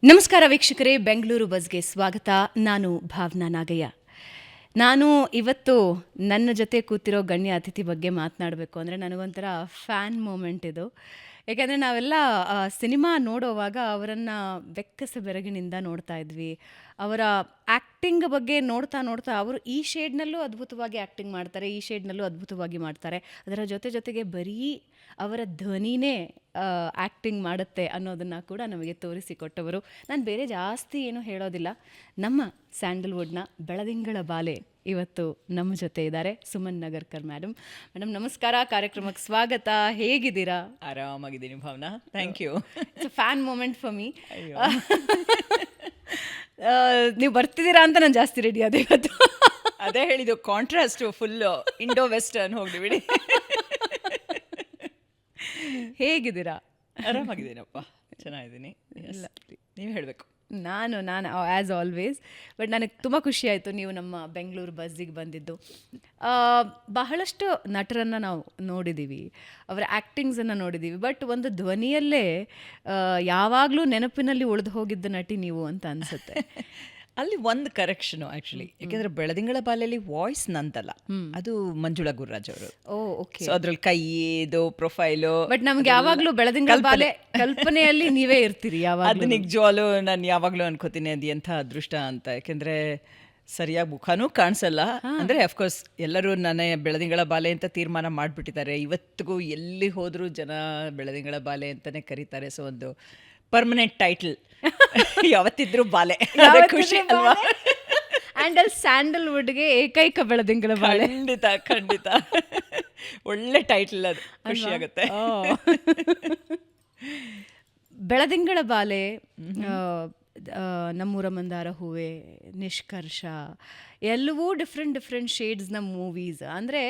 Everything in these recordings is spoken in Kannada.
ನಮಸ್ಕಾರ ವೀಕ್ಷಕರೇ, ಬೆಂಗಳೂರು ಬಸ್ಗೆ ಸ್ವಾಗತ. ನಾನು ಭಾವನಾ ನಾಗಯ್ಯ. ನಾನು ಇವತ್ತು ನನ್ನ ಜೊತೆ ಕೂತಿರೋ ಗಣ್ಯ ಅತಿಥಿ ಬಗ್ಗೆ ಮಾತನಾಡಬೇಕು ಅಂದರೆ ನನಗೊಂಥರ ಫ್ಯಾನ್ ಮೂಮೆಂಟ್ ಇದು. ಯಾಕೆಂದರೆ ನಾವೆಲ್ಲ ಸಿನಿಮಾ ನೋಡೋವಾಗ ಅವರನ್ನು ಬೆಕ್ಕಸ ಬೆರಗಿನಿಂದ ನೋಡ್ತಾ ಇದ್ವಿ. ಅವರ ಆ್ಯಕ್ಟಿಂಗ್ ಬಗ್ಗೆ ನೋಡ್ತಾ ನೋಡ್ತಾ ಅವರು ಈ ಶೇಡ್ನಲ್ಲೂ ಅದ್ಭುತವಾಗಿ ಆ್ಯಕ್ಟಿಂಗ್ ಮಾಡ್ತಾರೆ, ಈ ಶೇಡ್ನಲ್ಲೂ ಅದ್ಭುತವಾಗಿ ಮಾಡ್ತಾರೆ. ಅದರ ಜೊತೆಗೆ ಬರೀ ಅವರ ಧ್ವನಿನೇ ಆ್ಯಕ್ಟಿಂಗ್ ಮಾಡುತ್ತೆ ಅನ್ನೋದನ್ನು ಕೂಡ ನಮಗೆ ತೋರಿಸಿಕೊಟ್ಟವರು. ನಾನು ಬೇರೆ ಜಾಸ್ತಿ ಏನೂ ಹೇಳೋದಿಲ್ಲ. ನಮ್ಮ ಸ್ಯಾಂಡಲ್ವುಡ್ನ ಬೆಳದಿಂಗಳ ಬಾಲೆ ಇವತ್ತು ನಮ್ಮ ಜೊತೆ ಇದ್ದಾರೆ. ಸುಮನ್ ನಗರ್ಕರ್ ಮೇಡಮ್. ನಮಸ್ಕಾರ, ಕಾರ್ಯಕ್ರಮಕ್ಕೆ ಸ್ವಾಗತ. ಹೇಗಿದ್ದೀರಾ? ಆರಾಮಾಗಿದ್ದೀನಿ Bhavana, thank you. It's a fan moment for me. ನೀವು ಬರ್ತಿದ್ದೀರಾ ಅಂತ ನಾನು ಜಾಸ್ತಿ ರೆಡಿ ಆದೆ ಇವತ್ತು. ಅದೇ ಹೇಳಿದ್ದು, ಕಾಂಟ್ರಾಸ್ಟ್ ಫುಲ್ಲು ಇಂಡೋ ವೆಸ್ಟರ್ನ್ ಹೋಗ್ಲಿ ಬಿಡಿ. ಹೇಗಿದ್ದೀರಾ? ಆರಾಮಾಗಿದ್ದೀನಪ್ಪ, ಚೆನ್ನಾಗಿದ್ದೀನಿ. ನೀವು ಹೇಳಬೇಕು. ನಾನು ಆ್ಯಸ್ ಆಲ್ವೇಸ್. ಬಟ್ ನನಗೆ ತುಂಬ ಖುಷಿ ಆಯಿತು ನೀವು ನಮ್ಮ ಬೆಂಗಳೂರು ಬಸ್ಸಿಗೆ ಬಂದಿದ್ದು. ಬಹಳಷ್ಟು ನಟರನ್ನು ನಾವು ನೋಡಿದ್ದೀವಿ, ಅವರ ಆ್ಯಕ್ಟಿಂಗ್ಸನ್ನು ನೋಡಿದ್ದೀವಿ. ಬಟ್ ಒಂದು ಧ್ವನಿಯಲ್ಲೇ ಯಾವಾಗಲೂ ನೆನಪಿನಲ್ಲಿ ಉಳಿದು ಹೋಗಿದ್ದ ನಟಿ ನೀವು ಅಂತ ಅನಿಸುತ್ತೆ. ಅಲ್ಲಿ ಒಂದು ಕರೆಕ್ಷನು ಆ್ಯಕ್ಚುಲಿ, ಯಾಕೆಂದರೆ ಬೆಳದಿಂಗಳ ಬಾಲೆಯಲ್ಲಿ ವಾಯ್ಸ್ ನಂದಲ್ಲ, ಅದು ಮಂಜುಳಾ ಗುರುರಾಜ್ ಅವರು. ಓಕೆ. ಸೊ ಅದ್ರಲ್ಲಿ ಕೈ, ಇದು ಪ್ರೊಫೈಲು. ಬಟ್ ನಮ್ಗೆ ಯಾವಾಗಲೂ ಬೆಳದಿಂಗಳ ಬಾಲೆ ಕಲ್ಪನೆಯಲ್ಲಿ ನೀವೇ ಇರ್ತೀರಿ ಯಾವಾಗ. ಅದು ನಿಜವಾಗ್ಲೂ ನಾನು ಯಾವಾಗಲೂ ಅನ್ಕೋತೀನಿ ಅದು ಎಂಥ ಅದೃಷ್ಟ ಅಂತ. ಯಾಕೆಂದರೆ ಸರಿಯಾಗಿ ಮುಖನೂ ಕಾಣಿಸಲ್ಲ. ಅಂದರೆ ಅಫ್ಕೋರ್ಸ್ ಎಲ್ಲರೂ ನನ್ನ ಬೆಳದಿಂಗಳ ಬಾಲೆ ಅಂತ ತೀರ್ಮಾನ ಮಾಡಿಬಿಟ್ಟಿದ್ದಾರೆ. ಇವತ್ತಿಗೂ ಎಲ್ಲಿ ಹೋದರೂ ಜನ ಬೆಳದಿಂಗಳ ಬಾಲೆ ಅಂತಲೇ ಕರೀತಾರೆ. ಸೊ ಒಂದು ಪರ್ಮನೆಂಟ್ ಟೈಟಲ್ ಯಾವತ್ತಿದ್ರೂ ಬಾಲೆ, ಖುಷಿ ಅಲ್ವಾ? ಆ್ಯಂಡ್ ಅಲ್ಲಿ ಸ್ಯಾಂಡಲ್ವುಡ್ಗೆ ಏಕೈಕ ಬೆಳದಿಂಗಳ ಬಾಲೆ. ಖಂಡಿತ ಒಳ್ಳೆ ಟೈಟಲ್, ಅದು ಖುಷಿ ಆಗುತ್ತೆ. ಬೆಳದಿಂಗಳ ಬಾಲೆ, ನಮ್ಮೂರ ಮಂದಾರ ಹೂವೆ, ನಿಷ್ಕರ್ಷ, ಎಲ್ಲವೂ ಡಿಫ್ರೆಂಟ್ ಶೇಡ್ಸ್ನ ಮೂವೀಸ್. ಅಂದರೆ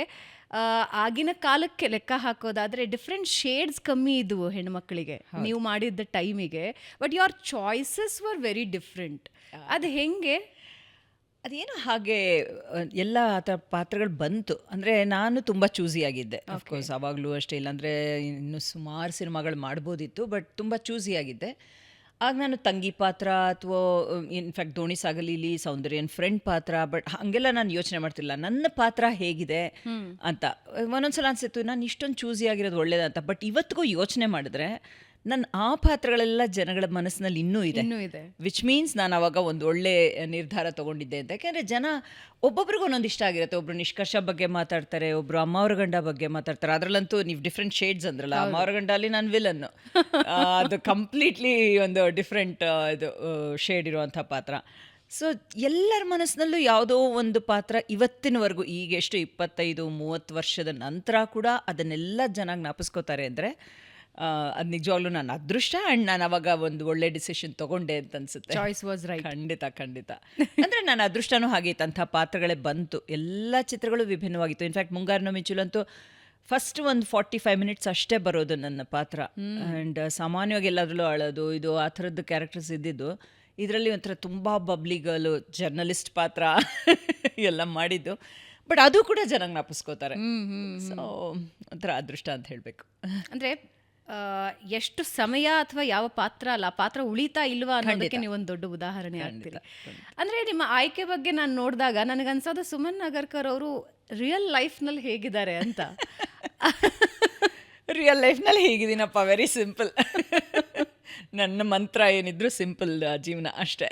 ಆಗಿನ ಕಾಲಕ್ಕೆ ಲೆಕ್ಕ ಹಾಕೋದಾದರೆ ಡಿಫ್ರೆಂಟ್ ಶೇಡ್ಸ್ ಕಮ್ಮಿ ಇದ್ವು ಹೆಣ್ಮಕ್ಳಿಗೆ ನೀವು ಮಾಡಿದ್ದ ಟೈಮಿಗೆ. But your choices were very different. ಅದು ಹೆಂಗೆ? ಅದೇನು ಹಾಗೆ ಎಲ್ಲ ಆ ಥರ ಪಾತ್ರಗಳು ಬಂತು. ಅಂದರೆ ನಾನು ತುಂಬ ಚೂಸಿಯಾಗಿದ್ದೆ. ಅಫ್ಕೋರ್ಸ್ ಆವಾಗಲೂ ಅಷ್ಟೇ, ಇಲ್ಲಾಂದರೆ ಇನ್ನೂ ಸುಮಾರು ಸಿನಿಮಾಗಳು ಮಾಡ್ಬೋದಿತ್ತು. ಬಟ್ ತುಂಬ ಚೂಸಿಯಾಗಿದ್ದೆ. ಆಗ ನಾನು ತಂಗಿ ಪಾತ್ರ ಅಥವಾ ಇನ್ಫ್ಯಾಕ್ಟ್ ದೋಣಿ ಸಾಗಲಿಲಿ ಸೌಂದರ್ಯನ್ ಫ್ರೆಂಡ್ ಪಾತ್ರ, ಬಟ್ ಹಾಗೆಲ್ಲ ನಾನು ಯೋಚನೆ ಮಾಡ್ತಿಲ್ಲ ನನ್ನ ಪಾತ್ರ ಹೇಗಿದೆ ಅಂತ. ಒಂದೊಂದ್ಸಲ ಅನಿಸಿತ್ತು ನಾನು ಇಷ್ಟೊಂದು ಚೂಸಿಯಾಗಿರೋದು ಒಳ್ಳೇದಂತ. ಬಟ್ ಇವತ್ತಿಗೂ ಯೋಚನೆ ಮಾಡಿದ್ರೆ ನನ್ನ ಆ ಪಾತ್ರಗಳೆಲ್ಲ ಜನಗಳ ಮನಸ್ಸಿನಲ್ಲಿ ಇನ್ನೂ ಇದೆ. ವಿಚ್ ಮೀನ್ಸ್ ನಾನು ಅವಾಗ ಒಂದು ಒಳ್ಳೆ ನಿರ್ಧಾರ ತೊಗೊಂಡಿದ್ದೆ ಅಂತ. ಯಾಕೆಂದರೆ ಜನ ಒಬ್ಬೊಬ್ರಿಗೂ ಒಂದೊಂದು ಇಷ್ಟ ಆಗಿರುತ್ತೆ. ಒಬ್ಬರು ನಿಷ್ಕರ್ಷ ಬಗ್ಗೆ ಮಾತಾಡ್ತಾರೆ, ಒಬ್ಬರು ಅಮ್ಮವ್ರ ಗಂಡ ಬಗ್ಗೆ ಮಾತಾಡ್ತಾರೆ. ಅದರಲ್ಲಂತೂ ನೀವು ಡಿಫ್ರೆಂಟ್ ಶೇಡ್ಸ್ ಅಂದ್ರಲ್ಲ, ಅಮ್ಮವ್ರ ಗಂಡ ಅಲ್ಲಿ ನಾನು ವಿಲನ್ನು, ಅದು ಕಂಪ್ಲೀಟ್ಲಿ ಒಂದು ಡಿಫ್ರೆಂಟ್ ಇದು ಶೇಡ್ ಇರುವಂಥ ಪಾತ್ರ. ಸೊ ಎಲ್ಲರ ಮನಸ್ಸಿನಲ್ಲೂ ಯಾವುದೋ ಒಂದು ಪಾತ್ರ ಇವತ್ತಿನವರೆಗೂ, ಈಗ ಎಷ್ಟು 25-30 ವರ್ಷದ ನಂತರ ಕೂಡ ಅದನ್ನೆಲ್ಲ ಜನ ಜ್ಞಾಪಿಸ್ಕೋತಾರೆ ಅಂದರೆ ಅದು ನಿಜವಾಗ್ಲೂ ನನ್ನ ಅದೃಷ್ಟ. ಆ್ಯಂಡ್ ನಾನು ಅವಾಗ ಒಂದು ಒಳ್ಳೆ ಡಿಸಿಷನ್ ತೊಗೊಂಡೆ ಅಂತ ಅನ್ಸುತ್ತೆ. Choice was right. ಖಂಡಿತ ಅಂದರೆ ನನ್ನ ಅದೃಷ್ಟನೂ ಹಾಗಿತ್ತು. ಅಂಥ ಪಾತ್ರಗಳೇ ಬಂತು. ಎಲ್ಲ ಚಿತ್ರಗಳು ವಿಭಿನ್ನವಾಗಿತ್ತು. ಇನ್ಫ್ಯಾಕ್ಟ್ ಮುಂಗಾರಿನ ಮಿಂಚುಲಂತೂ ಫಸ್ಟ್ ಒಂದು 45 ಮಿನಿಟ್ಸ್ ಅಷ್ಟೇ ಬರೋದು ನನ್ನ ಪಾತ್ರ. ಆ್ಯಂಡ್ ಸಾಮಾನ್ಯವಾಗಿ ಎಲ್ಲದರಲ್ಲೂ ಅಳೋದು ಇದು ಆ ಥರದ್ದು ಕ್ಯಾರೆಕ್ಟರ್ಸ್ ಇದ್ದಿದ್ದು. ಇದರಲ್ಲಿ ಒಂಥರ ತುಂಬ ಬಬ್ಲಿ ಗರ್ಲು, ಜರ್ನಲಿಸ್ಟ್ ಪಾತ್ರ ಎಲ್ಲ ಮಾಡಿದ್ದು. ಬಟ್ ಅದು ಕೂಡ ಜನ ಜ್ಞಾಪಿಸ್ಕೋತಾರೆ. ಸೊ ಒಂಥರ ಅದೃಷ್ಟ ಅಂತ ಹೇಳಬೇಕು. ಅಂದರೆ ಎಷ್ಟು ಸಮಯ ಅಥವಾ ಯಾವ ಪಾತ್ರ ಅಲ್ಲ, ಪಾತ್ರ ಉಳಿತಾ ಇಲ್ವಾ ಅನ್ನೋದಕ್ಕೆ ನೀವು ಒಂದು ದೊಡ್ಡ ಉದಾಹರಣೆ ಆಗ್ತೀರಿ. ಅಂದರೆ ನಿಮ್ಮ ಆಯ್ಕೆ ಬಗ್ಗೆ ನಾನು ನೋಡಿದಾಗ ನನಗನ್ಸೋದು ಸುಮನ್ ನಗರ್ಕರ್ ಅವರು ರಿಯಲ್ ಲೈಫ್ನಲ್ಲಿ ಹೇಗಿದ್ದಾರೆ ಅಂತ. ರಿಯಲ್ ಲೈಫ್ನಲ್ಲಿ ಹೇಗಿದ್ದೀನಪ್ಪ, ವೆರಿ ಸಿಂಪಲ್. ನನ್ನ ಮಂತ್ರ ಏನಿದ್ರು ಸಿಂಪಲ್ ಜೀವನ ಅಷ್ಟೇ.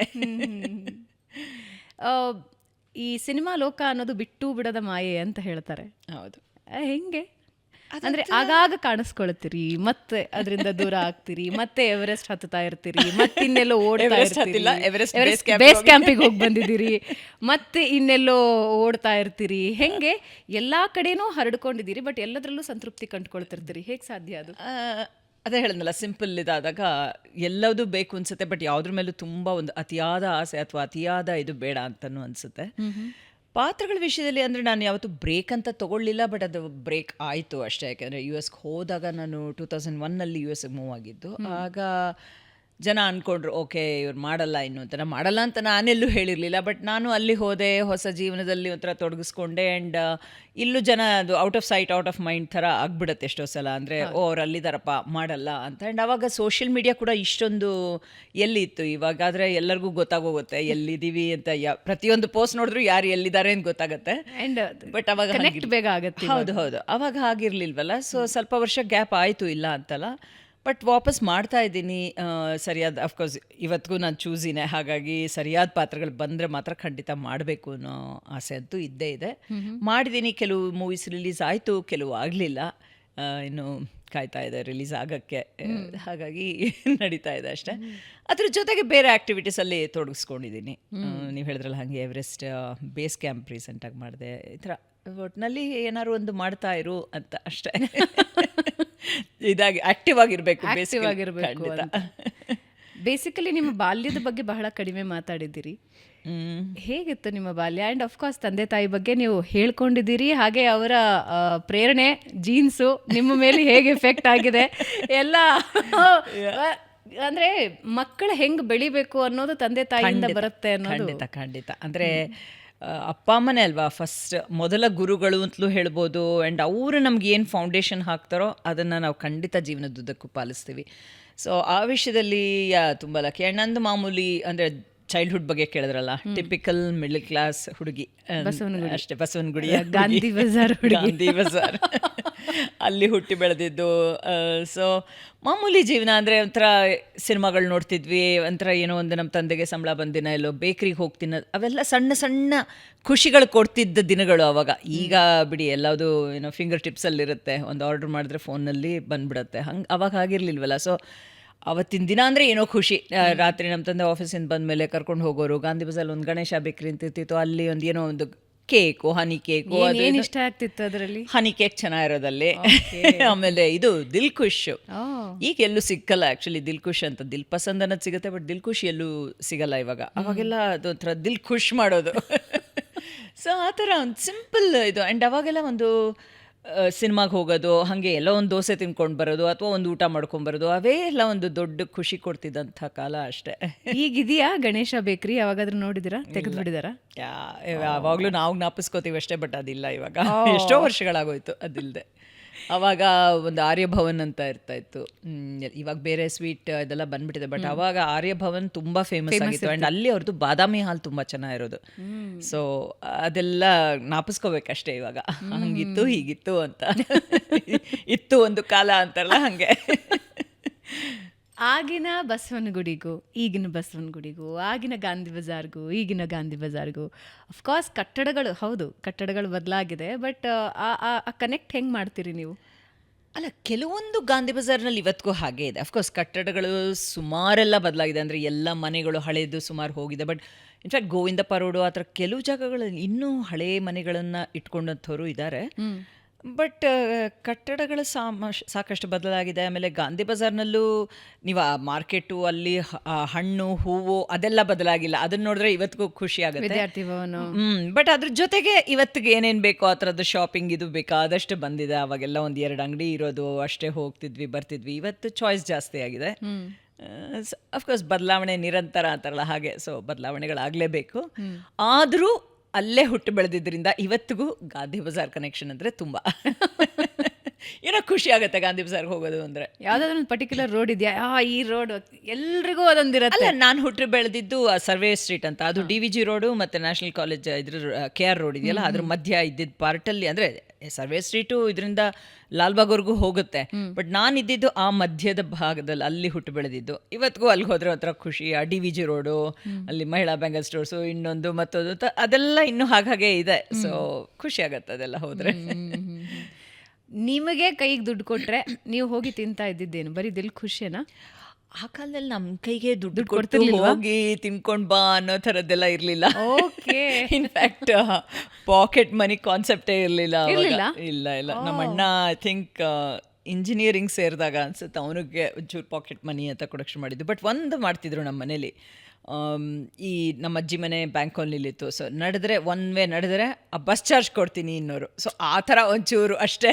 ಈ ಸಿನಿಮಾ ಲೋಕ ಅನ್ನೋದು ಬಿಟ್ಟು ಬಿಡದ ಮಾಯೆ ಅಂತ ಹೇಳ್ತಾರೆ. ಹೌದು. ಹೆಂಗೆ ಅಂದ್ರೆ ಆಗಾಗ ಕಾಣಿಸ್ಕೊಳ್ತೀರಿ, ಮತ್ತೆ ಅದರಿಂದ ದೂರ ಆಗ್ತೀರಿ, ಮತ್ತೆ ಎವರೆಸ್ಟ್ ಹತ್ತುತ್ತಾ ಇರ್ತೀರಿ, ಮತ್ತೆ ಇನ್ನೆಲ್ಲೋ ಓಡ್ತಾ ಇರ್ತೀರಿ, ಬೇಸ್ ಕ್ಯಾಂಪಿಗೆ ಹೋಗಿ ಬಂದಿದ್ದೀರಿ, ಮತ್ತೆ ಇನ್ನೆಲ್ಲೋ ಓಡ್ತಾ ಇರ್ತೀರಿ. ಹೆಂಗೆ ಎಲ್ಲಾ ಕಡೆನೂ ಹರಡ್ಕೊಂಡಿದ್ದೀರಿ, ಬಟ್ ಎಲ್ಲದರಲ್ಲೂ ಸಂತೃಪ್ತಿ ಕಂಡುಕೊಳ್ತಿರ್ತೀರಿ. ಹೇಗೆ ಸಾಧ್ಯ ಅದು? ಅದೇ ಹೇಳಿದ್ನಲ್ಲ, ಸಿಂಪಲ್ ಇದಾದಾಗ ಎಲ್ಲದೂ ಬೇಕು ಅನ್ಸುತ್ತೆ. ಬಟ್ ಯಾವುದ್ರ ಮೇಲೂ ತುಂಬ ಒಂದು ಅತಿಯಾದ ಆಸೆ ಅಥವಾ ಅತಿಯಾದ ಇದು ಬೇಡ ಅಂತನೂ ಅನಿಸುತ್ತೆ. ಪಾತ್ರಗಳ ವಿಷಯದಲ್ಲಿ ಅಂದರೆ ನಾನು ಯಾವತ್ತೂ ಬ್ರೇಕ್ ಅಂತ ತೊಗೊಳ್ಳಿಲ್ಲ. ಬಟ್ ಅದು ಬ್ರೇಕ್ ಆಯಿತು ಅಷ್ಟೇ. ಯಾಕೆಂದರೆ US ಹೋದಾಗ ನಾನು 2001ನಲ್ಲಿ US ಮೂವ್ ಆಗಿದ್ದು. ಆಗ ಜನ ಅಂದ್ಕೊಂಡ್ರು ಓಕೆ ಇವ್ರು ಮಾಡಲ್ಲ ಇನ್ನು ಅಂತ. ನಾನು ಮಾಡಲ್ಲ ಅಂತ ನಾನೆಲ್ಲೂ ಹೇಳಿರಲಿಲ್ಲ, ಬಟ್ ನಾನು ಅಲ್ಲಿ ಹೋದೆ, ಹೊಸ ಜೀವನದಲ್ಲಿ ಒಂಥರ ತೊಡಗಿಸ್ಕೊಂಡೆ. ಆ್ಯಂಡ್ ಇಲ್ಲೂ ಜನ ಅದು out off site out of mind ಥರ ಆಗ್ಬಿಡುತ್ತೆ ಎಷ್ಟೋ ಸಲ. ಅಂದರೆ ಅವ್ರು ಅಲ್ಲಿದ್ದಾರಪ್ಪ ಮಾಡಲ್ಲ ಅಂತ. ಆ್ಯಂಡ್ ಆವಾಗ ಸೋಷಿಯಲ್ ಮೀಡಿಯಾ ಕೂಡ ಇಷ್ಟೊಂದು ಎಲ್ಲಿತ್ತು. ಇವಾಗಾದರೆ ಎಲ್ಲರಿಗೂ ಗೊತ್ತಾಗೋಗುತ್ತೆ ಎಲ್ಲಿದ್ದೀವಿ ಅಂತ. ಪ್ರತಿಯೊಂದು ಪೋಸ್ಟ್ ನೋಡಿದ್ರು ಯಾರು ಎಲ್ಲಿದ್ದಾರೆ ಅಂತ ಗೊತ್ತಾಗುತ್ತೆ. ಬಟ್ ಅವಾಗ ಬೇಗ ಆಗುತ್ತೆ. ಹೌದು ಅವಾಗ ಆಗಿರ್ಲಿಲ್ವಲ್ಲ. ಸೊ ಸ್ವಲ್ಪ ವರ್ಷ ಗ್ಯಾಪ್ ಆಯಿತು, ಇಲ್ಲ ಅಂತಲ್ಲ, ಬಟ್ ವಾಪಸ್ ಮಾಡ್ತಾ ಇದ್ದೀನಿ. ಸರಿಯಾದ ಅಫ್ಕೋರ್ಸ್ ಇವತ್ತಿಗೂ ನಾನು ಚೂಸಿನೇ, ಹಾಗಾಗಿ ಸರಿಯಾದ ಪಾತ್ರಗಳು ಬಂದರೆ ಮಾತ್ರ ಖಂಡಿತ ಮಾಡಬೇಕು ಅನ್ನೋ ಆಸೆ ಅಂತೂ ಇದ್ದೇ ಇದೆ. ಮಾಡಿದ್ದೀನಿ. ಕೆಲವು ಮೂವೀಸ್ ರಿಲೀಸ್ ಆಯಿತು, ಕೆಲವು ಆಗಲಿಲ್ಲ, ಇನ್ನು ಕಾಯ್ತಾ ಇದೆ ರಿಲೀಸ್ ಆಗೋಕ್ಕೆ. ಹಾಗಾಗಿ ನಡೀತಾ ಇದೆ ಅಷ್ಟೇ. ಅದ್ರ ಜೊತೆಗೆ ಬೇರೆ ಆ್ಯಕ್ಟಿವಿಟೀಸಲ್ಲಿ ತೊಡಗಿಸ್ಕೊಂಡಿದ್ದೀನಿ. ನೀವು ಹೇಳಿದ್ರಲ್ಲ ಹಾಗೆ ಎವರೆಸ್ಟ್ ಬೇಸ್ ಕ್ಯಾಂಪ್ ರೀಸೆಂಟಾಗಿ ಮಾಡಿದೆ. ಈ ಥರ ಒಟ್ಟಿನಲ್ಲಿ ಏನಾದ್ರು ಒಂದು ಮಾಡ್ತಾ ಇರು ಅಂತ ಅಷ್ಟೇ. ಇದಾಗಿ ಆಕ್ಟಿವ್ ಆಗಿರಬೇಕು ಅಂತ. ಬೇಸಿಕಲಿ ನಿಮ್ಮ ಬಾಲ್ಯದ ಬಗ್ಗೆ ಬಹಳ ಕಡಿಮೆ ಮಾತಾಡಿದ್ದೀರಿ. ಹೇಗಿತ್ತು ನಿಮ್ಮ ಬಾಲ್ಯ? ಆ್ಯಂಡ್ ಅಫ್ಕೋರ್ಸ್ ತಂದೆ ತಾಯಿ ಬಗ್ಗೆ ನೀವು ಹೇಳ್ಕೊಂಡಿದ್ದೀರಿ, ಹಾಗೆ ಅವರ ಪ್ರೇರಣೆ ಜೀನ್ಸು ನಿಮ್ಮ ಮೇಲೆ ಹೇಗೆ ಎಫೆಕ್ಟ್ ಆಗಿದೆ ಎಲ್ಲ. ಅಂದರೆ ಮಕ್ಕಳು ಹೆಂಗೆ ಬೆಳಿಬೇಕು ಅನ್ನೋದು ತಂದೆ ತಾಯಿಯಿಂದ ಬರುತ್ತೆ ಅನ್ನೋದು ಖಂಡಿತ. ಅಂದರೆ ಅಪ್ಪ ಅಮ್ಮನೇ ಅಲ್ವಾ ಫಸ್ಟ್ ಮೊದಲ ಗುರುಗಳು ಅಂತಲೂ ಹೇಳ್ಬೋದು. ಆ್ಯಂಡ್ ಅವರು ನಮ್ಗೆ ಏನು ಫೌಂಡೇಶನ್ ಹಾಕ್ತಾರೋ ಅದನ್ನು ನಾವು ಖಂಡಿತ ಜೀವನದುದ್ದಕ್ಕೂ ಪಾಲಿಸ್ತೀವಿ. ಸೊ ಆ ವಿಷಯದಲ್ಲಿ ತುಂಬ ಲಕ್ಕಿ. ಆ್ಯಂಡ್ ನಂದು ಮಾಮೂಲಿ ಅಂದರೆ ಚೈಲ್ಡ್ಹುಡ್ ಬಗ್ಗೆ ಕೇಳಿದ್ರಲ್ಲ, ಟಿಪಿಕಲ್ ಮಿಡಲ್ ಕ್ಲಾಸ್ ಹುಡುಗಿ ಅಷ್ಟೇ. ಬಸವನಗುಡಿ, ಗಾಂಧಿ ಬಜಾರ್ ಅಲ್ಲಿ ಹುಟ್ಟಿ ಬೆಳೆದಿದ್ದು. ಸೊ ಮಾಮೂಲಿ ಜೀವನ. ಅಂದರೆ ಒಂಥರ ಸಿನಿಮಾಗಳು ನೋಡ್ತಿದ್ವಿ, ಒಂಥರ ಏನೋ ಒಂದು ನಮ್ಮ ತಂದೆಗೆ ಸಂಬಳ ಬಂದಿನ ಎಲ್ಲೋ ಬೇಕ್ರಿಗೆ ಹೋಗ್ತಿನ, ಅವೆಲ್ಲ ಸಣ್ಣ ಸಣ್ಣ ಖುಷಿಗಳು ಕೊಡ್ತಿದ್ದ ದಿನಗಳು ಅವಾಗ. ಈಗ ಬಿಡಿ ಎಲ್ಲದು ಏನೋ ಫಿಂಗರ್ ಟಿಪ್ಸಲ್ಲಿರುತ್ತೆ, ಒಂದು ಆರ್ಡ್ರ್ ಮಾಡಿದ್ರೆ ಫೋನಲ್ಲಿ ಬಂದ್ಬಿಡುತ್ತೆ. ಹಂಗೆ ಅವಾಗ ಆಗಿರಲಿಲ್ವಲ್ಲ. ಸೊ ಅವತ್ತಿನ ದಿನ ಅಂದರೆ ಏನೋ ಖುಷಿ. ರಾತ್ರಿ ನಮ್ಮ ತಂದೆ ಆಫೀಸಿಂದ ಬಂದಮೇಲೆ ಕರ್ಕೊಂಡು ಹೋಗೋರು. ಗಾಂಧಿ ಬಜಾರ್ ಒಂದು ಗಣೇಶ ಬೇಕ್ರಿ ಅಂತಿರ್ತಿತ್ತು, ಅಲ್ಲಿ ಒಂದು ಏನೋ ಒಂದು ಕೇಕು, ಹನಿ ಕೇಕು. ಏನು ಇಷ್ಟ ಆಗ್ತಿತ್ತು ಅದರಲ್ಲಿ? ಹನಿ ಕೇಕ್ ಚೆನ್ನಾಗಿರೋದಲ್ಲಿ. ಆಮೇಲೆ ಇದು ದಿಲ್ ಖುಷ್, ಈಗ ಎಲ್ಲೂ ಸಿಕ್ಕಲ್ಲ ಆ್ಯಕ್ಚುಲಿ. ದಿಲ್ ಖುಷ್ ಅಂತ ದಿಲ್ ಪಸಂದ್ ಅನ್ನೋದು ಸಿಗುತ್ತೆ, ಬಟ್ ದಿಲ್ ಖುಷ್ ಎಲ್ಲೂ ಸಿಗಲ್ಲ ಇವಾಗ. ಅವಾಗೆಲ್ಲ ಅದೊಂಥರ ದಿಲ್ ಖುಷ್ ಮಾಡೋದು. ಸೊ ಆ ಥರ ಒಂದು ಸಿಂಪಲ್ ಇದು. ಆ್ಯಂಡ್ ಅವಾಗೆಲ್ಲ ಒಂದು ಸಿನಿಮಾಗೆ ಹೋಗೋದು, ಹಾಗೆ ಎಲ್ಲೋ ಒಂದು ದೋಸೆ ತಿನ್ಕೊಂಡು ಬರೋದು ಅಥವಾ ಒಂದು ಊಟ ಮಾಡ್ಕೊಂಬರೋದು, ಅವೇ ಎಲ್ಲ ಒಂದು ದೊಡ್ಡ ಖುಷಿ ಕೊಡ್ತಿದ್ದಂಥ ಕಾಲ ಅಷ್ಟೇ. ಈಗಿದೆಯಾ ಗಣೇಶ ಬೇಕ್ರಿ? ಯಾವಾಗಾದ್ರೂ ನೋಡಿದಿರಾ? ತೆಗೆದು ಬಿಡಿದಾರಾ? ಯಾವಾಗಲೂ ನಾವು ಜ್ಞಾಪಿಸ್ಕೋತೀವಿ ಅಷ್ಟೇ, ಬಟ್ ಅದಿಲ್ಲ ಇವಾಗ. ಎಷ್ಟೋ ವರ್ಷಗಳಾಗೋಯ್ತು ಅದಿಲ್ಲದೆ. ಆವಾಗ ಒಂದು ಆರ್ಯಭವನ್ ಅಂತ ಇರ್ತಾಯಿತ್ತು. ಇವಾಗ ಬೇರೆ ಸ್ವೀಟ್ ಇದೆಲ್ಲ ಬಂದ್ಬಿಟ್ಟಿದೆ, ಬಟ್ ಅವಾಗ ಆರ್ಯಭವನ್ ತುಂಬ ಫೇಮಸ್ ಆಗಿತ್ತು. ಆ್ಯಂಡ್ ಅಲ್ಲಿ ಅವ್ರದ್ದು ಬಾದಾಮಿ ಹಾಲು ತುಂಬ ಚೆನ್ನಾಗಿರೋದು. ಸೊ ಅದೆಲ್ಲ ಜ್ಞಾಪಿಸ್ಕೋಬೇಕಷ್ಟೇ ಇವಾಗ. ಹಂಗಿತ್ತು ಹೀಗಿತ್ತು ಅಂತ. ಇತ್ತು ಒಂದು ಕಾಲ ಅಂತಾರಲ್ಲ ಹಾಗೆ. ಆಗಿನ ಬಸವನಗುಡಿಗೂ ಈಗಿನ ಬಸವನಗುಡಿಗೂ, ಆಗಿನ ಗಾಂಧಿ ಬಜಾರ್ಗೂ ಈಗಿನ ಗಾಂಧಿ ಬಜಾರ್ಗೂ ಅಫ್ಕೋರ್ಸ್ ಕಟ್ಟಡಗಳು, ಹೌದು ಕಟ್ಟಡಗಳು ಬದಲಾಗಿದೆ, ಬಟ್ ಆ ಕನೆಕ್ಟ್ ಹೆಂಗೆ ಮಾಡ್ತೀರಿ ನೀವು? ಅಲ್ಲ, ಕೆಲವೊಂದು ಗಾಂಧಿ ಬಜಾರ್ನಲ್ಲಿ ಇವತ್ತಿಗೂ ಹಾಗೆ ಇದೆ. ಅಫ್ಕೋರ್ಸ್ ಕಟ್ಟಡಗಳು ಸುಮಾರೆಲ್ಲ ಬದಲಾಗಿದೆ. ಅಂದರೆ ಎಲ್ಲ ಮನೆಗಳು ಹಳೇದು ಸುಮಾರು ಹೋಗಿದೆ. ಬಟ್ ಇನ್ಫ್ಯಾಕ್ಟ್ ಗೋವಿಂದಪ್ಪ ರೋಡು ಆ ಥರ ಕೆಲವು ಜಾಗಗಳಲ್ಲಿ ಇನ್ನೂ ಹಳೇ ಮನೆಗಳನ್ನು ಇಟ್ಕೊಂಡಂಥವ್ರು ಇದ್ದಾರೆ. ಬಟ್ ಕಟ್ಟಡಗಳು ಸಾಕಷ್ಟು ಬದಲಾಗಿದೆ. ಆಮೇಲೆ ಗಾಂಧಿ ಬಜಾರ್ನಲ್ಲೂ ನೀವು ಆ ಮಾರ್ಕೆಟು, ಅಲ್ಲಿ ಹಣ್ಣು ಹೂವು ಅದೆಲ್ಲ ಬದಲಾಗಿಲ್ಲ. ಅದನ್ನ ನೋಡಿದ್ರೆ ಇವತ್ತಿಗೂ ಖುಷಿ ಆಗುತ್ತೆ. ವಿದ್ಯಾರ್ಥಿ ಭವನ. ಬಟ್ ಅದ್ರ ಜೊತೆಗೆ ಇವತ್ತಿಗೆ ಏನೇನು ಬೇಕೋ ಆ ಥರದ್ದು ಶಾಪಿಂಗ್ ಇದು ಬೇಕಾದಷ್ಟು ಬಂದಿದೆ. ಅವಾಗೆಲ್ಲ ಒಂದು 2 ಅಂಗಡಿ ಇರೋದು, ಅಷ್ಟೇ ಹೋಗ್ತಿದ್ವಿ ಬರ್ತಿದ್ವಿ. ಇವತ್ತು ಚಾಯ್ಸ್ ಜಾಸ್ತಿ ಆಗಿದೆ. ಅಫ್ಕೋರ್ಸ್ ಬದಲಾವಣೆ ನಿರಂತರ ಅಂತಾರಲ್ಲ ಹಾಗೆ. ಸೊ ಬದಲಾವಣೆಗಳಾಗಲೇಬೇಕು. ಆದರೂ ಅಲ್ಲೇ ಹುಟ್ಟು ಬೆಳೆದಿದ್ದರಿಂದ ಇವತ್ತಿಗೂ ಗಾಂಧಿ ಬಜಾರ್ ಕನೆಕ್ಷನ್ ಅಂದರೆ ತುಂಬ ಏನೋ ಖುಷಿ ಆಗುತ್ತೆ ಗಾಂಧಿ ಬಜಾರ್ಗೆ ಹೋಗೋದು ಅಂದರೆ. ಯಾವುದಾದ್ರೂ ಒಂದು ಪರ್ಟಿಕ್ಯುಲರ್ ರೋಡ್ ಇದೆಯಾ? ಈ ರೋಡ್ ಎಲ್ರಿಗೂ ಅದೊಂದಿರತ್ತೆ. ಅಲ್ಲ, ನಾನು ಹುಟ್ಟು ಬೆಳೆದಿದ್ದು ಸರ್ವೇ ಸ್ಟ್ರೀಟ್ ಅಂತ, ಅದು DVG ರೋಡು ಮತ್ತು ನ್ಯಾಷನಲ್ ಕಾಲೇಜ್ ಇದ್ರ KR ರೋಡ್ ಇದೆಯಲ್ಲ, ಅದ್ರ ಮಧ್ಯ ಇದ್ದಿದ್ದ ಪಾರ್ಟಲ್ಲಿ. ಅಂದರೆ ಸರ್ವೇ ಸ್ಟ್ರೀಟು ಇದರಿಂದ ಲಾಲ್ಬಾಗ್ವರೆಗೂ ಹೋಗುತ್ತೆ, ಬಟ್ ನಾನು ಇದ್ದಿದ್ದು ಆ ಮಧ್ಯದ ಭಾಗದಲ್ಲಿ, ಅಲ್ಲಿ ಹುಟ್ಟು ಬೆಳೆದಿದ್ದು. ಇವತ್ತಿಗೂ ಅಲ್ಲಿಗೆ ಹೋದ್ರೆ ಒಂಥರ ಖುಷಿ. ಆ DVG ರೋಡು, ಅಲ್ಲಿ ಮಹಿಳಾ ಬೆಂಗಲ್ ಸ್ಟೋರ್ಸು, ಇನ್ನೊಂದು ಮತ್ತೊಂದು, ಅದೆಲ್ಲ ಇನ್ನೂ ಹಾಗೆ ಇದೆ. ಸೊ ಖುಷಿ ಆಗತ್ತೆ ಅದೆಲ್ಲ ಹೋದರೆ. ನಿಮಗೆ ಕೈಗೆ ದುಡ್ಡು ಕೊಟ್ಟರೆ ನೀವು ಹೋಗಿ ತಿಂತಾ ಇದ್ದಿದ್ದೇನು? ಬರೀ ದಿಲ್ ಖುಷಿನಾ? ಆ ಕಾಲದಲ್ಲಿ ನಮ್ಮ ಕೈಗೆ ದುಡ್ಡು ಕೊಟ್ಟು ಹೋಗಿ ತಿನ್ಕೊಂಡು ಬಾ ಅನ್ನೋ ಥರದ್ದೆಲ್ಲ ಇರಲಿಲ್ಲ. ಓಕೆ. ಇನ್ಫ್ಯಾಕ್ಟ್ ಪಾಕೆಟ್ ಮನಿ ಕಾನ್ಸೆಪ್ಟೇ ಇರಲಿಲ್ಲ. ಇಲ್ಲ ನಮ್ಮ ಅಣ್ಣ ಐ ಥಿಂಕ್ ಇಂಜಿನಿಯರಿಂಗ್ ಸೇರಿದಾಗ ಅನ್ಸುತ್ತೆ ಅವನಿಗೆ ಒಂಚೂರು ಪಾಕೆಟ್ ಮನಿ ಅಂತ ಕೊಡೋಕೆ ಶುರು ಮಾಡಿದ್ದು. ಬಟ್ ಒಂದು ಮಾಡ್ತಿದ್ರು ನಮ್ಮ ಮನೇಲಿ, ಈ ನಮ್ಮ ಅಜ್ಜಿ ಮನೆ ಬ್ಯಾಂಕ್ ಕಾಲೋನಿಲಿತ್ತು. ಸೊ ನಡೆದ್ರೆ ಒನ್ ವೇ ನಡೆದ್ರೆ ಬಸ್ ಚಾರ್ಜ್ ಕೊಡ್ತೀನಿ ಇನ್ನೋರು. ಸೊ ಆ ಥರ ಒಂಚೂರು ಅಷ್ಟೇ.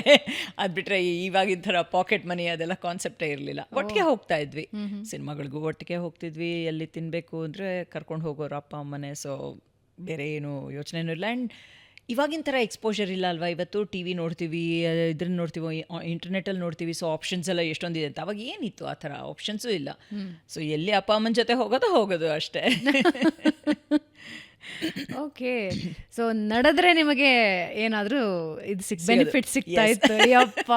ಅದು ಬಿಟ್ಟರೆ ಇವಾಗಿನ ಥರ ಪಾಕೆಟ್ ಮನಿ ಅದೆಲ್ಲ ಕಾನ್ಸೆಪ್ಟೇ ಇರಲಿಲ್ಲ. ಒಟ್ಟಿಗೆ ಹೋಗ್ತಾ ಇದ್ವಿ, ಸಿನಿಮಾಗಳಿಗೂ ಒಟ್ಟಿಗೆ ಹೋಗ್ತಿದ್ವಿ. ಎಲ್ಲಿ ತಿನ್ನಬೇಕು ಅಂದರೆ ಕರ್ಕೊಂಡು ಹೋಗೋರು ಅಪ್ಪ ಅಮ್ಮನೆ. ಸೊ ಬೇರೆ ಏನು ಯೋಚನೆನೂ ಇಲ್ಲ. ಆ್ಯಂಡ್ ಇವಾಗಿನ ಥರ ಎಕ್ಸ್ಪೋಜರ್ ಇಲ್ಲ ಅಲ್ವಾ. ಇವತ್ತು ಟಿ ವಿ ನೋಡ್ತೀವಿ, ಇದ್ರನ್ನ ನೋಡ್ತೀವಿ, ಇಂಟರ್ನೆಟಲ್ಲಿ ನೋಡ್ತೀವಿ. ಸೊ ಆಪ್ಷನ್ಸ್ ಎಲ್ಲ ಎಷ್ಟೊಂದಿದೆ ಅಂತ. ಅವಾಗ ಏನಿತ್ತು ಆ ಥರ ಆಪ್ಷನ್ಸು ಇಲ್ಲ. ಸೊ ಎಲ್ಲಿ ಅಪ್ಪ ಅಮ್ಮನ ಜೊತೆ ಹೋಗೋದು ಅಷ್ಟೇ. ಓಕೆ. ಸೊ ನಡೆದ್ರೆ ನಿಮಗೆ ಏನಾದರೂ ಇದು ಬೆನಿಫಿಟ್ ಸಿಗ್ತಾ ಇತ್ತು? ಯಪ್ಪ,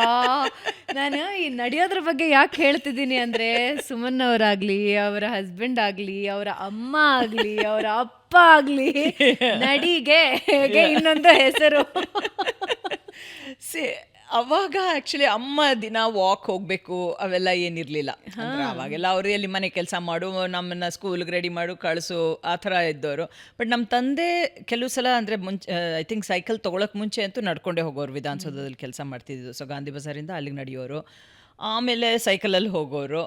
ನಾನು ಈ ನಡೆಯೋದ್ರ ಬಗ್ಗೆ ಯಾಕೆ ಹೇಳ್ತಿದ್ದೀನಿ ಅಂದರೆ, ಸುಮನ್ ಅವರಾಗಲಿ, ಅವರ ಹಸ್ಬೆಂಡ್ ಆಗಲಿ, ಅವರ ಅಮ್ಮ ಆಗಲಿ, ಅವರ ಅಪ್ಪ ಆಗಲಿ, ನಡಿಗೆ ಇನ್ನೊಂದು ಹೆಸರು. ಅವಾಗ ಆ್ಯಕ್ಚುಲಿ ಅಮ್ಮ ದಿನ ವಾಕ್ ಹೋಗಬೇಕು ಅವೆಲ್ಲ ಏನಿರಲಿಲ್ಲ. ಅಂದರೆ ಅವಾಗೆಲ್ಲ ಅವರು ಎಲ್ಲಿ ಮನೆ ಕೆಲಸ ಮಾಡು, ನಮ್ಮನ್ನು ಸ್ಕೂಲ್ಗೆ ರೆಡಿ ಮಾಡು ಕಳಿಸು, ಆ ಥರ ಇದ್ದವರು. ಬಟ್ ನಮ್ಮ ತಂದೆ ಕೆಲವು ಸಲ ಅಂದರೆ ಐ ಥಿಂಕ್ ಸೈಕಲ್ ತೊಗೊಳಕ್ಕೆ ಮುಂಚೆ ಅಂತೂ ನಡ್ಕೊಂಡೇ ಹೋಗೋರು. ವಿಧಾನಸೌಧದಲ್ಲಿ ಕೆಲಸ ಮಾಡ್ತಿದ್ದು. ಸೊ ಗಾಂಧಿ ಬಜಾರಿಂದ ಅಲ್ಲಿಗೆ ನಡೆಯೋರು, ಆಮೇಲೆ ಸೈಕಲಲ್ಲಿ ಹೋಗೋರು.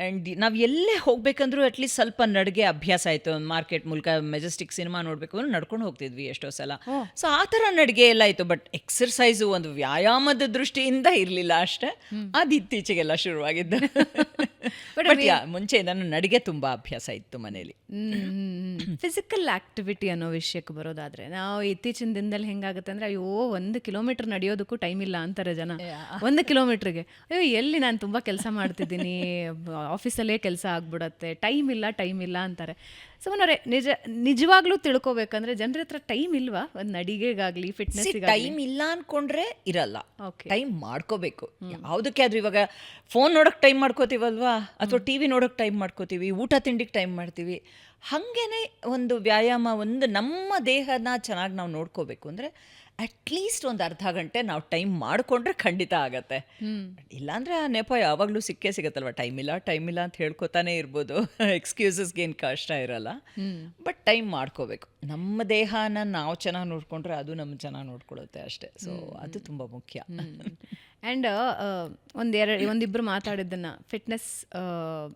ಆ್ಯಂಡ್ ನಾವು ಎಲ್ಲೇ ಹೋಗ್ಬೇಕಂದ್ರೂ ಅಟ್ಲೀಸ್ಟ್ ಸ್ವಲ್ಪ ನಡಿಗೆ ಅಭ್ಯಾಸ ಆಯಿತು. ಮಾರ್ಕೆಟ್ ಮೂಲಕ ಮೆಜೆಸ್ಟಿಕ್ ಸಿನಿಮಾ ನೋಡಬೇಕು ಅಂದ್ರೆ ನಡ್ಕೊಂಡು ಹೋಗ್ತಿದ್ವಿ ಎಷ್ಟೋ ಸಲ. ಸೊ ಆ ಥರ ನಡಿಗೆ ಎಲ್ಲ ಆಯಿತು. ಬಟ್ ಎಕ್ಸರ್ಸೈಸು ಒಂದು ವ್ಯಾಯಾಮದ ದೃಷ್ಟಿಯಿಂದ ಇರಲಿಲ್ಲ ಅಷ್ಟೇ. ಅದು ಇತ್ತೀಚೆಗೆಲ್ಲ ಶುರುವಾಗಿದ್ದು. ಬಟ್ ಮುಂಚೆ ನಾನು ನಡಿಗೆ ತುಂಬ ಅಭ್ಯಾಸ ಇತ್ತು ಮನೇಲಿ. ಫಿಸಿಕಲ್ ಆಕ್ಟಿವಿಟಿ ಅನ್ನೋ ವಿಷಯಕ್ಕೆ ಬರೋದಾದರೆ, ನಾವು ಇತ್ತೀಚಿನ ದಿನದಲ್ಲಿ ಹೆಂಗಾಗುತ್ತೆ ಅಂದರೆ, ಅಯ್ಯೋ 1 ಕಿಲೋಮೀಟರ್ ನಡೆಯೋದಕ್ಕೂ ಟೈಮ್ ಇಲ್ಲ ಅಂತಾರೆ ಜನ. 1 ಕಿಲೋಮೀಟ್ರಿಗೆ ಅಯ್ಯೋ ಎಲ್ಲಿ, ನಾನು ತುಂಬ ಕೆಲಸ ಮಾಡ್ತಿದ್ದೀನಿ, ಆಫೀಸಲ್ಲೇ ಕೆಲಸ ಆಗ್ಬಿಡತ್ತೆ, ಟೈಮ್ ಇಲ್ಲ ಅಂತಾರೆ. ಸುಮ್ಮನೆ ನಿಜವಾಗ್ಲೂ ತಿಳ್ಕೊಬೇಕಂದ್ರೆ ಜನರ ಹತ್ರ ಟೈಮ್ ಇಲ್ವಾ? ಒಂದು ನಡಿಗೆಗಾಗಲಿ ಫಿಟ್ನೆಸ್ ಟೈಮ್ ಇಲ್ಲ ಅನ್ಕೊಂಡ್ರೆ ಇರಲ್ಲ. ಟೈಮ್ ಮಾಡ್ಕೋಬೇಕು ಯಾವುದಕ್ಕೆ ಆದ್ರೂ. ಇವಾಗ ಫೋನ್ ನೋಡೋಕೆ ಟೈಮ್ ಮಾಡ್ಕೋತೀವಲ್ವಾ, ಅಥವಾ ಟಿ ವಿ ನೋಡೋಕೆ ಟೈಮ್ ಮಾಡ್ಕೋತೀವಿ, ಊಟ ತಿಂಡಿಗೆ ಟೈಮ್ ಮಾಡ್ತೀವಿ. ಹಾಗೇನೆ ಒಂದು ವ್ಯಾಯಾಮ, ಒಂದು ನಮ್ಮ ದೇಹನ ಚೆನ್ನಾಗಿ ನಾವು ನೋಡ್ಕೋಬೇಕು ಅಂದರೆ ಅಟ್ಲೀಸ್ಟ್ ಒಂದು ಅರ್ಧ ಗಂಟೆ ನಾವು ಟೈಮ್ ಮಾಡಿಕೊಂಡ್ರೆ ಖಂಡಿತ ಆಗತ್ತೆ. ಇಲ್ಲಾಂದರೆ ಆ ನೆಪ ಯಾವಾಗಲೂ ಸಿಕ್ಕೇ ಸಿಗತ್ತಲ್ವ. ಟೈಮ್ ಇಲ್ಲ ಅಂತ ಹೇಳ್ಕೊತಾನೆ ಇರ್ಬೋದು, ಎಕ್ಸ್ಕ್ಯೂಸಸ್ಗೇನು ಕಷ್ಟ ಇರಲ್ಲ. ಬಟ್ ಟೈಮ್ ಮಾಡ್ಕೋಬೇಕು. ನಮ್ಮ ದೇಹನ ನಾವು ಚೆನ್ನಾಗಿ ನೋಡಿಕೊಂಡ್ರೆ ಅದು ನಮ್ಮ ಚೆನ್ನಾಗಿ ನೋಡ್ಕೊಳ್ಳುತ್ತೆ ಅಷ್ಟೇ. ಸೊ ಅದು ತುಂಬ ಮುಖ್ಯ. ಆ್ಯಂಡ್ ಒಂದಿಬ್ಬರು ಮಾತಾಡಿದ್ದನ್ನು, ಫಿಟ್ನೆಸ್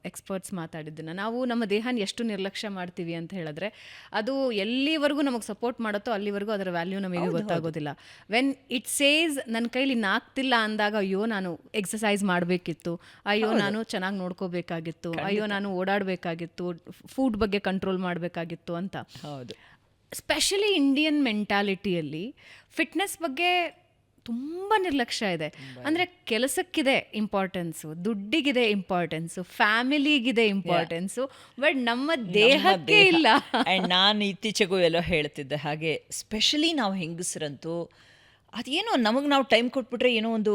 ಎಕ್ಸ್ಪರ್ಟ್ಸ್ ಮಾತಾಡಿದ್ದನ್ನು, ನಾವು ನಮ್ಮ ದೇಹನ ಎಷ್ಟು ನಿರ್ಲಕ್ಷ್ಯ ಮಾಡ್ತೀವಿ ಅಂತ ಹೇಳಿದ್ರೆ, ಅದು ಎಲ್ಲಿವರೆಗೂ ನಮಗೆ ಸಪೋರ್ಟ್ ಮಾಡುತ್ತೋ ಅಲ್ಲಿವರೆಗೂ ಅದರ ವ್ಯಾಲ್ಯೂ ನಮಗೆ ಗೊತ್ತಾಗೋದಿಲ್ಲ. ವೆನ್ ಇಟ್ ಸೇಸ್ ನನ್ನ ಕೈಲಿ ನಾಗ್ತಿಲ್ಲ ಅಂದಾಗ, ಅಯ್ಯೋ ನಾನು ಎಕ್ಸಸೈಸ್ ಮಾಡಬೇಕಿತ್ತು, ಅಯ್ಯೋ ನಾನು ಚೆನ್ನಾಗಿ ನೋಡ್ಕೋಬೇಕಾಗಿತ್ತು, ಅಯ್ಯೋ ನಾನು ಓಡಾಡಬೇಕಾಗಿತ್ತು, ಫುಡ್ ಬಗ್ಗೆ ಕಂಟ್ರೋಲ್ ಮಾಡಬೇಕಾಗಿತ್ತು ಅಂತ. ಹೌದು. ಸ್ಪೆಷಲಿ ಇಂಡಿಯನ್ ಮೆಂಟಾಲಿಟಿಯಲ್ಲಿ ಫಿಟ್ನೆಸ್ ಬಗ್ಗೆ ತುಂಬ ನಿರ್ಲಕ್ಷ್ಯ ಇದೆ. ಅಂದರೆ ಕೆಲಸಕ್ಕಿದೆ ಇಂಪಾರ್ಟೆನ್ಸು, ದುಡ್ಡಿಗಿದೆ ಇಂಪಾರ್ಟೆನ್ಸು, ಫ್ಯಾಮಿಲಿಗಿದೆ ಇಂಪಾರ್ಟೆನ್ಸು, ಬಟ್ ನಮ್ಮ ದೇಹಕ್ಕೆ ಇಲ್ಲ. ಆ್ಯಂಡ್ ನಾನು ಇತ್ತೀಚೆಗೂ ಎಲ್ಲೋ ಹೇಳ್ತಿದ್ದೆ ಹಾಗೆ, ಸ್ಪೆಷಲಿ ನಾವು ಹೆಂಗಸರಂತೂ ಅದೇನೋ ನಮಗೆ ನಾವು ಟೈಮ್ ಕೊಟ್ಬಿಟ್ರೆ ಏನೋ ಒಂದು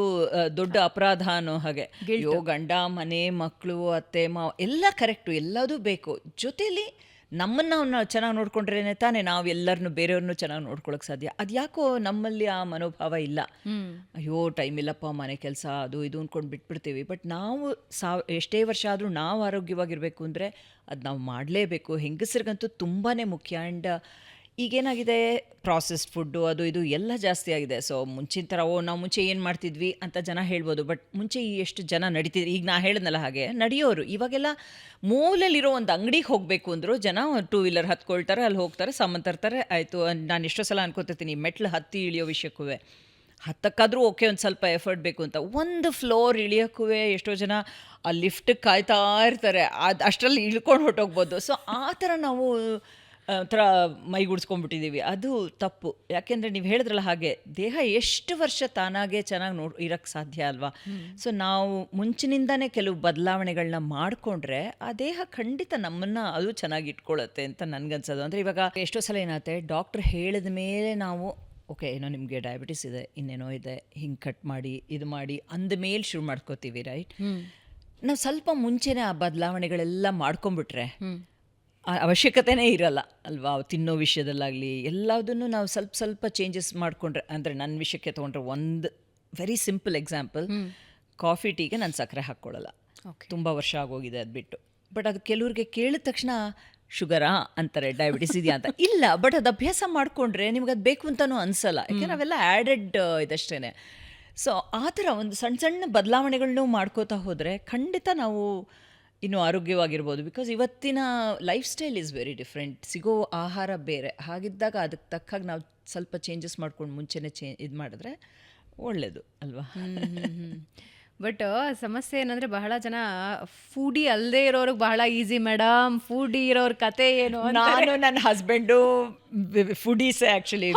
ದೊಡ್ಡ ಅಪರಾಧ ಅನ್ನೋ ಹಾಗೆ. ಅಯ್ಯೋ ಗಂಡ, ಮನೆ, ಮಕ್ಕಳು, ಅತ್ತೆ ಮಾವ ಎಲ್ಲ ಕರೆಕ್ಟು, ಎಲ್ಲದೂ ಬೇಕು. ಜೊತೆಲಿ ನಮ್ಮನ್ನು ನಾವು ಚೆನ್ನಾಗಿ ನೋಡ್ಕೊಂಡ್ರೇನೆ ತಾನೇ ನಾವು ಎಲ್ಲರನ್ನು ಬೇರೆಯವ್ರನ್ನೂ ಚೆನ್ನಾಗಿ ನೋಡ್ಕೊಳಕ್ಕೆ ಸಾಧ್ಯ. ಅದು ಯಾಕೋ ನಮ್ಮಲ್ಲಿ ಆ ಮನೋಭಾವ ಇಲ್ಲ. ಅಯ್ಯೋ ಟೈಮ್ ಇಲ್ಲಪ್ಪ, ಮನೆ ಕೆಲಸ ಅದು ಇದು ಅಂದ್ಕೊಂಡು ಬಿಟ್ಬಿಡ್ತೀವಿ. ಬಟ್ ನಾವು ಎಷ್ಟೇ ವರ್ಷ ಆದರೂ ನಾವು ಆರೋಗ್ಯವಾಗಿರಬೇಕು ಅಂದರೆ ಅದು ನಾವು ಮಾಡಲೇಬೇಕು. ಹೆಂಗಸರಿಗಂತೂ ತುಂಬಾ ಮುಖ್ಯ. ಆ್ಯಂಡ್ ಈಗೇನಾಗಿದೆ, ಪ್ರಾಸೆಸ್ಡ್ ಫುಡ್ಡು ಅದು ಇದು ಎಲ್ಲ ಜಾಸ್ತಿ ಆಗಿದೆ. ಸೊ ಮುಂಚಿನ ಥರ ನಾವು ಮುಂಚೆ ಏನು ಮಾಡ್ತಿದ್ವಿ ಅಂತ ಜನ ಹೇಳ್ಬೋದು. ಬಟ್ ಮುಂಚೆ ಎಷ್ಟು ಜನ ನಡೀತಿದ್ರು, ಈಗ ನಾ ಹೇಳಿದ್ನಲ್ಲ ಹಾಗೆ ನಡೆಯೋರು. ಇವಾಗೆಲ್ಲ ಮೂಲಲ್ಲಿರೋ ಒಂದು ಅಂಗಡಿಗೆ ಹೋಗಬೇಕು ಅಂದರೂ ಜನ 2 ವೀಲರ್ ಹತ್ಕೊಳ್ತಾರೆ, ಅಲ್ಲಿ ಹೋಗ್ತಾರೆ, ಸಾಮಾನು ತರ್ತಾರೆ, ಆಯಿತು. ನಾನು ಎಷ್ಟೋ ಸಲ ಅನ್ಕೋತಿರ್ತೀನಿ, ಮೆಟ್ಲು ಹತ್ತಿ ಇಳಿಯೋ ವಿಷಯಕ್ಕೂ ಹತ್ತಕ್ಕಾದರೂ ಓಕೆ ಒಂದು ಸ್ವಲ್ಪ ಎಫರ್ಟ್ ಬೇಕು ಅಂತ. ಒಂದು ಫ್ಲೋರ್ ಇಳಿಯೋಕ್ಕೂ ಎಷ್ಟೋ ಜನ ಆ ಲಿಫ್ಟಿಗೆ ಕಾಯ್ತಾ ಇರ್ತಾರೆ, ಅದು ಅಷ್ಟರಲ್ಲಿ ಇಳ್ಕೊಂಡು ಹೊಟ್ಟೋಗ್ಬೋದು. ಸೊ ಆ ಥರ ನಾವು ಥರ ಮೈಗೂಡಿಸ್ಕೊಂಡ್ಬಿಟ್ಟಿದ್ದೀವಿ. ಅದು ತಪ್ಪು. ಯಾಕೆಂದರೆ ನೀವು ಹೇಳಿದ್ರಲ್ಲ ಹಾಗೆ, ದೇಹ ಎಷ್ಟು ವರ್ಷ ತಾನಾಗೆ ಚೆನ್ನಾಗಿ ಇರೋಕ್ಕೆ ಸಾಧ್ಯ ಅಲ್ವಾ. ಸೊ ನಾವು ಮುಂಚಿನಿಂದನೇ ಕೆಲವು ಬದಲಾವಣೆಗಳನ್ನ ಮಾಡಿಕೊಂಡ್ರೆ ಆ ದೇಹ ಖಂಡಿತ ನಮ್ಮನ್ನು ಅದು ಚೆನ್ನಾಗಿ ಇಟ್ಕೊಳ್ಳುತ್ತೆ ಅಂತ ನನಗನ್ಸೋದು. ಅಂದರೆ ಇವಾಗ ಎಷ್ಟೋ ಸಲ ಏನಾಗುತ್ತೆ, ಡಾಕ್ಟ್ರ್ ಹೇಳಿದ ಮೇಲೆ ನಾವು ಓಕೆ ಏನೋ ನಿಮಗೆ ಡಯಾಬಿಟಿಸ್ ಇದೆ, ಇನ್ನೇನೋ ಇದೆ, ಹಿಂಗೆ ಕಟ್ ಮಾಡಿ ಇದು ಮಾಡಿ ಅಂದಮೇಲೆ ಶುರು ಮಾಡ್ಕೋತೀವಿ, ರೈಟ್. ನಾವು ಸ್ವಲ್ಪ ಮುಂಚೆನೇ ಆ ಬದಲಾವಣೆಗಳೆಲ್ಲ ಮಾಡ್ಕೊಂಬಿಟ್ರೆ ಅವಶ್ಯಕತೆನೇ ಇರಲ್ಲ ಅಲ್ವಾ. ತಿನ್ನೋ ವಿಷಯದಲ್ಲಾಗಲಿ ಎಲ್ಲದನ್ನು ನಾವು ಸ್ವಲ್ಪ ಸ್ವಲ್ಪ ಚೇಂಜಸ್ ಮಾಡಿಕೊಂಡ್ರೆ, ಅಂದರೆ ನನ್ನ ವಿಷಯಕ್ಕೆ ತೊಗೊಂಡ್ರೆ ಒಂದು ವೆರಿ ಸಿಂಪಲ್ ಎಕ್ಸಾಂಪಲ್, ಕಾಫಿ ಟೀಗೆ ನಾನು ಸಕ್ಕರೆ ಹಾಕ್ಕೊಳ್ಳಲ್ಲ. ತುಂಬ ವರ್ಷ ಆಗೋಗಿದೆ ಅದು ಬಿಟ್ಟು. ಬಟ್ ಅದು ಕೆಲವ್ರಿಗೆ ಕೇಳಿದ ತಕ್ಷಣ ಶುಗರಾ ಅಂತಾರೆ, ಡಯಾಬಿಟಿಸ್ ಇದೆಯಾ ಅಂತ. ಇಲ್ಲ, ಬಟ್ ಅದು ಅಭ್ಯಾಸ ಮಾಡಿಕೊಂಡ್ರೆ ನಿಮ್ಗೆ ಅದು ಬೇಕು ಅಂತಲೂ ಅನಿಸಲ್ಲ. ಯಾಕೆಂದರೆ ಅವೆಲ್ಲ ಆ್ಯಡೆಡ್ ಇದಷ್ಟೇ. ಸೊ ಆ ಥರ ಒಂದು ಸಣ್ಣ ಸಣ್ಣ ಬದಲಾವಣೆಗಳನ್ನೂ ಮಾಡ್ಕೋತಾ ಹೋದರೆ ಖಂಡಿತ ನಾವು ಇನ್ನೂ ಆರೋಗ್ಯವಾಗಿರ್ಬೋದು. ಬಿಕಾಸ್ ಇವತ್ತಿನ life style is very different, ಸಿಗೋ ಆಹಾರ ಬೇರೆ. ಹಾಗಿದ್ದಾಗ ಅದಕ್ಕೆ ತಕ್ಕಾಗಿ ನಾವು ಸ್ವಲ್ಪ ಚೇಂಜಸ್ ಮಾಡ್ಕೊಂಡು ಮುಂಚೆನೇ ಇದು ಮಾಡಿದ್ರೆ ಒಳ್ಳೆಯದು ಅಲ್ವಾ? ಬಟ್ ಸಮಸ್ಯೆ ಏನಂದ್ರೆ ಬಹಳ ಜನ ಫುಡಿ ಅಲ್ಲದೆ ಇರೋರಿಗೆ ಬಹಳ ಈಸಿ ಮೇಡಮ್, ಫುಡಿ ಇರೋರ ಕತೆ ಏನು ನಾನು ನನ್ನ ಹಸ್ಬೆಂಡು ಫುಡೀಸೇ ಆ್ಯಕ್ಚುಲಿ.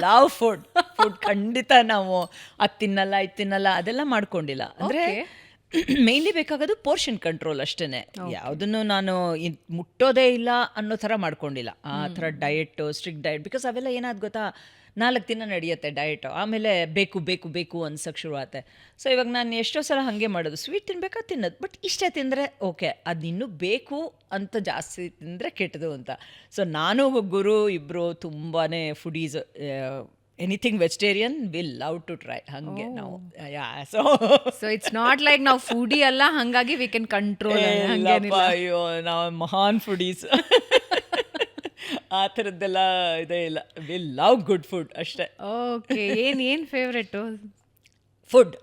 ಲವ್ ಫುಡ್ ಖಂಡಿತ ನಾವು ಅದು ತಿನ್ನಲ್ಲ ಇದು ತಿನ್ನಲ್ಲ ಅದೆಲ್ಲ ಮಾಡ್ಕೊಂಡಿಲ್ಲ. ಅಂದರೆ ಮೇನ್ಲಿ ಬೇಕಾಗೋದು ಪೋರ್ಷನ್ ಕಂಟ್ರೋಲ್ ಅಷ್ಟೇ. ಯಾವುದನ್ನು ನಾನು ಮುಟ್ಟೋದೇ ಇಲ್ಲ ಅನ್ನೋ ಥರ ಮಾಡ್ಕೊಂಡಿಲ್ಲ. ಆ ಥರ ಡಯಟು, ಸ್ಟ್ರಿಕ್ಟ್ ಡಯಟ್. ಬಿಕಾಸ್ ಅವೆಲ್ಲ ಏನಾದ್ ಗೊತ್ತಾ, 4 ದಿನ ನಡೆಯುತ್ತೆ ಡಯಟು, ಆಮೇಲೆ ಬೇಕು ಬೇಕು ಬೇಕು ಅನ್ಸಕ್ಕೆ ಶುರು ಆಗುತ್ತೆ. ಸೊ ಇವಾಗ ನಾನು ಎಷ್ಟೋ ಸಲ ಹಾಗೆ ಮಾಡೋದು, ಸ್ವೀಟ್ ತಿನ್ಬೇಕಾ ತಿನ್ನೋದು, ಬಟ್ ಇಷ್ಟೇ ತಿಂದರೆ ಓಕೆ, ಅದು ಇನ್ನೂ ಬೇಕು ಅಂತ ಜಾಸ್ತಿ ತಿಂದರೆ ಕೆಟ್ಟದು ಅಂತ. ಸೊ ನಾನು ಗುರು ಇಬ್ಬರು ತುಂಬಾ foodies. Anything vegetarian will love to try. ಹಂಗೆ ನಾವು ಸೊ ಇಟ್ಸ್ ನಾಟ್ ಲೈಕ್ ನಾವು ಫುಡಿ ಅಲ್ಲ, ಹಂಗಾಗಿ ವಿ ಕ್ಯಾನ್ ಕಂಟ್ರೋಲ್. ಅಯ್ಯೋ ನಾವು ಮಹಾನ್ ಫುಡೀಸ್. ಆ ಥರದ್ದೆಲ್ಲ ಇದೇ ಇಲ್ಲ. ವಿಲ್ ಲವ್ ಗುಡ್ ಫುಡ್ ಅಷ್ಟೇ. ಓಕೆ, ಏನು ಫೇವ್ರೆಟು ಫುಡ್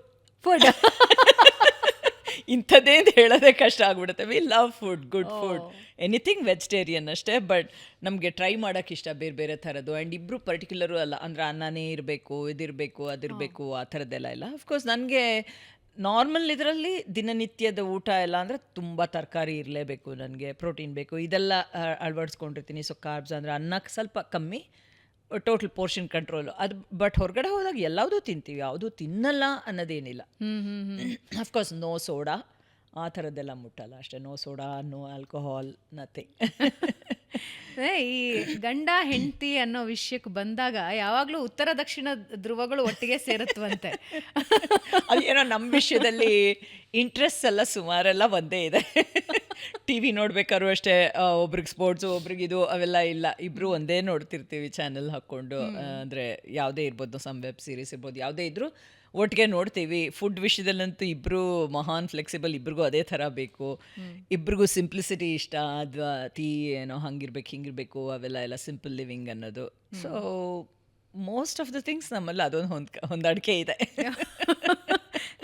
ಇಂಥದ್ದೇನು ಹೇಳೋದೇ ಕಷ್ಟ ಆಗ್ಬಿಡುತ್ತೆ. We love food, good food, anything vegetarian ಅಷ್ಟೇ. ಬಟ್ ನಮಗೆ ಟ್ರೈ ಮಾಡೋಕ್ಕೆ ಇಷ್ಟ ಬೇರೆ ಬೇರೆ ಥರದ್ದು. ಆ್ಯಂಡ್ ಇಬ್ಬರು ಪರ್ಟಿಕ್ಯುಲರು ಅಲ್ಲ, ಅಂದರೆ ಅನ್ನನೇ ಇರಬೇಕು, ಇದಿರಬೇಕು, ಅದಿರಬೇಕು, ಆ ಥರದ್ದೆಲ್ಲ ಇಲ್ಲ. ಅಫ್ಕೋರ್ಸ್ ನನಗೆ ನಾರ್ಮಲ್ ಇದರಲ್ಲಿ ದಿನನಿತ್ಯದ ಊಟ ಎಲ್ಲ ಅಂದರೆ ತುಂಬ ತರಕಾರಿ ಇರಲೇಬೇಕು, ನನಗೆ ಪ್ರೋಟೀನ್ ಬೇಕು, ಇದೆಲ್ಲ ಅಳವಡಿಸ್ಕೊಂಡಿರ್ತೀನಿ. ಸೊ ಕಾರ್ಬ್ಸ್ ಅಂದರೆ ಅನ್ನಕ್ಕೆ ಸ್ವಲ್ಪ ಕಮ್ಮಿ, ಟೋಟಲ್ ಪೋರ್ಷನ್ ಕಂಟ್ರೋಲು ಅದು. ಬಟ್ ಹೊರಗಡೆ ಹೋದಾಗ ಎಲ್ಲದೂ ತಿಂತೀವಿ, ಯಾವುದೂ ತಿನ್ನಲ್ಲ ಅನ್ನೋದೇನಿಲ್ಲ. ಅಫ್ಕೋರ್ಸ್ ನೋ ಸೋಡಾ ಆ ಥರದ್ದೆಲ್ಲ ಮುಟ್ಟಲ್ಲ ಅಷ್ಟೇ. No soda, no alcohol, nothing. ಈ ಗಂಡ ಹೆಂಡತಿ ಅನ್ನೋ ವಿಷಯಕ್ಕೆ ಬಂದಾಗ ಯಾವಾಗಲೂ ಉತ್ತರ ದಕ್ಷಿಣ ಧ್ರುವಗಳು ಒಟ್ಟಿಗೆ ಸೇರುತ್ತವಂತೆ. ಅದೇನೋ ನಮ್ಮ ವಿಷಯದಲ್ಲಿ ಇಂಟ್ರೆಸ್ಟ್ ಎಲ್ಲ ಸುಮಾರೆಲ್ಲ ಒಂದೇ ಇದೆ. ಟಿ ವಿ ನೋಡ್ಬೇಕಾದ್ರು ಅಷ್ಟೇ, ಒಬ್ರಿಗೆ ಸ್ಪೋರ್ಟ್ಸು, ಒಬ್ರಿಗೆ ಇದು ಅವೆಲ್ಲ ಇಲ್ಲ. ಇಬ್ಬರು ಒಂದೇ ನೋಡ್ತಿರ್ತೀವಿ ಚಾನೆಲ್ ಹಾಕ್ಕೊಂಡು. ಅಂದರೆ ಯಾವುದೇ ಇರ್ಬೋದು, ಸಮ್ ವೆಬ್ ಸೀರೀಸ್ ಇರ್ಬೋದು, ಯಾವುದೇ ಇದ್ದರೂ ಒಟ್ಟಿಗೆ ನೋಡ್ತೀವಿ. ಫುಡ್ ವಿಷಯದಲ್ಲಂತೂ ಇಬ್ಬರು ಮಹಾನ್ ಫ್ಲೆಕ್ಸಿಬಲ್, ಇಬ್ರಿಗೂ ಅದೇ ಥರ ಬೇಕು. ಇಬ್ರಿಗೂ ಸಿಂಪ್ಲಿಸಿಟಿ ಇಷ್ಟ, ಅಥವಾ ಏನೋ ಹಂಗಿರ್ಬೇಕು ಹಿಂಗಿರ್ಬೇಕು ಅವೆಲ್ಲ ಎಲ್ಲ ಸಿಂಪಲ್ ಲಿವಿಂಗ್ ಅನ್ನೋದು. So most of the things ನಮ್ಮಲ್ಲಿ ಅದೊಂದು ಹೊಂದಾಣಿಕೆ ಇದೆ.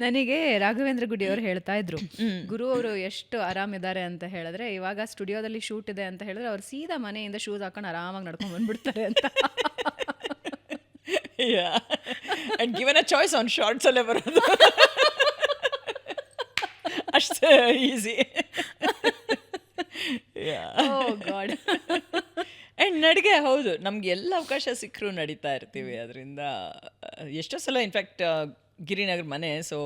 ನನಗೆ ರಾಘವೇಂದ್ರ ಗುಡಿ ಅವರು ಹೇಳ್ತಾ ಇದ್ರು, ಗುರು ಅವರು ಎಷ್ಟು ಆರಾಮಿದ್ದಾರೆ ಅಂತ ಹೇಳಿದ್ರೆ, ಇವಾಗ ಸ್ಟುಡಿಯೋದಲ್ಲಿ ಶೂಟ್ ಇದೆ ಅಂತ ಹೇಳಿದ್ರೆ ಅವ್ರು ಸೀದಾ ಮನೆಯಿಂದ ಶೂಸ್ ಹಾಕೊಂಡು ಆರಾಮಾಗಿ ನಡ್ಕೊಂಡು ಬಂದ್ಬಿಡ್ತಾರೆ ಅಂತ. ಆ್ಯಂಡ್ ಗಿವನ್ ಅ ಚಾಯ್ಸ್ ಅವ್ನು ಶಾರ್ಟ್ಸಲ್ಲೇ ಬರೋದು, ಅಷ್ಟೇ ಈಸಿ. ಆ್ಯಂಡ್ ನಡಿಗೆ ಹೌದು, ನಮ್ಗೆ ಎಲ್ಲ ಅವಕಾಶ ಸಿಕ್ಕರೂ ನಡೀತಾ ಇರ್ತೀವಿ. ಅದರಿಂದ ಎಷ್ಟೋ ಸಲ ಇನ್ಫ್ಯಾಕ್ಟ್ ಗಿರಿನಗರ ಮನೆ, ಸೊ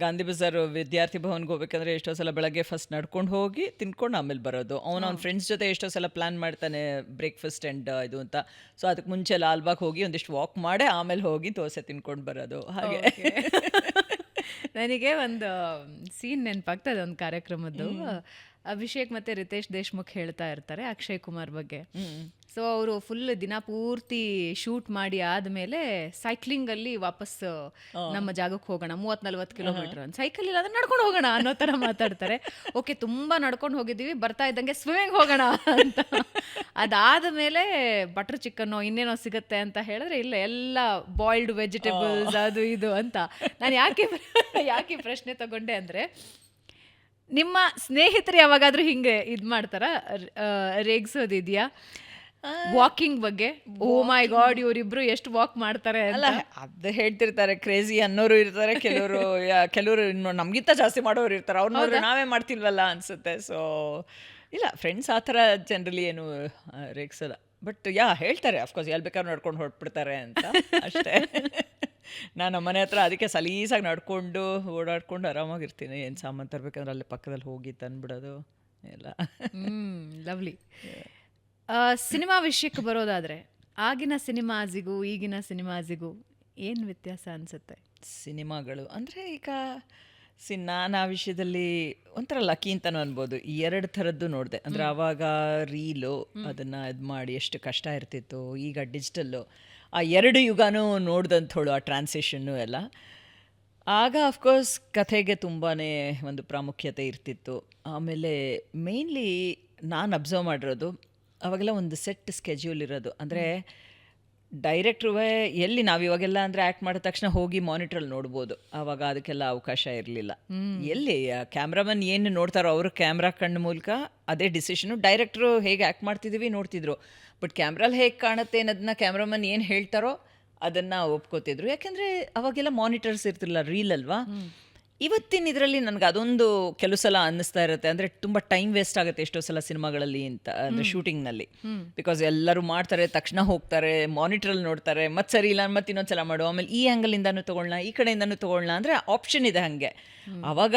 ಗಾಂಧಿ ಬಜಾರ್ ವಿದ್ಯಾರ್ಥಿ ಭವನ್ಗೆ ಹೋಗ್ಬೇಕಂದ್ರೆ ಎಷ್ಟೋ ಸಲ ಬೆಳಗ್ಗೆ ಫಸ್ಟ್ ನಡ್ಕೊಂಡು ಹೋಗಿ ತಿನ್ಕೊಂಡು ಆಮೇಲೆ ಬರೋದು. ಅವ್ನ ಫ್ರೆಂಡ್ಸ್ ಜೊತೆ ಎಷ್ಟೋ ಸಲ ಪ್ಲ್ಯಾನ್ ಮಾಡ್ತಾನೆ ಬ್ರೇಕ್ಫಾಸ್ಟ್ ಆ್ಯಂಡ್ ಇದು ಅಂತ. ಸೊ ಅದಕ್ಕೆ ಮುಂಚೆ ಲಾಲ್ಬಾಗ್ ಹೋಗಿ ಒಂದಿಷ್ಟು ವಾಕ್ ಮಾಡೇ ಆಮೇಲೆ ಹೋಗಿ ದೋಸೆ ತಿನ್ಕೊಂಡು ಬರೋದು. ಹಾಗೆ ನನಗೆ ಒಂದು ಸೀನ್ ನೆನಪಾಗ್ತದೆ ಒಂದು ಕಾರ್ಯಕ್ರಮದ್ದು. ಅಭಿಷೇಕ್ ಮತ್ತು ರಿತೇಶ್ ದೇಶ್ಮುಖ್ ಹೇಳ್ತಾ ಇರ್ತಾರೆ ಅಕ್ಷಯ್ ಕುಮಾರ್ ಬಗ್ಗೆ. ಸೊ ಅವರು ಫುಲ್ ದಿನ ಪೂರ್ತಿ ಶೂಟ್ ಮಾಡಿ ಆದಮೇಲೆ ಸೈಕ್ಲಿಂಗಲ್ಲಿ ವಾಪಸ್ ನಮ್ಮ ಜಾಗಕ್ಕೆ ಹೋಗೋಣ, 30-40 ಕಿಲೋಮೀಟರ್, ಸೈಕಲ್ ಇಲ್ಲ ಅಂದ್ರೆ ನಡ್ಕೊಂಡು ಹೋಗೋಣ ಅನ್ನೋ ಥರ ಮಾತಾಡ್ತಾರೆ. ಓಕೆ, ತುಂಬ ನಡ್ಕೊಂಡು ಹೋಗಿದ್ದೀವಿ, ಬರ್ತಾ ಇದ್ದಂಗೆ ಸ್ವಿಮ್ಮಿಂಗ್ ಹೋಗೋಣ ಅಂತ. ಅದಾದಮೇಲೆ ಬಟರ್ ಚಿಕನ್ನೋ ಇನ್ನೇನೋ ಸಿಗುತ್ತೆ ಅಂತ ಹೇಳಿದ್ರೆ ಇಲ್ಲ, ಎಲ್ಲ ಬಾಯ್ಲ್ಡ್ ವೆಜಿಟೇಬಲ್ಸ್ ಅದು ಇದು ಅಂತ. ನಾನು ಯಾಕೆ ಪ್ರಶ್ನೆ ತಗೊಂಡೆ ಅಂದರೆ, ನಿಮ್ಮ ಸ್ನೇಹಿತರು ಯಾವಾಗಾದ್ರೂ ಹಿಂಗೆ ಇದು ಮಾಡ್ತಾರಾ, ರೇಗ್ಸೋದಿದೆಯಾ ವಾಕಿಂಗ್ ಬಗ್ಗೆ? ಓ ಮೈ ಗಾಡ್, ಇವರಿಬ್ರು ಎಷ್ಟು ವಾಕ್ ಮಾಡ್ತಾರೆ ಅಲ್ಲ, ಅದು ಹೇಳ್ತಿರ್ತಾರೆ. ಕ್ರೇಜಿ ಅನ್ನೋರು ಇರ್ತಾರೆ, ಕೆಲವರು ಇನ್ನು ನಮಗಿಂತ ಜಾಸ್ತಿ ಮಾಡೋರು ಇರ್ತಾರೆ. ಅವ್ರು ನೋಡಿದ್ರೆ ನಾವೇ ಮಾಡ್ತಿಲ್ವಲ್ಲ ಅನ್ಸುತ್ತೆ. ಸೊ ಇಲ್ಲ, ಫ್ರೆಂಡ್ಸ್ ಆ ಥರ ಜನರಲಿ ಏನು ರೇಗ್ಸಲ್ಲ. ಬಟ್ ಹೇಳ್ತಾರೆ ಅಫ್ಕೋರ್ಸ್, ಎಲ್ಲಿ ಬೇಕಾದ್ರೂ ನಡ್ಕೊಂಡು ಹೊರಟ್ಬಿಡ್ತಾರೆ ಅಂತ ಅಷ್ಟೇ. ನಾನು ಮನೆ ಹತ್ರ ಅದಕ್ಕೆ ಸಲೀಸಾಗಿ ನಡ್ಕೊಂಡು ಓಡಾಡ್ಕೊಂಡು ಆರಾಮಾಗಿರ್ತೀನಿ. ಏನು ಸಾಮಾನು ತರಬೇಕಂದ್ರೆ ಅಲ್ಲಿ ಪಕ್ಕದಲ್ಲಿ ಹೋಗಿ ತಂದ್ಬಿಡೋದು ಎಲ್ಲ. ಲವ್ಲಿ. ಸಿನಿಮಾ ವಿಷಯಕ್ಕೆ ಬರೋದಾದರೆ, ಆಗಿನ ಸಿನಿಮಾಸಿಗೂ ಈಗಿನ ಸಿನಿಮಾಸಿಗೂ ಏನು ವ್ಯತ್ಯಾಸ ಅನಿಸುತ್ತೆ? ಸಿನಿಮಾಗಳು ಅಂದರೆ ಈಗ ನಾನು ಆ ವಿಷಯದಲ್ಲಿ ಒಂಥರ ಲಕ್ಕಿ ಅಂತಲೂ ಅನ್ಬೋದು. ಈ 2 ಥರದ್ದು ನೋಡಿದೆ. ಅಂದರೆ ಆವಾಗ ರೀಲು ಅದನ್ನು ಇದು ಮಾಡಿ ಎಷ್ಟು ಕಷ್ಟ ಇರ್ತಿತ್ತು. ಈಗ ಡಿಜಿಟಲ್ಲು, ಆ 2 ಯುಗನೂ ನೋಡ್ದಂಥೋಳು, ಆ ಟ್ರಾನ್ಸಿಷನ್ನು ಎಲ್ಲ. ಆಗ ಅಫ್ಕೋರ್ಸ್ ಕಥೆಗೆ ತುಂಬಾ ಒಂದು ಪ್ರಾಮುಖ್ಯತೆ ಇರ್ತಿತ್ತು. ಆಮೇಲೆ ಮೇನ್ಲಿ ನಾನು ಅಬ್ಸರ್ವ್ ಮಾಡಿರೋದು, ಅವಾಗೆಲ್ಲ ಒಂದು ಸೆಟ್ ಸ್ಕೆಡ್ಯೂಲ್ ಇರೋದು. ಅಂದರೆ ಡೈರೆಕ್ಟ್ರೂ ಎಲ್ಲಿ ನಾವಿವಾಗೆಲ್ಲ ಅಂದರೆ ಆ್ಯಕ್ಟ್ ಮಾಡಿದ ತಕ್ಷಣ ಹೋಗಿ ಮಾನಿಟ್ರಲ್ಲಿ ನೋಡ್ಬೋದು. ಆವಾಗ ಅದಕ್ಕೆಲ್ಲ ಅವಕಾಶ ಇರಲಿಲ್ಲ. ಎಲ್ಲಿ ಕ್ಯಾಮ್ರಾಮನ್ ಏನು ನೋಡ್ತಾರೋ ಅವರು ಕ್ಯಾಮ್ರಾ ಕಣ್ಣು ಮೂಲಕ ಅದೇ ಡಿಸಿಷನು. ಡೈರೆಕ್ಟ್ರು ಹೇಗೆ ಆ್ಯಕ್ಟ್ ಮಾಡ್ತಿದ್ದೀವಿ ನೋಡ್ತಿದ್ರು, ಬಟ್ ಕ್ಯಾಮ್ರಲ್ಲಿ ಹೇಗೆ ಕಾಣುತ್ತೆ ಅನ್ನೋದನ್ನ ಕ್ಯಾಮ್ರಾಮನ್ ಏನು ಹೇಳ್ತಾರೋ ಅದನ್ನು ಒಪ್ಕೋತಿದ್ರು. ಯಾಕೆಂದರೆ ಅವಾಗೆಲ್ಲ ಮಾನಿಟರ್ಸ್ ಇರ್ತಿರಲಿಲ್ಲ, ರೀಲ್ ಅಲ್ವಾ. ಇವತ್ತಿನ ಇದರಲ್ಲಿ ನನಗೆ ಅದೊಂದು ಕೆಲವು ಸಲ ಅನ್ನಿಸ್ತಾ ಇರುತ್ತೆ, ಅಂದರೆ ತುಂಬ ಟೈಮ್ ವೇಸ್ಟ್ ಆಗುತ್ತೆ ಎಷ್ಟೋ ಸಲ ಸಿನಿಮಾಗಳಲ್ಲಿ ಅಂತ, ಅಂದರೆ ಶೂಟಿಂಗ್ನಲ್ಲಿ. ಬಿಕಾಸ್ ಎಲ್ಲರೂ ಮಾಡ್ತಾರೆ, ತಕ್ಷಣ ಹೋಗ್ತಾರೆ, ಮಾನಿಟ್ರಲ್ಲಿ ನೋಡ್ತಾರೆ, ಮತ್ತೆ ಸರಿ ಇಲ್ಲ ಮತ್ತೆ ಇನ್ನೊಂದು ಸಲ ಮಾಡು, ಆಮೇಲೆ ಈ ಆ್ಯಂಗಲಿಂದನೂ ತೊಗೊಳ್ಳೋಣ, ಈ ಕಡೆಯಿಂದನೂ ತೊಗೊಳ್ಳೋಣ, ಅಂದರೆ ಆಪ್ಷನ್ ಇದೆ ಹಾಗೆ. ಆವಾಗ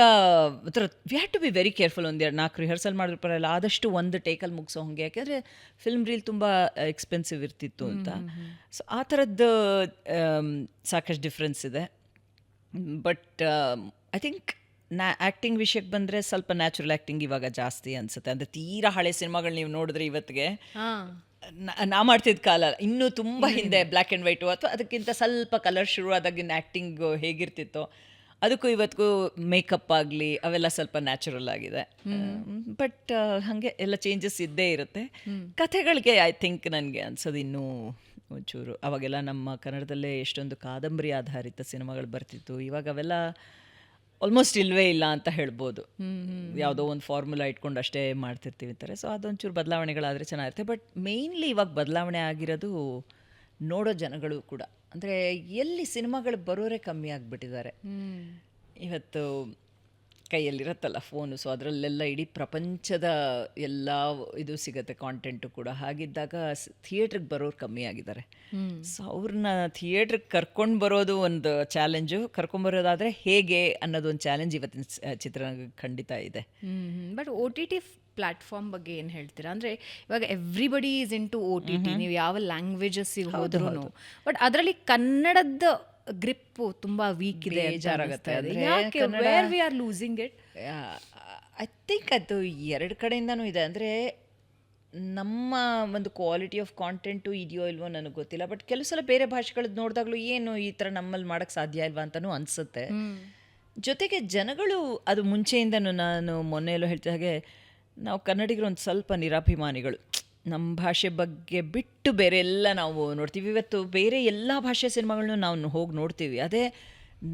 ಒಂಥರ we had to be very careful. ಒಂದು 4 ರಿಹರ್ಸಲ್ ಮಾಡಿದ್ರು ಪರಲ್ಲ, ಆದಷ್ಟು ಒಂದು ಟೇಕಲ್ಲಿ ಮುಗಿಸೋ ಹಾಗೆ, ಯಾಕೆಂದರೆ ಫಿಲ್ಮ್ ರೀಲ್ ತುಂಬ ಎಕ್ಸ್ಪೆನ್ಸಿವ್ ಇರ್ತಿತ್ತು ಅಂತ. ಸೊ ಆ ಥರದ್ದು ಸಾಕಷ್ಟು ಡಿಫ್ರೆನ್ಸ್ ಇದೆ. ಬಟ್ ಐ ಥಿಂಕ್ ಆ್ಯಕ್ಟಿಂಗ್ ವಿಷಯಕ್ಕೆ ಬಂದರೆ ಸ್ವಲ್ಪ ನ್ಯಾಚುರಲ್ ಆ್ಯಕ್ಟಿಂಗ್ ಇವಾಗ ಜಾಸ್ತಿ ಅನಿಸುತ್ತೆ. ಅಂದರೆ ತೀರಾ ಹಳೆ ಸಿನಿಮಾಗಳು ನೀವು ನೋಡಿದ್ರೆ ಇವತ್ತಿಗೆ ನಾ ಮಾಡ್ತಿದ್ದ ಕಾಲ ಇನ್ನೂ ತುಂಬ ಹಿಂದೆ ಬ್ಲ್ಯಾಕ್ ಆ್ಯಂಡ್ ವೈಟು ಅಥವಾ ಅದಕ್ಕಿಂತ ಸ್ವಲ್ಪ ಕಲರ್ ಶುರು ಆದಾಗಿನ ಆ್ಯಕ್ಟಿಂಗ್ ಹೇಗಿರ್ತಿತ್ತೋ ಅದಕ್ಕೂ ಇವತ್ತಿಗೂ ಮೇಕಪ್ ಆಗಲಿ ಅವೆಲ್ಲ ಸ್ವಲ್ಪ ನ್ಯಾಚುರಲ್ ಆಗಿದೆ. ಬಟ್ ಹಾಗೆ ಎಲ್ಲ ಚೇಂಜಸ್ ಇದ್ದೇ ಇರುತ್ತೆ. ಕಥೆಗಳಿಗೆ ಐ ಥಿಂಕ್ ನನಗೆ ಅನ್ಸೋದು ಇನ್ನೂ ಒಂಚೂರು ಅವಾಗೆಲ್ಲ ನಮ್ಮ ಕನ್ನಡದಲ್ಲೇ ಎಷ್ಟೊಂದು ಕಾದಂಬರಿ ಆಧಾರಿತ ಸಿನಿಮಾಗಳು ಬರ್ತಿತ್ತು. ಇವಾಗ ಅವೆಲ್ಲ ಆಲ್ಮೋಸ್ಟ್ ಇಲ್ಲವೇ ಇಲ್ಲ ಅಂತ ಹೇಳ್ಬೋದು. ಯಾವುದೋ ಒಂದು ಫಾರ್ಮುಲಾ ಇಟ್ಕೊಂಡು ಅಷ್ಟೇ ಮಾಡ್ತಿರ್ತೀವಿ ಅಂತಾರೆ. ಸೊ ಅದೊಂಚೂರು ಬದಲಾವಣೆಗಳಾದರೆ ಚೆನ್ನಾಗಿರುತ್ತೆ. ಬಟ್ ಮೇಯ್ನ್ಲಿ ಇವಾಗ ಬದಲಾವಣೆ ಆಗಿರೋದು ನೋಡೋ ಜನಗಳು ಕೂಡ. ಅಂದರೆ ಎಲ್ಲಿ ಸಿನಿಮಾಗಳು ಬರೋರೇ ಕಮ್ಮಿ ಆಗಿಬಿಟ್ಟಿದ್ದಾರೆ. ಇವತ್ತು ಕೈಯಲ್ಲಿರುತ್ತಲ್ಲ ಫೋನು, ಸೊ ಅದರಲ್ಲೆಲ್ಲ ಇಡೀ ಪ್ರಪಂಚದ ಎಲ್ಲ ಇದು ಸಿಗುತ್ತೆ, ಕಾಂಟೆಂಟು ಕೂಡ. ಹಾಗಿದ್ದಾಗ ಥಿಯೇಟ್ರಿಗೆ ಬರೋರು ಕಮ್ಮಿ ಆಗಿದ್ದಾರೆ. ಸೊ ಅವ್ರನ್ನ ಥಿಯೇಟ್ರಿಗೆ ಕರ್ಕೊಂಡು ಬರೋದು ಒಂದು ಚಾಲೆಂಜು, ಕರ್ಕೊಂಬರೋದಾದರೆ ಹೇಗೆ ಅನ್ನೋದೊಂದು ಚಾಲೆಂಜ್ ಇವತ್ತಿನ ಚಿತ್ರರಂಗ ಖಂಡಿತ ಇದೆ. ಬಟ್ OTT ಪ್ಲ್ಯಾಟ್ಫಾರ್ಮ್ ಬಗ್ಗೆ ಏನು ಹೇಳ್ತೀರಾ? ಅಂದರೆ ಇವಾಗ everybody is into OTT, ನೀವು ಯಾವ ಲ್ಯಾಂಗ್ವೇಜಸ್ಸಿಗೆ ಹೋದ್ರೂ. ಬಟ್ ಅದರಲ್ಲಿ ಕನ್ನಡದ ಗ್ರಿಪ್ಪು ತುಂಬ ವೀಕ್ ಇದೆ. ಲೂಸಿಂಗ್ ಇಟ್ ಐ ಥಿಂಕ್ ಅದು ಎರಡು ಕಡೆಯಿಂದನೂ ಇದೆ. ಅಂದರೆ ನಮ್ಮ ಒಂದು ಕ್ವಾಲಿಟಿ ಆಫ್ ಕಾಂಟೆಂಟು ಇದೆಯೋ ಇಲ್ವೋ ನನಗೆ ಗೊತ್ತಿಲ್ಲ. ಬಟ್ ಕೆಲವು ಸಲ ಬೇರೆ ಭಾಷೆಗಳದ್ದು ನೋಡಿದಾಗಲೂ ಏನು ಈ ಥರ ನಮ್ಮಲ್ಲಿ ಮಾಡೋಕ್ಕೆ ಸಾಧ್ಯ ಇಲ್ವಾ ಅಂತಲೂ ಅನಿಸುತ್ತೆ. ಜೊತೆಗೆ ಜನಗಳು ಅದು ಮುಂಚೆಯಿಂದನೂ, ನಾನು ಮೊನ್ನೆಯಲ್ಲೂ ಹೇಳ್ತಿದ್ದ ಹಾಗೆ, ನಾವು ಕನ್ನಡಿಗರು ಒಂದು ಸ್ವಲ್ಪ ನಿರಾಭಿಮಾನಿಗಳು. ನಮ್ಮ ಭಾಷೆ ಬಗ್ಗೆ ಬಿಟ್ಟು ಬೇರೆ ಎಲ್ಲ ನಾವು ನೋಡ್ತೀವಿ. ಇವತ್ತು ಬೇರೆ ಎಲ್ಲ ಭಾಷೆ ಸಿನಿಮಾಗಳನ್ನೂ ನಾವು ಹೋಗಿ ನೋಡ್ತೀವಿ. ಅದೇ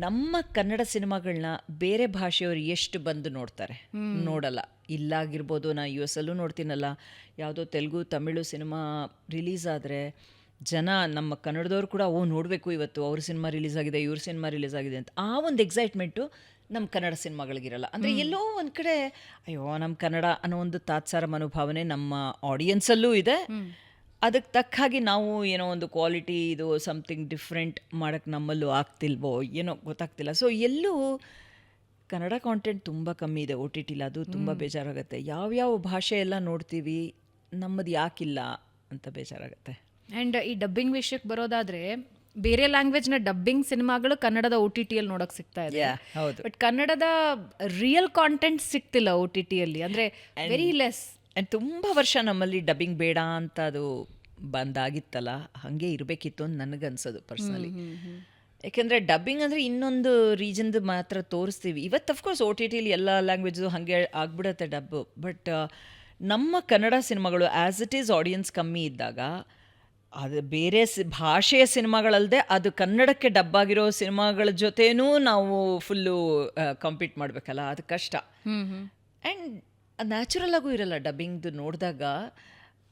ನಮ್ಮ ಕನ್ನಡ ಸಿನಿಮಾಗಳನ್ನ ಬೇರೆ ಭಾಷೆಯವರು ಎಷ್ಟು ಬಂದು ನೋಡ್ತಾರೆ? ನೋಡಲ್ಲ. ಇಲ್ಲಾಗಿರ್ಬೋದು, ನಾ US ಅಲ್ಲೂ ನೋಡ್ತೀನಲ್ಲ, ಯಾವುದೋ ತೆಲುಗು ತಮಿಳು ಸಿನಿಮಾ ರಿಲೀಸ್ ಆದರೆ ಜನ ನಮ್ಮ ಕನ್ನಡದವ್ರು ಕೂಡ ನೋಡಬೇಕು, ಇವತ್ತು ಅವ್ರ ಸಿನಿಮಾ ರಿಲೀಸ್ ಆಗಿದೆ, ಇವ್ರ ಸಿನಿಮಾ ರಿಲೀಸ್ ಆಗಿದೆ ಅಂತ ಆ ಒಂದು ಎಕ್ಸೈಟ್ಮೆಂಟು ನಮ್ಮ ಕನ್ನಡ ಸಿನಿಮಾಗಳಿಗಿರಲ್ಲ. ಅಂದರೆ ಎಲ್ಲೋ ಒಂದು ಕಡೆ ಅಯ್ಯೋ ನಮ್ಮ ಕನ್ನಡ ಅನ್ನೋ ಒಂದು ತಾತ್ಸಾರ ಮನೋಭಾವನೆ ನಮ್ಮ ಆಡಿಯನ್ಸಲ್ಲೂ ಇದೆ. ಅದಕ್ಕೆ ತಕ್ಕ ಹಾಗೆ ನಾವು ಏನೋ ಒಂದು ಕ್ವಾಲಿಟಿ ಇದು ಸಮಥಿಂಗ್ ಡಿಫ್ರೆಂಟ್ ಮಾಡೋಕ್ಕೆ ನಮ್ಮಲ್ಲೂ ಆಗ್ತಿಲ್ವೋ ಏನೋ ಗೊತ್ತಾಗ್ತಿಲ್ಲ. ಸೊ ಎಲ್ಲೂ ಕನ್ನಡ ಕಾಂಟೆಂಟ್ ತುಂಬ ಕಮ್ಮಿ ಇದೆ OTTಲಿ. ಅದು ತುಂಬ ಬೇಜಾರಾಗುತ್ತೆ. ಯಾವ್ಯಾವ ಭಾಷೆ ಎಲ್ಲ ನೋಡ್ತೀವಿ, ನಮ್ಮದು ಯಾಕಿಲ್ಲ ಅಂತ ಬೇಜಾರಾಗುತ್ತೆ. ಆ್ಯಂಡ್ ಈ ಡಬ್ಬಿಂಗ್ ವಿಷಯಕ್ಕೆ ಬರೋದಾದರೆ, ಬೇರೆ ಲ್ಯಾಂಗ್ವೇಜ್ನ ಡಬ್ಬಿಂಗ್ ಸಿನಿಮಾಗಳು ಕನ್ನಡದ OTTಯಲ್ಲಿ ನೋಡೋಕೆ ಸಿಗ್ತಾ ಇದೆ. ಹೌದು. ಬಟ್ ಕನ್ನಡದ ರಿಯಲ್ ಕಾಂಟೆಂಟ್ ಸಿಗ್ತಿಲ್ಲ OTTಯಲ್ಲಿ, ಅಂದರೆ ವೆರಿ ಲೆಸ್. ಆ್ಯಂಡ್ ತುಂಬ ವರ್ಷ ನಮ್ಮಲ್ಲಿ ಡಬ್ಬಿಂಗ್ ಬೇಡ ಅಂತ ಅದು ಬಂದಾಗಿತ್ತಲ್ಲ, ಹಾಗೆ ಇರಬೇಕಿತ್ತು ಅಂತ ನನಗನ್ಸೋದು ಪರ್ಸ್ನಲಿ. ಯಾಕೆಂದರೆ ಡಬ್ಬಿಂಗ್ ಅಂದರೆ ಇನ್ನೊಂದು ರೀಜನ್ದು ಮಾತ್ರ ತೋರಿಸ್ತೀವಿ. ಇವತ್ತು ಅಫ್ಕೋರ್ಸ್ OTTಲಿ ಎಲ್ಲ ಲ್ಯಾಂಗ್ವೇಜು ಹಾಗೆ ಆಗ್ಬಿಡುತ್ತೆ ಡಬ್ಬು. ಬಟ್ ನಮ್ಮ ಕನ್ನಡ ಸಿನಿಮಾಗಳು ಆ್ಯಸ್ ಇಟ್ ಈಸ್ ಆಡಿಯನ್ಸ್ ಕಮ್ಮಿ ಇದ್ದಾಗ, ಅದು ಬೇರೆ ಭಾಷೆಯ ಸಿನಿಮಾಗಳಲ್ಲದೆ ಅದು ಕನ್ನಡಕ್ಕೆ ಡಬ್ಬಾಗಿರೋ ಸಿನಿಮಾಗಳ ಜೊತೆನೂ ನಾವು ಫುಲ್ಲು ಕಾಂಪೀಟ್ ಮಾಡಬೇಕಲ್ಲ, ಅದು ಕಷ್ಟ. ಆ್ಯಂಡ್ ನ್ಯಾಚುರಲ್ ಆಗೂ ಇರಲ್ಲ ಡಬ್ಬಿಂಗ್ದು ನೋಡಿದಾಗ,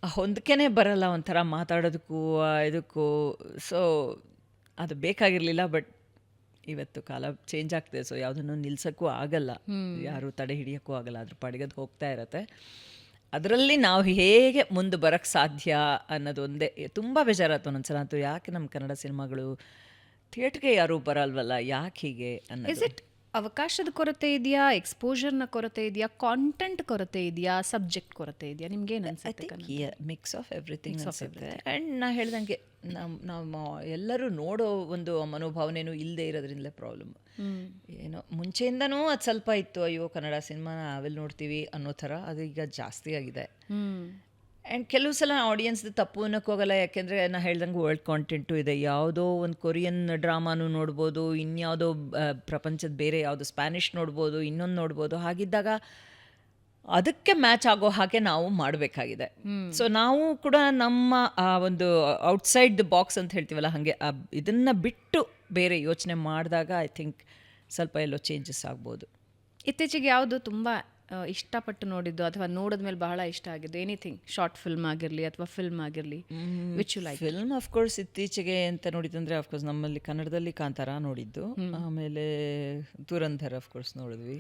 ಹೊಂದಕೆನೇ ಬರಲ್ಲ ಒಂಥರ ಮಾತಾಡೋದಕ್ಕೂ ಇದಕ್ಕೂ. ಸೊ ಅದು ಬೇಕಾಗಿರಲಿಲ್ಲ. ಬಟ್ ಇವತ್ತು ಕಾಲ ಚೇಂಜ್ ಆಗ್ತದೆ. ಸೊ ಯಾವುದನ್ನು ನಿಲ್ಸೋಕ್ಕೂ ಆಗಲ್ಲ, ಯಾರು ತಡೆ ಹಿಡಿಯೋಕ್ಕೂ ಆಗಲ್ಲ, ಅದ್ರ ಪಾಡಿಗದು ಹೋಗ್ತಾ ಇರತ್ತೆ. ಅದರಲ್ಲಿ ನಾವು ಹೇಗೆ ಮುಂದೆ ಬರೋಕ್ಕೆ ಸಾಧ್ಯ ಅನ್ನೋದೊಂದೇ ತುಂಬ ಬೇಜಾರಾಯ್ತು ಒಂದೊಂದ್ಸಲ ಅಂತೂ. ಯಾಕೆ ನಮ್ಮ ಕನ್ನಡ ಸಿನಿಮಾಗಳು ಥಿಯೇಟ್ರಿಗೆ ಯಾರೂ ಬರಲ್ವಲ್ಲ, ಯಾಕೆ ಹೀಗೆ ಅನ್ನೋದು. ಇಸ್ ಇಟ್ ಅವಕಾಶದ ಕೊರತೆ ಇದೆಯಾ, ಎಕ್ಸ್ಪೋಜರ್ನ ಕೊರತೆ ಇದೆಯಾ, ಕಾಂಟೆಂಟ್ ಕೊರತೆ ಇದೆಯಾ, ಸಬ್ಜೆಕ್ಟ್ ಕೊರತೆ ಇದೆಯಾ? ನಿಮ್ಗೇನು ಅನ್ಸುತ್ತೆ? ಮಿಕ್ಸ್ ಆಫ್ ಎವ್ರಿಥಿಂಗ್ ಅನ್ಸುತ್ತೆ. ಆ್ಯಂಡ್ ನಾ ಹೇಳ್ದಂಗೆ ನಾವು ಎಲ್ಲರೂ ನೋಡೋ ಒಂದು ಮನೋಭಾವನೆಯೂ ಇಲ್ಲದೆ ಇರೋದ್ರಿಂದಲೇ ಪ್ರಾಬ್ಲಮ್. ಏನೋ ಮುಂಚೆಯಿಂದನೂ ಅದು ಸ್ವಲ್ಪ ಇತ್ತು, ಅಯ್ಯೋ ಕನ್ನಡ ಸಿನಿಮಾನ ನಾವೆಲ್ಲಿ ನೋಡ್ತೀವಿ ಅನ್ನೋ ಥರ. ಅದು ಈಗ ಜಾಸ್ತಿ ಆಗಿದೆ. ಆ್ಯಂಡ್ ಕೆಲವು ಸಲ ಆಡಿಯನ್ಸ್ದು ತಪ್ಪು ಅನ್ನೋಕ್ಕೆ ಹೋಗಲ್ಲ. ಯಾಕೆಂದರೆ ನಾ ಹೇಳ್ದಂಗೆ ವರ್ಲ್ಡ್ ಕಾಂಟೆಂಟು ಇದೆ. ಯಾವುದೋ ಒಂದು ಕೊರಿಯನ್ ಡ್ರಾಮಾನು ನೋಡ್ಬೋದು, ಇನ್ಯಾವುದೋ ಪ್ರಪಂಚದ ಬೇರೆ ಯಾವುದೋ ಸ್ಪ್ಯಾನಿಷ್ ನೋಡ್ಬೋದು, ಇನ್ನೊಂದು ನೋಡ್ಬೋದು. ಹಾಗಿದ್ದಾಗ ಅದಕ್ಕೆ ಮ್ಯಾಚ್ ಆಗೋ ಹಾಗೆ ನಾವು ಮಾಡಬೇಕಾಗಿದೆ. ಸೊ ನಾವು ಕೂಡ ನಮ್ಮ ಆ ಒಂದು ಔಟ್ಸೈಡ್ ದ ಬಾಕ್ಸ್ ಅಂತ ಹೇಳ್ತೀವಲ್ಲ, ಹಾಗೆ ಇದನ್ನು ಬಿಟ್ಟು ಬೇರೆ ಯೋಚನೆ ಮಾಡಿದಾಗ ಐ ಥಿಂಕ್ ಸ್ವಲ್ಪ ಎಲ್ಲೋ ಚೇಂಜಸ್ ಆಗ್ಬೋದು. ಇತ್ತೀಚೆಗೆ ಯಾವುದು ತುಂಬ ಇಷ್ಟಪಟ್ಟು ನೋಡಿದ್ದು ಅಥವಾ ನೋಡಿದ್ಮೇಲೆ ಬಹಳ ಇಷ್ಟ ಆಗಿದ್ದು? ಎನಿಥಿಂಗ್, ಶಾರ್ಟ್ ಫಿಲ್ಮ್ ಆಗಿರಲಿ ಅಥವಾ ಫಿಲ್ಮ್ ಆಗಿರಲಿ which you like? Film of course ಇತ್ತೀಚೆಗೆ ಅಂತ ನೋಡಿದಂದರೆ ಆಫ್ಕೋರ್ಸ್ ನಮ್ಮಲ್ಲಿ ಕನ್ನಡದಲ್ಲಿ ಕಾಂತಾರ ನೋಡಿದ್ದು, ಆಮೇಲೆ ದುರಂಧರ್ ಆಫ್ಕೋರ್ಸ್ ನೋಡಿದ್ವಿ.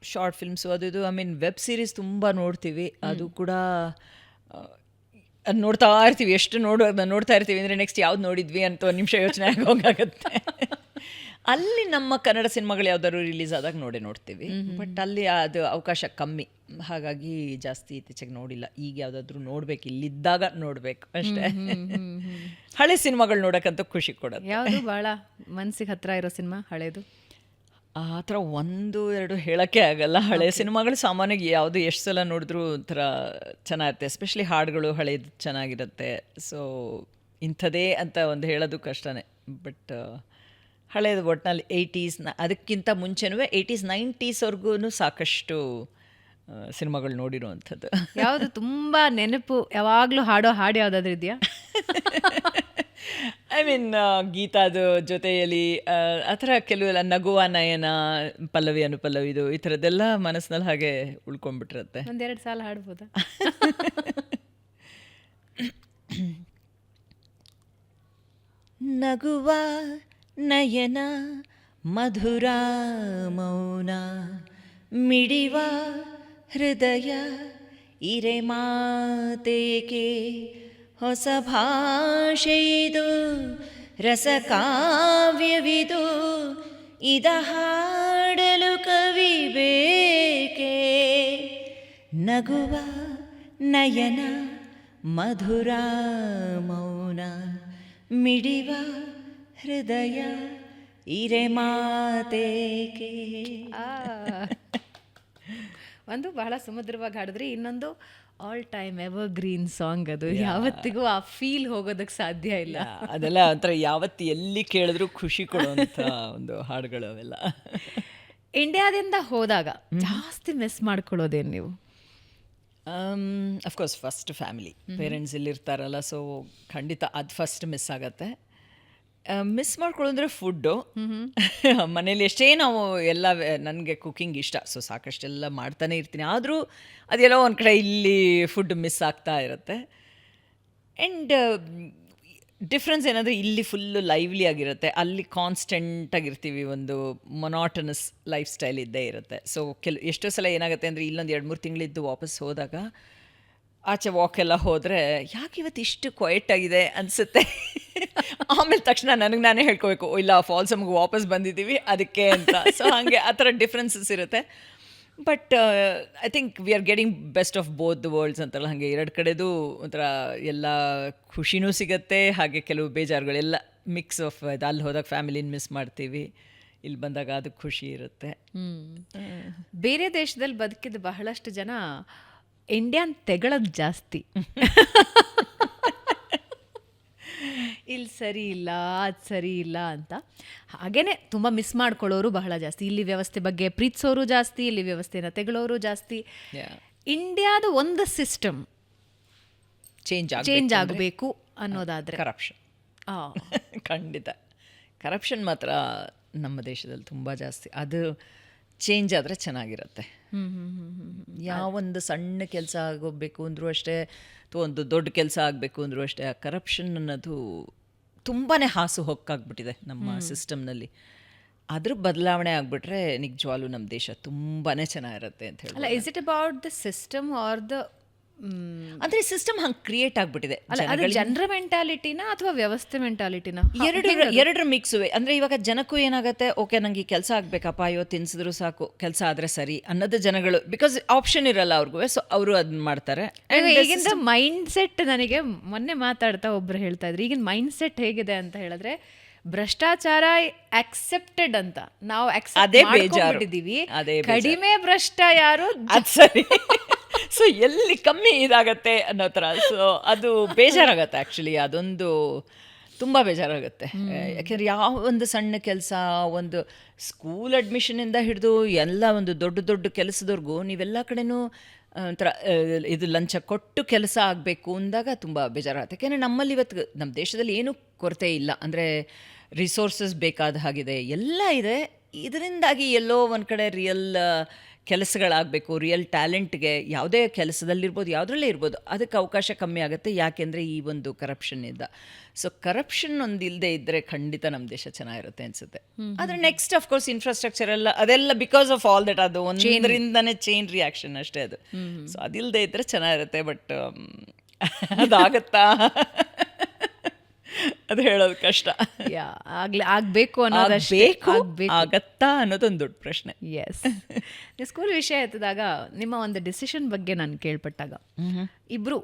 ಶಾರ್ಟ್ ಫಿಲ್ಮ್ಸು ಅದು ಇದು, ಐ ಮೀನ್ ವೆಬ್ ಸೀರೀಸ್ ತುಂಬ ನೋಡ್ತೀವಿ. ಅದು ಕೂಡ ಅದು ನೋಡ್ತಾ ಇರ್ತೀವಿ, ಎಷ್ಟು ನೋಡ್ತಾ ಇರ್ತೀವಿ ಅಂದರೆ ನೆಕ್ಸ್ಟ್ ಯಾವ್ದು ನೋಡಿದ್ವಿ ಅಂತ ಒಂದು ನಿಮಿಷ ಯೋಚನೆ ಆಗೋಗುತ್ತೆ. ಅಲ್ಲಿ ನಮ್ಮ ಕನ್ನಡ ಸಿನಿಮಾಗಳು ಯಾವ್ದಾದ್ರು ರಿಲೀಸ್ ಆದಾಗ ನೋಡ್ತೀವಿ, ಬಟ್ ಅಲ್ಲಿ ಅದು ಅವಕಾಶ ಕಮ್ಮಿ, ಹಾಗಾಗಿ ಜಾಸ್ತಿ ಇತ್ತೀಚೆಗೆ ನೋಡಿಲ್ಲ. ಈಗ ಯಾವುದಾದ್ರೂ ನೋಡ್ಬೇಕು, ಇಲ್ಲಿದ್ದಾಗ ನೋಡಬೇಕು ಅಷ್ಟೇ. ಹಳೆ ಸಿನಿಮಾಗಳು ನೋಡೋಕ್ಕಂತೂ ಖುಷಿ ಕೊಡೋದು. ಯಾವುದು ಭಾಳ ಮನಸ್ಸಿಗೆ ಹತ್ತಿರ ಇರೋ ಸಿನಿಮಾ ಹಳೇದು? ಆ ಥರ 1-2 ಹೇಳೋಕ್ಕೆ ಆಗಲ್ಲ. ಹಳೆ ಸಿನಿಮಾಗಳು ಸಾಮಾನ್ಯವಾಗಿ ಯಾವುದು ಎಷ್ಟು ಸಲ ನೋಡಿದ್ರೂ ಒಂಥರ ಚೆನ್ನಾಗಿರುತ್ತೆ, ಎಸ್ಪೆಷಲಿ ಹಾಡುಗಳು ಹಳೇದು ಚೆನ್ನಾಗಿರುತ್ತೆ. ಸೊ ಇಂಥದೇ ಅಂತ ಒಂದು ಹೇಳೋದು ಕಷ್ಟನೇ. ಬಟ್ ಹಳೇದು ಒಟ್ಟಿನಲ್ಲಿ 80s, ಅದಕ್ಕಿಂತ ಮುಂಚೆನೂ 80s 90s ಸಾಕಷ್ಟು ಸಿನಿಮಾಗಳು ನೋಡಿರುವಂಥದ್ದು. ಯಾವುದು ತುಂಬ ನೆನಪು ಯಾವಾಗಲೂ ಹಾಡೋ ಹಾಡು ಯಾವುದಾದ್ರೂ ಇದೆಯಾ? ಐ ಮೀನ್ ಗೀತಾದು ಜೊತೆಯಲ್ಲಿ ಆ ಥರ ಕೆಲವೆಲ್ಲ ನಗುವ ನಯನ, ಪಲ್ಲವಿ ಅನುಪಲ್ಲವಿದು, ಈ ಥರದ್ದೆಲ್ಲ ಮನಸ್ಸಿನಲ್ಲಿ ಹಾಗೆ ಉಳ್ಕೊಂಡ್ಬಿಟ್ಟಿರುತ್ತೆ. 1-2 ಸಾಲ ಹಾಡ್ಬೋದಾ? ನಗುವ ನಯನ ಮಧುರ ಮೌನ ಮಿಡಿವ ಹೃದಯ ಇರೆ ಮಾತೇಕೆ, ಹೊಸ ಭಾಷೆಯಿದು ರಸಕಾವ್ಯವಿದು, ಇದ ಹಾಡಲು ಕವಿ ಬೇಕೆ. ನಗುವ ನಯನ ಮಧುರ ಮೌನ ಮಿಡಿವ ಹೃದಯ ಇರೆ ಮಾತೇಕೆ. ಒಂದು ಬಹಳ ಸುಮಧುರವಾಗಿ ಹಾಡಿದ್ರಿ, ಇನ್ನೊಂದು all time ever green song. ಅದು ಯಾವತ್ತಿಗೂ ಆ ಫೀಲ್ ಹೋಗೋದಕ್ಕೆ ಸಾಧ್ಯ ಇಲ್ಲ. ಅದೆಲ್ಲ ಒಂಥರ ಯಾವತ್ತು ಎಲ್ಲಿ ಕೇಳಿದ್ರು ಖುಷಿ ಕೊಡುವಂಥ ಒಂದು ಹಾಡುಗಳು ಅವೆಲ್ಲ. ಇಂಡಿಯಾದಿಂದ ಹೋದಾಗ ಜಾಸ್ತಿ ಮಿಸ್ ಮಾಡ್ಕೊಳ್ಳೋದೇನು ನೀವು? ಅಫ್ಕೋರ್ಸ್ ಫಸ್ಟ್ ಫ್ಯಾಮಿಲಿ, ಪೇರೆಂಟ್ಸ್ ಇಲ್ಲಿರ್ತಾರಲ್ಲ, ಸೊ ಖಂಡಿತ ಅದು ಫಸ್ಟ್ ಮಿಸ್ ಆಗತ್ತೆ. ಮಿಸ್ ಮಾಡ್ಕೊಳ್ಳೋದ್ರೆ ಫುಡ್ಡು. ಮನೇಲಿ ಎಷ್ಟೇ ನಾವು ಎಲ್ಲ, ನನಗೆ ಕುಕ್ಕಿಂಗ್ ಇಷ್ಟ, ಸೊ ಸಾಕಷ್ಟೆಲ್ಲ ಮಾಡ್ತಾನೆ ಇರ್ತೀನಿ, ಆದರೂ ಅದೆಲ್ಲೋ ಒಂದು ಕಡೆ ಇಲ್ಲಿ ಫುಡ್ ಮಿಸ್ ಆಗ್ತಾ ಇರುತ್ತೆ. ಆ್ಯಂಡ್ ಡಿಫ್ರೆನ್ಸ್ ಏನಂದರೆ ಇಲ್ಲಿ ಫುಲ್ಲು ಲೈವ್ಲಿ ಆಗಿರುತ್ತೆ, ಅಲ್ಲಿ ಕಾನ್ಸ್ಟೆಂಟಾಗಿರ್ತೀವಿ, ಒಂದು ಮೊನಾಟನಸ್ ಲೈಫ್ ಸ್ಟೈಲ್ ಇದ್ದೇ ಇರುತ್ತೆ. ಸೊ ಎಷ್ಟೋ ಸಲ ಏನಾಗುತ್ತೆ ಅಂದರೆ ಇಲ್ಲೊಂದು 2-3 ತಿಂಗಳಿದ್ದು ವಾಪಸ್ ಹೋದಾಗ ಆಚೆ ವಾಕೆಲ್ಲ ಹೋದರೆ ಯಾಕೆ ಇವತ್ತು ಇಷ್ಟು ಕ್ವೈಟಾಗಿದೆ ಅನಿಸುತ್ತೆ. ಆಮೇಲೆ ತಕ್ಷಣ ನನಗೆ ನಾನೇ ಹೇಳ್ಕೋಬೇಕು, ಇಲ್ಲ ಫಾಲ್ಸಮ್ಗೆ ವಾಪಸ್ ಬಂದಿದ್ದೀವಿ ಅದಕ್ಕೆ ಅಂತ. ಸೊ ಹಾಗೆ ಆ ಥರ ಡಿಫ್ರೆನ್ಸಸ್ ಇರುತ್ತೆ. But I think we are getting best of both the worlds ಅಂತಲ್ಲ, ಹಾಗೆ 2 ಕಡೆದು ಒಂಥರ ಎಲ್ಲ ಖುಷಿನೂ ಸಿಗುತ್ತೆ, ಹಾಗೆ ಕೆಲವು ಬೇಜಾರುಗಳೆಲ್ಲ ಮಿಕ್ಸ್ ಆಫ್. ಅಲ್ಲಿ ಹೋದಾಗ ಫ್ಯಾಮಿಲಿನ ಮಿಸ್ ಮಾಡ್ತೀವಿ, ಇಲ್ಲಿ ಬಂದಾಗ ಅದು ಖುಷಿ ಇರುತ್ತೆ. ಬೇರೆ ದೇಶದಲ್ಲಿ ಬದುಕಿದ ಬಹಳಷ್ಟು ಜನ ಇಂಡಿಯನ್ ತೆಗಳೋದು ಜಾಸ್ತಿ. ಇಲ್ಲಿ ಸರಿ ಇಲ್ಲ, ಅದು ಸರಿ ಇಲ್ಲ ಅಂತ. ಹಾಗೇನೆ ತುಂಬ ಮಿಸ್ ಮಾಡ್ಕೊಳ್ಳೋರು ಬಹಳ ಜಾಸ್ತಿ. ಇಲ್ಲಿ ವ್ಯವಸ್ಥೆ ಬಗ್ಗೆ ಪ್ರೀತಿಸೋರು ಜಾಸ್ತಿ, ಇಲ್ಲಿ ವ್ಯವಸ್ಥೆನ ತೆಗಳೋರು ಜಾಸ್ತಿ. ಇಂಡಿಯಾದ ಒಂದು ಸಿಸ್ಟಮ್ ಚೇಂಜ್ ಆಗಬೇಕು ಅನ್ನೋದಾದರೆ ಕರಪ್ಷನ್. ಖಂಡಿತ ಕರಪ್ಷನ್ ಮಾತ್ರ ನಮ್ಮ ದೇಶದಲ್ಲಿ ತುಂಬ ಜಾಸ್ತಿ. ಅದು ಚೇಂಜ್ ಆದರೆ ಚೆನ್ನಾಗಿರುತ್ತೆ. ಯಾವೊಂದು ಸಣ್ಣ ಕೆಲಸ ಆಗೋಗ್ಬೇಕು ಅಂದರೂ ಅಷ್ಟೇ, ಅಥವಾ ಒಂದು ದೊಡ್ಡ ಕೆಲಸ ಆಗಬೇಕು ಅಂದರೂ ಅಷ್ಟೇ, ಆ ಕರಪ್ಷನ್ ಅನ್ನೋದು ತುಂಬಾ ಹಾಸು ಹೊಕ್ಕಾಗ್ಬಿಟ್ಟಿದೆ ನಮ್ಮ ಸಿಸ್ಟಮ್ನಲ್ಲಿ. ಅದ್ರ ಬದಲಾವಣೆ ಆಗಿಬಿಟ್ರೆ ನಿಜವಾಗ್ಲೂ ನಮ್ಮ ದೇಶ ತುಂಬಾ ಚೆನ್ನಾಗಿರುತ್ತೆ ಅಂತ ಹೇಳಿ. ಅಲ್ಲ, is it about the system are the, ಅಂದರೆ ಸಿಸ್ಟಮ್ ಹಂಗೆ ಕ್ರಿಯೇಟ್ ಆಗಿಬಿಟ್ಟಿದೆ. ಅದು ಜನರ ಮೆಂಟಾಲಿಟಿನ ಅಥವಾ ವ್ಯವಸ್ಥೆ ಮೆಂಟಾಲಿಟಿನ? ಎರಡರ ಮಿಕ್ಸುವೆ. ಅಂದರೆ ಇವಾಗ ಜನಕ್ಕೂ ಏನಾಗುತ್ತೆ, ಓಕೆ ನಂಗೆ ಈ ಕೆಲಸ ಆಗಬೇಕಪ್ಪ, ಇವತ್ತು ತಿನ್ಸಿದ್ರು ಸಾಕು, ಕೆಲಸ ಆದರೆ ಸರಿ ಅನ್ನೋದು ಜನಗಳು, ಬಿಕಾಸ್ ಆಪ್ಷನ್ ಇರಲ್ಲ ಅವ್ರಿಗೂ, ಸೊ ಅವರು ಅದನ್ನ ಮಾಡ್ತಾರೆ. ಈಗಿನ ಮೈಂಡ್ ಸೆಟ್, ನನಗೆ ಮೊನ್ನೆ ಮಾತಾಡ್ತಾ ಒಬ್ರು ಹೇಳ್ತಾ ಇದ್ರು, ಈಗಿನ ಮೈಂಡ್ ಸೆಟ್ ಹೇಗಿದೆ ಅಂತ ಹೇಳಿದ್ರೆ ಭ್ರಷ್ಟಾಚಾರ ಆಕ್ಸೆಪ್ಟೆಡ್ ಅಂತ ನಾವು ಮಾಡ್ಕೊಂಡಿದ್ದೀವಿ. ಕಡಿಮೆ ಭ್ರಷ್ಟ ಯಾರು, ಅದು ಸರಿ. ಸೊ ಎಲ್ಲಿ ಕಮ್ಮಿ ಇದಾಗತ್ತೆ ಅನ್ನೋ ಥರ. ಸೊ ಅದು ಬೇಜಾರಾಗತ್ತೆ ಆ್ಯಕ್ಚುಲಿ. ಅದೊಂದು ತುಂಬ ಬೇಜಾರಾಗುತ್ತೆ. ಯಾಕೆಂದರೆ ಯಾವ ಒಂದು ಸಣ್ಣ ಕೆಲಸ, ಒಂದು ಸ್ಕೂಲ್ ಅಡ್ಮಿಷನಿಂದ ಹಿಡಿದು ಎಲ್ಲ ಒಂದು ದೊಡ್ಡ ದೊಡ್ಡ ಕೆಲಸದವರೆಗೂ ನೀವೆಲ್ಲ ಕಡೆನೂ ಒಂಥರ ಇದು ಲಂಚ ಕೊಟ್ಟು ಕೆಲಸ ಆಗಬೇಕು ಅಂದಾಗ ತುಂಬ ಬೇಜಾರಾಗುತ್ತೆ. ಯಾಕೆಂದರೆ ನಮ್ಮಲ್ಲಿ ಇವತ್ತು ನಮ್ಮ ದೇಶದಲ್ಲಿ ಏನೂ ಕೊರತೆ ಇಲ್ಲ, ಅಂದರೆ ರಿಸೋರ್ಸಸ್ ಬೇಕಾದ ಹಾಗಿದೆ, ಎಲ್ಲ ಇದೆ. ಇದರಿಂದಾಗಿ ಎಲ್ಲೋ ಒಂದು ಕಡೆ ರಿಯಲ್ ಕೆಲಸಗಳಾಗಬೇಕು, ರಿಯಲ್ ಟ್ಯಾಲೆಂಟ್ಗೆ ಯಾವುದೇ ಕೆಲಸದಲ್ಲಿರ್ಬೋದು, ಯಾವುದ್ರಲ್ಲೇ ಇರ್ಬೋದು, ಅದಕ್ಕೆ ಅವಕಾಶ ಕಮ್ಮಿ ಆಗುತ್ತೆ. ಯಾಕೆಂದರೆ ಈ ಒಂದು ಕರಪ್ಷನ್ನಿಂದ. ಸೊ ಕರಪ್ಷನ್ ಒಂದು ಇಲ್ಲದೆ ಇದ್ದರೆ ಖಂಡಿತ ನಮ್ಮ ದೇಶ ಚೆನ್ನಾಗಿರುತ್ತೆ ಅನಿಸುತ್ತೆ. ಆದರೆ ನೆಕ್ಸ್ಟ್ ಅಫ್ಕೋರ್ಸ್ ಇನ್ಫ್ರಾಸ್ಟ್ರಕ್ಚರ್ ಎಲ್ಲ ಅದೆಲ್ಲ ಬಿಕಾಸ್ ಆಫ್ ಆಲ್ ದಟ್, ಅದು ಒಂದರಿಂದನೇ ಚೈನ್ ರಿಯಾಕ್ಷನ್ ಅಷ್ಟೇ ಅದು. ಸೊ ಅದಿಲ್ಲದೆ ಇದ್ದರೆ ಚೆನ್ನಾಗಿರುತ್ತೆ. ಬಟ್ ಅದಾಗತ್ತಾ ಅದು ಹೇಳೋದು ಕಷ್ಟ. ಆಗಬೇಕು ಅನ್ನೋದಷ್ಟೇ, ಆಗತ್ತಾ ಅನ್ನೋದೊಂದು ದೊಡ್ಡ ಪ್ರಶ್ನೆ. ಎಸ್. ಸ್ಕೂಲ್ ವಿಷಯ ಎತ್ತಿದಾಗ ನಿಮ್ಮ ಒಂದು ಡಿಸಿಷನ್ ಬಗ್ಗೆ ನಾನು ಕೇಳ್ಪಟ್ಟಾಗ ಇಬ್ಬರು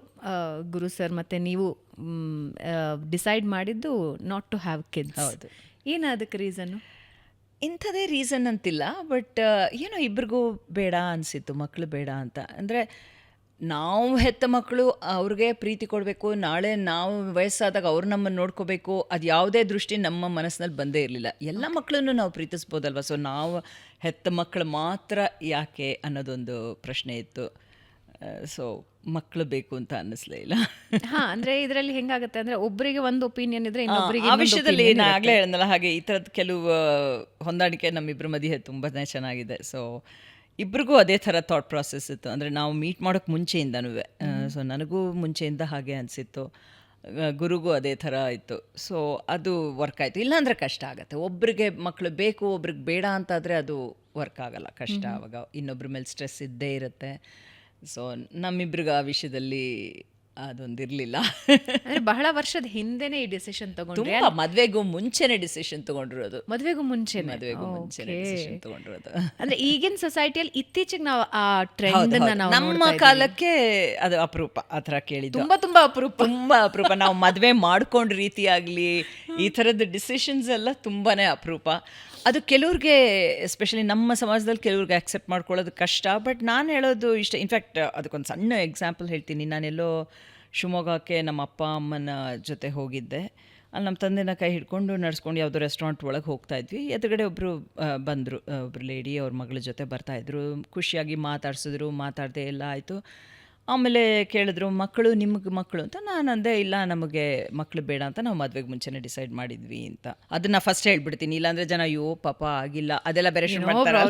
ಗುರು ಸರ್ ಮತ್ತು ನೀವು ಡಿಸೈಡ್ ಮಾಡಿದ್ದು ನಾಟ್ ಟು ಹ್ಯಾವ್ ಕಿಡ್ಸ್. ಹೌದು. ಏನು ಅದಕ್ಕೆ ರೀಸನ್ನು? ಇಂಥದೇ ರೀಸನ್ ಅಂತಿಲ್ಲ, ಬಟ್ ಏನೋ ಇಬ್ರಿಗೂ ಬೇಡ ಅನಿಸಿತ್ತು, ಮಕ್ಕಳು ಬೇಡ ಅಂತ. ಅಂದರೆ ನಾವು ಹೆತ್ತ ಮಕ್ಕಳು ಅವ್ರಿಗೆ ಪ್ರೀತಿ ಕೊಡಬೇಕು, ನಾಳೆ ನಾವು ವಯಸ್ಸಾದಾಗ ಅವ್ರು ನಮ್ಮನ್ನು ನೋಡ್ಕೋಬೇಕು, ಅದು ಯಾವುದೇ ದೃಷ್ಟಿ ನಮ್ಮ ಮನಸ್ಸಿನಲ್ಲಿ ಬಂದೇ ಇರಲಿಲ್ಲ. ಎಲ್ಲ ಮಕ್ಕಳನ್ನು ನಾವು ಪ್ರೀತಿಸ್ಬೋದಲ್ವ. ಸೊ ನಾವು ಹೆತ್ತ ಮಕ್ಕಳು ಮಾತ್ರ ಯಾಕೆ ಅನ್ನೋದೊಂದು ಪ್ರಶ್ನೆ ಇತ್ತು. ಸೊ ಮಕ್ಕಳು ಬೇಕು ಅಂತ ಅನ್ನಿಸ್ಲೇ ಇಲ್ಲ. ಹಾಂ, ಅಂದರೆ ಇದರಲ್ಲಿ ಹೆಂಗಾಗುತ್ತೆ ಅಂದರೆ ಒಬ್ಬರಿಗೆ ಒಂದು ಒಪಿನಿಯನ್ ಇದ್ದರೆ ಇನ್ನೊಬ್ಬರಿಗೆ ಆ ವಿಷಯದಲ್ಲಿ ನಾನು ಆಗಲೇ ಹೇಳಿದ್ನಲ್ಲ ಹಾಗೆ, ಈ ಥರದ್ದು ಕೆಲವು ಹೊಂದಾಣಿಕೆ ನಮ್ಮಿಬ್ಬರ ಮಧ್ಯೆ ತುಂಬಾ ಚೆನ್ನಾಗಿದೆ. ಸೊ ಇಬ್ರಿಗೂ ಅದೇ ಥರ ಥಾಟ್ ಪ್ರಾಸೆಸ್ ಇತ್ತು. ಅಂದರೆ ನಾವು ಮೀಟ್ ಮಾಡೋಕ್ಕೆ ಮುಂಚೆಯಿಂದನೂ. ಸೊ ನನಗೂ ಮುಂಚೆಯಿಂದ ಹಾಗೆ ಅನಿಸಿತ್ತು, ಗುರುಗೂ ಅದೇ ಥರ ಇತ್ತು. ಸೊ ಅದು ವರ್ಕ್ ಆಯಿತು. ಇಲ್ಲಾಂದರೆ ಕಷ್ಟ ಆಗುತ್ತೆ. ಒಬ್ರಿಗೆ ಮಕ್ಕಳು ಬೇಕು, ಒಬ್ರಿಗೆ ಬೇಡ ಅಂತಾದರೆ ಅದು ವರ್ಕ್ ಆಗಲ್ಲ, ಕಷ್ಟ. ಆವಾಗ ಇನ್ನೊಬ್ರ ಮೇಲೆ ಸ್ಟ್ರೆಸ್ ಇದ್ದೇ ಇರುತ್ತೆ. ಸೊ ನಮ್ಮಿಬ್ರಿಗೆ ಆ ವಿಷಯದಲ್ಲಿ ಅದೊಂದಿರಲಿಲ್ಲ. ಅಂದರೆ ಬಹಳ ವರ್ಷದ ಹಿಂದೆನೇ ಈ ಡಿಸಿಷನ್ ತಗೊಂಡ್ರೆ? ಮದುವೆಗೂ ಮುಂಚೆನೇ ಡಿಸಿಷನ್ ತಗೊಂಡಿರೋದು. ಮದುವೆಗೂ ಮುಂಚೆ ಡಿಸಿಷನ್ ತಗೊಂಡಿರೋದು. ಅಂದರೆ ಈಗಿನ ಸೊಸೈಟಿಯಲ್ಲಿ ಇತ್ತೀಚೆಗೆ ನಾವು ಆ ಟ್ರೆಂಡ್ ನಮ್ಮ ಕಾಲಕ್ಕೆ ಅದು ಅಪರೂಪ ಆ ಥರ ಕೇಳಿದ್ದು. ತುಂಬ ಅಪರೂಪ. ನಾವು ಮದುವೆ ಮಾಡ್ಕೊಂಡ ರೀತಿಯಾಗಲಿ ಈ ಥರದ ಡಿಸಿಷನ್ಸ್ ಎಲ್ಲ ತುಂಬಾ ಅಪರೂಪ. ಅದು ಕೆಲವ್ರಿಗೆ, ಎಸ್ಪೆಷಲಿ ನಮ್ಮ ಸಮಾಜದಲ್ಲಿ ಕೆಲವ್ರಿಗೆ ಆಕ್ಸೆಪ್ಟ್ ಮಾಡ್ಕೊಳ್ಳೋದು ಕಷ್ಟ. ಬಟ್ ನಾನು ಹೇಳೋದು ಇಷ್ಟ. ಇನ್ಫ್ಯಾಕ್ಟ್ ಅದಕ್ಕೊಂದು ಸಣ್ಣ ಎಕ್ಸಾಂಪಲ್ ಹೇಳ್ತೀನಿ. ನಾನೆಲ್ಲೋ ಶಿವಮೊಗ್ಗಕ್ಕೆ ನಮ್ಮ ಅಪ್ಪ ಅಮ್ಮನ ಜೊತೆ ಹೋಗಿದ್ದೆ. ಅಲ್ಲಿ ನಮ್ಮ ತಂದೆನ ಕೈ ಹಿಡ್ಕೊಂಡು ನಡ್ಸ್ಕೊಂಡು ಯಾವುದೋ ರೆಸ್ಟೋರೆಂಟ್ ಒಳಗೆ ಹೋಗ್ತಾಯಿದ್ವಿ. ಎದುರುಗಡೆ ಒಬ್ಬರು ಬಂದರು, ಒಬ್ಬರು ಲೇಡಿ ಅವ್ರ ಮಗಳ ಜೊತೆ ಬರ್ತಾಯಿದ್ರು. ಖುಷಿಯಾಗಿ ಮಾತಾಡ್ಸಿದ್ರು, ಮಾತಾಡದೆ ಎಲ್ಲ ಆಯಿತು. ಆಮೇಲೆ ಕೇಳಿದ್ರು, ಮಕ್ಕಳು ನಿಮಗೆ ಮಕ್ಕಳು ಅಂತ. ನಾನು ಅಂದೆ, ಇಲ್ಲ ನಮಗೆ ಮಕ್ಕಳು ಬೇಡ ಅಂತ, ನಾವು ಮದುವೆಗೆ ಮುಂಚೆನೇ ಡಿಸೈಡ್ ಮಾಡಿದ್ವಿ ಅಂತ. ಅದನ್ನು ಫಸ್ಟ್ ಹೇಳ್ಬಿಡ್ತೀನಿ, ಇಲ್ಲಾಂದರೆ ಜನ ಅಯ್ಯೋ ಪಾಪ ಆಗಿಲ್ಲ ಅದೆಲ್ಲ ಬೇರೆ ಶುರು ಮಾಡ್ತಾರೆ,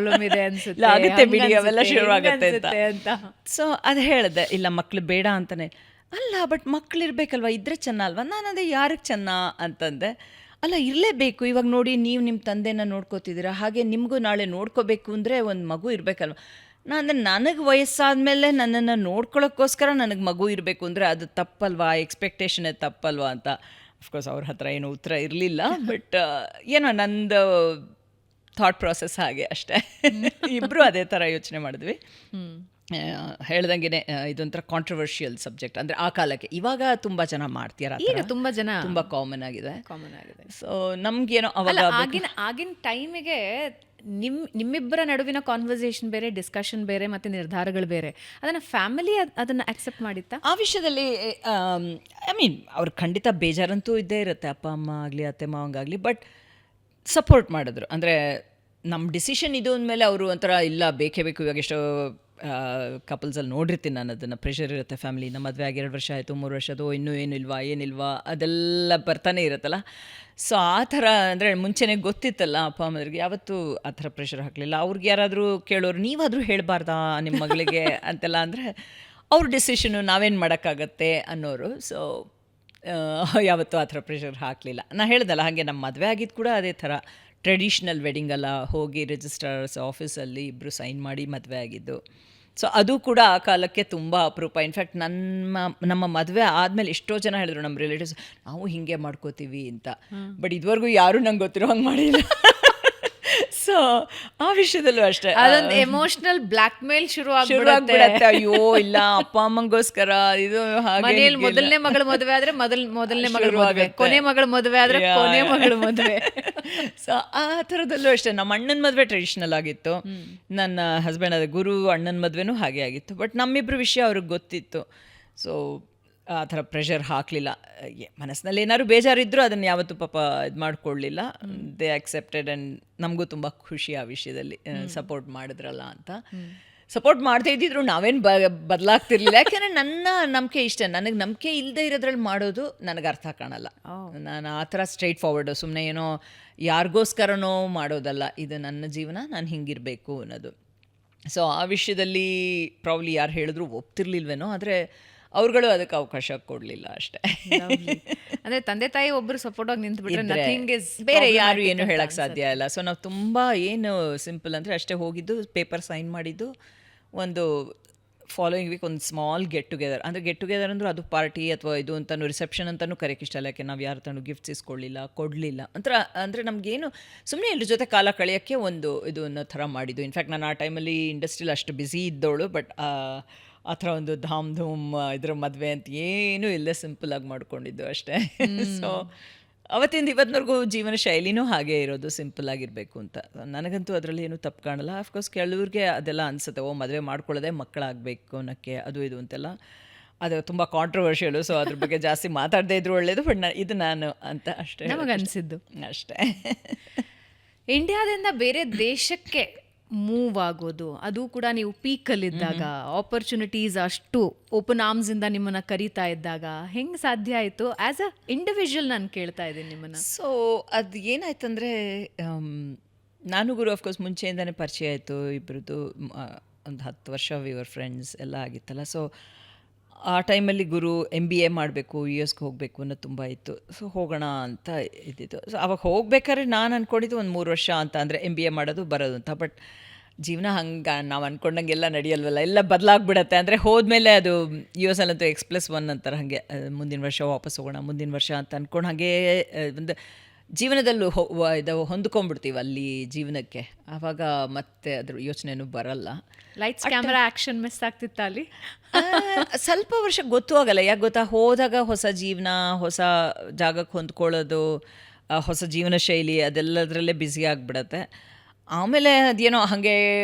ಆಗುತ್ತೆ ಬಿಡಿ ಅವೆಲ್ಲ ಶುರು ಆಗುತ್ತೆ ಅಂತ. ಸೊ ಅದು ಹೇಳಿದೆ, ಇಲ್ಲ ಮಕ್ಕಳು ಬೇಡ ಅಂತಲೇ. ಅಲ್ಲ ಬಟ್ ಮಕ್ಕಳಿರ್ಬೇಕಲ್ವ, ಇದ್ರೆ ಚೆನ್ನ ಅಲ್ವಾ? ನಾನು ಅದೇ ಯಾರಿಗೆ ಚೆನ್ನ ಅಂತಂದೆ. ಅಲ್ಲ ಇರಲೇಬೇಕು, ಇವಾಗ ನೋಡಿ ನೀವು ನಿಮ್ಮ ತಂದೆನ ನೋಡ್ಕೋತಿದ್ದೀರಾ, ಹಾಗೆ ನಿಮಗೂ ನಾಳೆ ನೋಡ್ಕೋಬೇಕು ಅಂದರೆ ಒಂದು ಮಗು ಇರಬೇಕಲ್ವ. ನಾನು ನನಗೆ ವಯಸ್ಸಾದಮೇಲೆ ನನ್ನನ್ನು ನೋಡ್ಕೊಳ್ಳೋಕ್ಕೋಸ್ಕರ ನನಗೆ ಮಗು ಇರಬೇಕು ಅಂದರೆ ಅದು ತಪ್ಪಲ್ವಾ, ಎಕ್ಸ್ಪೆಕ್ಟೇಷನ್ನೇ ತಪ್ಪಲ್ವಾ ಅಂತ. ಅಫ್ಕೋರ್ಸ್ ಅವ್ರ ಹತ್ರ ಏನೂ ಉತ್ತರ ಇರಲಿಲ್ಲ. ಬಟ್ ಏನೋ ನಂದು ಥಾಟ್ ಪ್ರಾಸೆಸ್ ಹಾಗೆ ಅಷ್ಟೇ. ಇಬ್ಬರು ಅದೇ ಥರ ಯೋಚನೆ ಮಾಡಿದ್ವಿ. ಹೇಳ್ದಂಗೆ ಇದೊಂಥರ ಕಾಂಟ್ರವರ್ಷಿಯಲ್ ಸಬ್ಜೆಕ್ಟ್. ಅಂದರೆ ಆ ಕಾಲಕ್ಕೆ, ಇವಾಗ ತುಂಬ ಜನ ಮಾಡ್ತೀರ, ತುಂಬ ಕಾಮನ್ ಆಗಿದೆ. ಸೊ ನಮ್ಗೇನೋ ಅವಾಗ ಆಗಿನ ಟೈಮಿಗೆ ನಿಮ್ಮಿಬ್ಬರ ನಡುವಿನ ಕಾನ್ವರ್ಸೇಷನ್ ಬೇರೆ, ಡಿಸ್ಕಷನ್ ಬೇರೆ, ಮತ್ತು ನಿರ್ಧಾರಗಳು ಬೇರೆ. ಅದನ್ನು ಫ್ಯಾಮಿಲಿ ಅದನ್ನು ಅಕ್ಸೆಪ್ಟ್ ಮಾಡಿತ್ತಾ? ಆ ವಿಷಯದಲ್ಲಿ ಐ ಮೀನ್ ಅವ್ರು ಖಂಡಿತ ಬೇಜಾರಂತೂ ಇದ್ದೇ ಇರುತ್ತೆ, ಅಪ್ಪ ಅಮ್ಮ ಆಗಲಿ ಅತ್ತೆ ಮಾವಂಗಾಗಲಿ. ಬಟ್ ಸಪೋರ್ಟ್ ಮಾಡಿದ್ರು. ಅಂದರೆ ನಮ್ಮ ಡಿಸಿಷನ್ ಇದು ಅಂದಮೇಲೆ ಅವರು ಒಂಥರ ಇಲ್ಲ ಬೇಕೇ ಬೇಕು. ಇವಾಗ ಎಷ್ಟೋ ಕಪಲ್ಸಲ್ಲಿ ನೋಡಿರ್ತೀನಿ ನಾನು, ಅದನ್ನು ಪ್ರೆಷರ್ ಇರುತ್ತೆ ಫ್ಯಾಮಿಲಿ. ನಮ್ಮ ಮದುವೆ ಆಗಿ 2 ವರ್ಷ ಆಯಿತು, 3 ವರ್ಷದ್ದು, ಇನ್ನೂ ಏನಿಲ್ವಾ ಅದೆಲ್ಲ ಬರ್ತಾನೆ ಇರುತ್ತಲ್ಲ. ಸೊ ಆ ಥರ ಅಂದರೆ ಮುಂಚೆನೇ ಗೊತ್ತಿತ್ತಲ್ಲ ಅಪ್ಪ ಅಮ್ಮರಿಗೆ, ಯಾವತ್ತೂ ಆ ಥರ ಪ್ರೆಷರ್ ಹಾಕಲಿಲ್ಲ. ಅವ್ರಿಗೆ ಯಾರಾದರೂ ಕೇಳೋರು, ನೀವಾದರೂ ಹೇಳಬಾರ್ದಾ ನಿಮ್ಮ ಮಗಳಿಗೆ ಅಂತೆಲ್ಲ ಅಂದರೆ ಅವ್ರ ಡಿಸಿಷನು ನಾವೇನು ಮಾಡೋಕ್ಕಾಗತ್ತೆ ಅನ್ನೋರು. ಸೊ ಯಾವತ್ತೂ ಆ ಥರ ಪ್ರೆಷರ್ ಹಾಕಲಿಲ್ಲ. ನಾನು ಹೇಳ್ದಲ್ಲ ಹಾಗೆ ನಮ್ಮ ಮದುವೆ ಆಗಿದ್ದು ಕೂಡ ಅದೇ ಥರ ಟ್ರೆಡಿಷ್ನಲ್ ವೆಡ್ಡಿಂಗ್ ಅಲ್ಲ, ಹೋಗಿ ರಿಜಿಸ್ಟರ್ಸ್ ಆಫೀಸಲ್ಲಿ ಇಬ್ಬರು ಸೈನ್ ಮಾಡಿ ಮದುವೆ ಆಗಿದ್ದು. ಸೊ ಅದು ಕೂಡ ಆ ಕಾಲಕ್ಕೆ ತುಂಬ ಅಪರೂಪ. ಇನ್ಫ್ಯಾಕ್ಟ್ ನಮ್ಮ ಮದುವೆ ಆದಮೇಲೆ ಎಷ್ಟೋ ಜನ ಹೇಳಿದ್ರು ನಮ್ಮ ರಿಲೇಟಿವ್ಸ್, ನಾವು ಹೀಗೆ ಮಾಡ್ಕೋತೀವಿ ಅಂತ. ಬಟ್ ಇದುವರೆಗೂ ಯಾರೂ ನಂಗೆ ಗೊತ್ತಿರೋ ಹಂಗೆ ಮಾಡಿಲ್ಲ. ಸೊ ಆ ವಿಷಯದಲ್ಲೂ ಅಷ್ಟೇ ಅದೊಂದು ಎಮೋಷನಲ್ ಬ್ಲ್ಯಾಕ್ ಮೇಲ್ ಶುರು ಆಗ್ಬಿಡುತ್ತೆ. ಅಯ್ಯೋ ಇಲ್ಲ ಅಪ್ಪ ಅಮ್ಮಂಗೋಸ್ಕರ ಇದು ಹಾಗೆ. ಮೊದಲನೇ ಮಗಳ ಮದುವೆ ಆದ್ರೆ ಮೊದಲನೇ ಮಗಳ ಮದುವೆ, ಕೊನೆ ಮಗಳ ಮದುವೆ ಆದ್ರೆ ಕೊನೆ ಮಗಳ ಮದುವೆ. ಸೊ ಆ ಥರದಲ್ಲೂ ಅಷ್ಟೇ. ನಮ್ಮ ಅಣ್ಣನ ಮದುವೆ ಟ್ರೆಡಿಷ್ನಲ್ ಆಗಿತ್ತು, ನನ್ನ ಹಸ್ಬೆಂಡ್ ಅದೇ ಗುರು ಅಣ್ಣನ ಮದುವೆನೂ ಹಾಗೆ ಆಗಿತ್ತು. ಬಟ್ ನಮ್ಮಿಬ್ರ ವಿಷಯ ಅವ್ರಿಗೆ ಗೊತ್ತಿತ್ತು. ಸೊ ಆ ಥರ ಪ್ರೆಷರ್ ಹಾಕಲಿಲ್ಲ. ಮನಸ್ಸಿನಲ್ಲಿ ಏನಾದ್ರು ಬೇಜಾರಿದ್ದರೂ ಅದನ್ನು ಯಾವತ್ತೂ ಪಾಪ ಇದು ಮಾಡ್ಕೊಳ್ಳಿಲ್ಲ. ದೇ ಅಕ್ಸೆಪ್ಟೆಡ್ ಆ್ಯಂಡ್ ನಮಗೂ ತುಂಬ ಖುಷಿ ಆ ವಿಷಯದಲ್ಲಿ ಸಪೋರ್ಟ್ ಮಾಡಿದ್ರಲ್ಲ ಅಂತ. ಸಪೋರ್ಟ್ ಮಾಡ್ತಾ ಇದ್ದಿದ್ರು ನಾವೇನು ಬದಲಾಗ್ತಿರ್ಲಿಲ್ಲ. ಯಾಕೆಂದರೆ ನನ್ನ ನಂಬಿಕೆ ಇಷ್ಟ, ನನಗೆ ನಂಬಿಕೆ ಇಲ್ಲದೆ ಇರೋದ್ರಲ್ಲಿ ಮಾಡೋದು ನನಗೆ ಅರ್ಥ ಕಾಣಲ್ಲ. ನಾನು ಆ ಥರ ಸ್ಟ್ರೈಟ್ ಫಾರ್ವರ್ಡು, ಸುಮ್ಮನೆ ಏನೋ ಯಾರಿಗೋಸ್ಕರನೋ ಮಾಡೋದಲ್ಲ, ಇದು ನನ್ನ ಜೀವನ, ನಾನು ಹಿಂಗಿರಬೇಕು ಅನ್ನೋದು. ಸೊ ಆ ವಿಷಯದಲ್ಲಿ ಪ್ರಾಬ್ಲಿ ಯಾರು ಹೇಳಿದ್ರು ಒಪ್ತಿರ್ಲಿಲ್ವೇನೋ, ಆದರೆ ಅವ್ರುಗಳು ಅದಕ್ಕೆ ಅವಕಾಶ ಕೊಡಲಿಲ್ಲ ಅಷ್ಟೇ. ಅಂದರೆ ತಂದೆ ತಾಯಿ ಒಬ್ಬರು ಸಪೋರ್ಟ್ ಆಗಿ ನಿಂತ್ಬಿಟ್ರೆ ನಥಿಂಗ್ ಇಸ್ ಬೇರೆ ಯಾರು ಏನು ಹೇಳಕ್ಕೆ ಸಾಧ್ಯ ಇಲ್ಲ. ಸೊ ನಾವು ತುಂಬ ಏನು ಸಿಂಪಲ್ ಅಂದರೆ ಅಷ್ಟೇ ಹೋಗಿದ್ದು, ಪೇಪರ್ ಸೈನ್ ಮಾಡಿದ್ದು, ಒಂದು ಫಾಲೋಯಿಂಗ್ ವೀಕ್ ಒಂದು ಸ್ಮಾಲ್ ಗೆಟ್ ಟುಗೆದರ್. ಅಂದರೆ ಗೆಟ್ ಟುಗೆದರ್ ಅಂದರೂ ಅದು ಪಾರ್ಟಿ ಅಥವಾ ಇದು ಅಂತಲೂ ರಿಸೆಪ್ಷನ್ ಅಂತಲೂ ಕರೆಯೋಕ್ಕೆ ಇಷ್ಟ ಇಲ್ಲ. ಯಾಕೆ ನಾವು ಯಾರ ತನೂ ಗಿಫ್ಟ್ಸ್ ಇಸ್ಕೊಳ್ಳಿಲ್ಲ, ಕೊಡಲಿಲ್ಲ ಒಂಥರ. ಅಂದರೆ ನಮಗೇನು ಸುಮ್ಮನೆ ಎಲ್ಲರ ಜೊತೆ ಕಾಲ ಕಳೆಯೋಕ್ಕೆ ಒಂದು ಇದು ಅನ್ನೋ ಥರ ಮಾಡಿದ್ದು. ಇನ್ಫ್ಯಾಕ್ಟ್ ನಾನು ಆ ಟೈಮಲ್ಲಿ ಇಂಡಸ್ಟ್ರಿಲಿ ಅಷ್ಟು ಬ್ಯುಸಿ ಇದ್ದವಳು, ಬಟ್ ಆ ಥರ ಒಂದು ಧಾಮ್ ಧೂಮ್ ಇದ್ರ ಮದುವೆ ಅಂತ ಏನೂ ಇಲ್ಲದೆ ಸಿಂಪಲಾಗಿ ಮಾಡ್ಕೊಂಡಿದ್ದು ಅಷ್ಟೇ. ಸೊ ಅವತ್ತಿಂದ ಇವತ್ತಿನವರೆಗೂ ಜೀವನ ಶೈಲಿನೂ ಹಾಗೇ ಇರೋದು, ಸಿಂಪಲ್ ಆಗಿರಬೇಕು ಅಂತ. ನನಗಂತೂ ಅದರಲ್ಲಿ ಏನೂ ತಪ್ಪು ಕಾಣಲ್ಲ. ಅಫ್ಕೋರ್ಸ್ ಕೆಲವ್ರಿಗೆ ಅದೆಲ್ಲ ಅನಿಸುತ್ತೆ, ಮದುವೆ ಮಾಡ್ಕೊಳ್ಳೋದೇ ಮಕ್ಕಳಾಗಬೇಕು ಅನ್ನೋಕ್ಕೆ ಅದು ಇದು ಅಂತೆಲ್ಲ. ಅದು ತುಂಬ ಕಾಂಟ್ರವರ್ಷಿಯಲು. ಸೊ ಅದ್ರ ಬಗ್ಗೆ ಜಾಸ್ತಿ ಮಾತಾಡದೇ ಇದ್ರು ಒಳ್ಳೆಯದು. ಬಟ್ ಇದು ನಾನು ಅಂತ ಅಷ್ಟೇ ನಮಗೆ ಅನಿಸಿದ್ದು ಅಷ್ಟೇ. ಇಂಡಿಯಾದಿಂದ ಬೇರೆ ದೇಶಕ್ಕೆ ಮೂವ್ ಆಗೋದು, ಅದು ಕೂಡ ನೀವು ಪೀಕಲ್ಲಿದ್ದಾಗ, ಆಪರ್ಚುನಿಟೀಸ್ ಅಷ್ಟು ಓಪನ್ ಆರ್ಮ್ಸಿಂದ ನಿಮ್ಮನ್ನು ಕರೀತಾ ಇದ್ದಾಗ ಹೆಂಗೆ ಸಾಧ್ಯ ಆಯಿತು? ಆ್ಯಸ್ ಅ ಇಂಡಿವಿಜುವಲ್ ನಾನು ಕೇಳ್ತಾ ಇದ್ದೀನಿ ನಿಮ್ಮನ್ನು. ಸೊ ಅದು ಏನಾಯ್ತಂದರೆ, ನಾನು ಗುರು ಅಫ್ಕೋರ್ಸ್ ಮುಂಚೆಯಿಂದನೇ ಪರಿಚಯ ಆಯಿತು ಇಬ್ಬರದ್ದು. ಒಂದು 10 ವರ್ಷ ವಿವರ್ ಫ್ರೆಂಡ್ಸ್ ಎಲ್ಲ ಆಗಿತ್ತಲ್ಲ. ಸೊ ಆ ಟೈಮಲ್ಲಿ ಗುರು MBA ಮಾಡಬೇಕು, US ಹೋಗಬೇಕು ಅನ್ನೋದು ತುಂಬ ಇತ್ತು. ಸೊ ಹೋಗೋಣ ಅಂತ ಇದ್ದಿದ್ದು. ಸೊ ಅವಾಗ ಹೋಗ್ಬೇಕಾದ್ರೆ ನಾನು ಅಂದ್ಕೊಂಡಿದ್ದು ಒಂದು 3 ವರ್ಷ ಅಂತ, ಅಂದರೆ MBA ಮಾಡೋದು ಬರೋದು ಅಂತ. ಬಟ್ ಜೀವನ ಹಂಗೆ ನಾವು ಅಂದ್ಕೊಂಡಂಗೆಲ್ಲ ನಡೆಯಲ್ವಲ್ಲ, ಎಲ್ಲ ಬದಲಾಗ್ಬಿಡತ್ತೆ. ಅಂದರೆ ಹೋದ್ಮೇಲೆ ಅದು US ಅಲ್ಲಂತೂ X+1 ಅಂತಾರೆ, ಹಾಗೆ ಮುಂದಿನ ವರ್ಷ ವಾಪಸ್ ಹೋಗೋಣ, ಮುಂದಿನ ವರ್ಷ ಅಂತ ಅಂದ್ಕೊಂಡು ಹಾಗೇ ಒಂದು ಜೀವನದಲ್ಲೂ ಇದು ಹೊಂದ್ಕೊಂಡ್ಬಿಡ್ತೀವಿ ಅಲ್ಲಿ ಜೀವನಕ್ಕೆ. ಆವಾಗ ಮತ್ತೆ ಅದ್ರ ಯೋಚನೆನೂ ಬರಲ್ಲ. ಲೈಟ್ಸ್ ಕ್ಯಾಮ್ರಾ ಆ್ಯಕ್ಷನ್ ಮಿಸ್ ಆಗ್ತಿತ್ತ ಅಲ್ಲಿ? ಸ್ವಲ್ಪ ವರ್ಷ ಗೊತ್ತೂ ಆಗಲ್ಲ. ಯಾಕೆ ಗೊತ್ತಾ, ಹೋದಾಗ ಹೊಸ ಜೀವನ, ಹೊಸ ಜಾಗಕ್ಕೆ ಹೊಂದ್ಕೊಳ್ಳೋದು, ಹೊಸ ಜೀವನ ಶೈಲಿ, ಅದೆಲ್ಲದರಲ್ಲೇ ಬ್ಯುಸಿ ಆಗಿಬಿಡತ್ತೆ. ಆಮೇಲೆ ಅದೇನೋ ಹಾಗೆ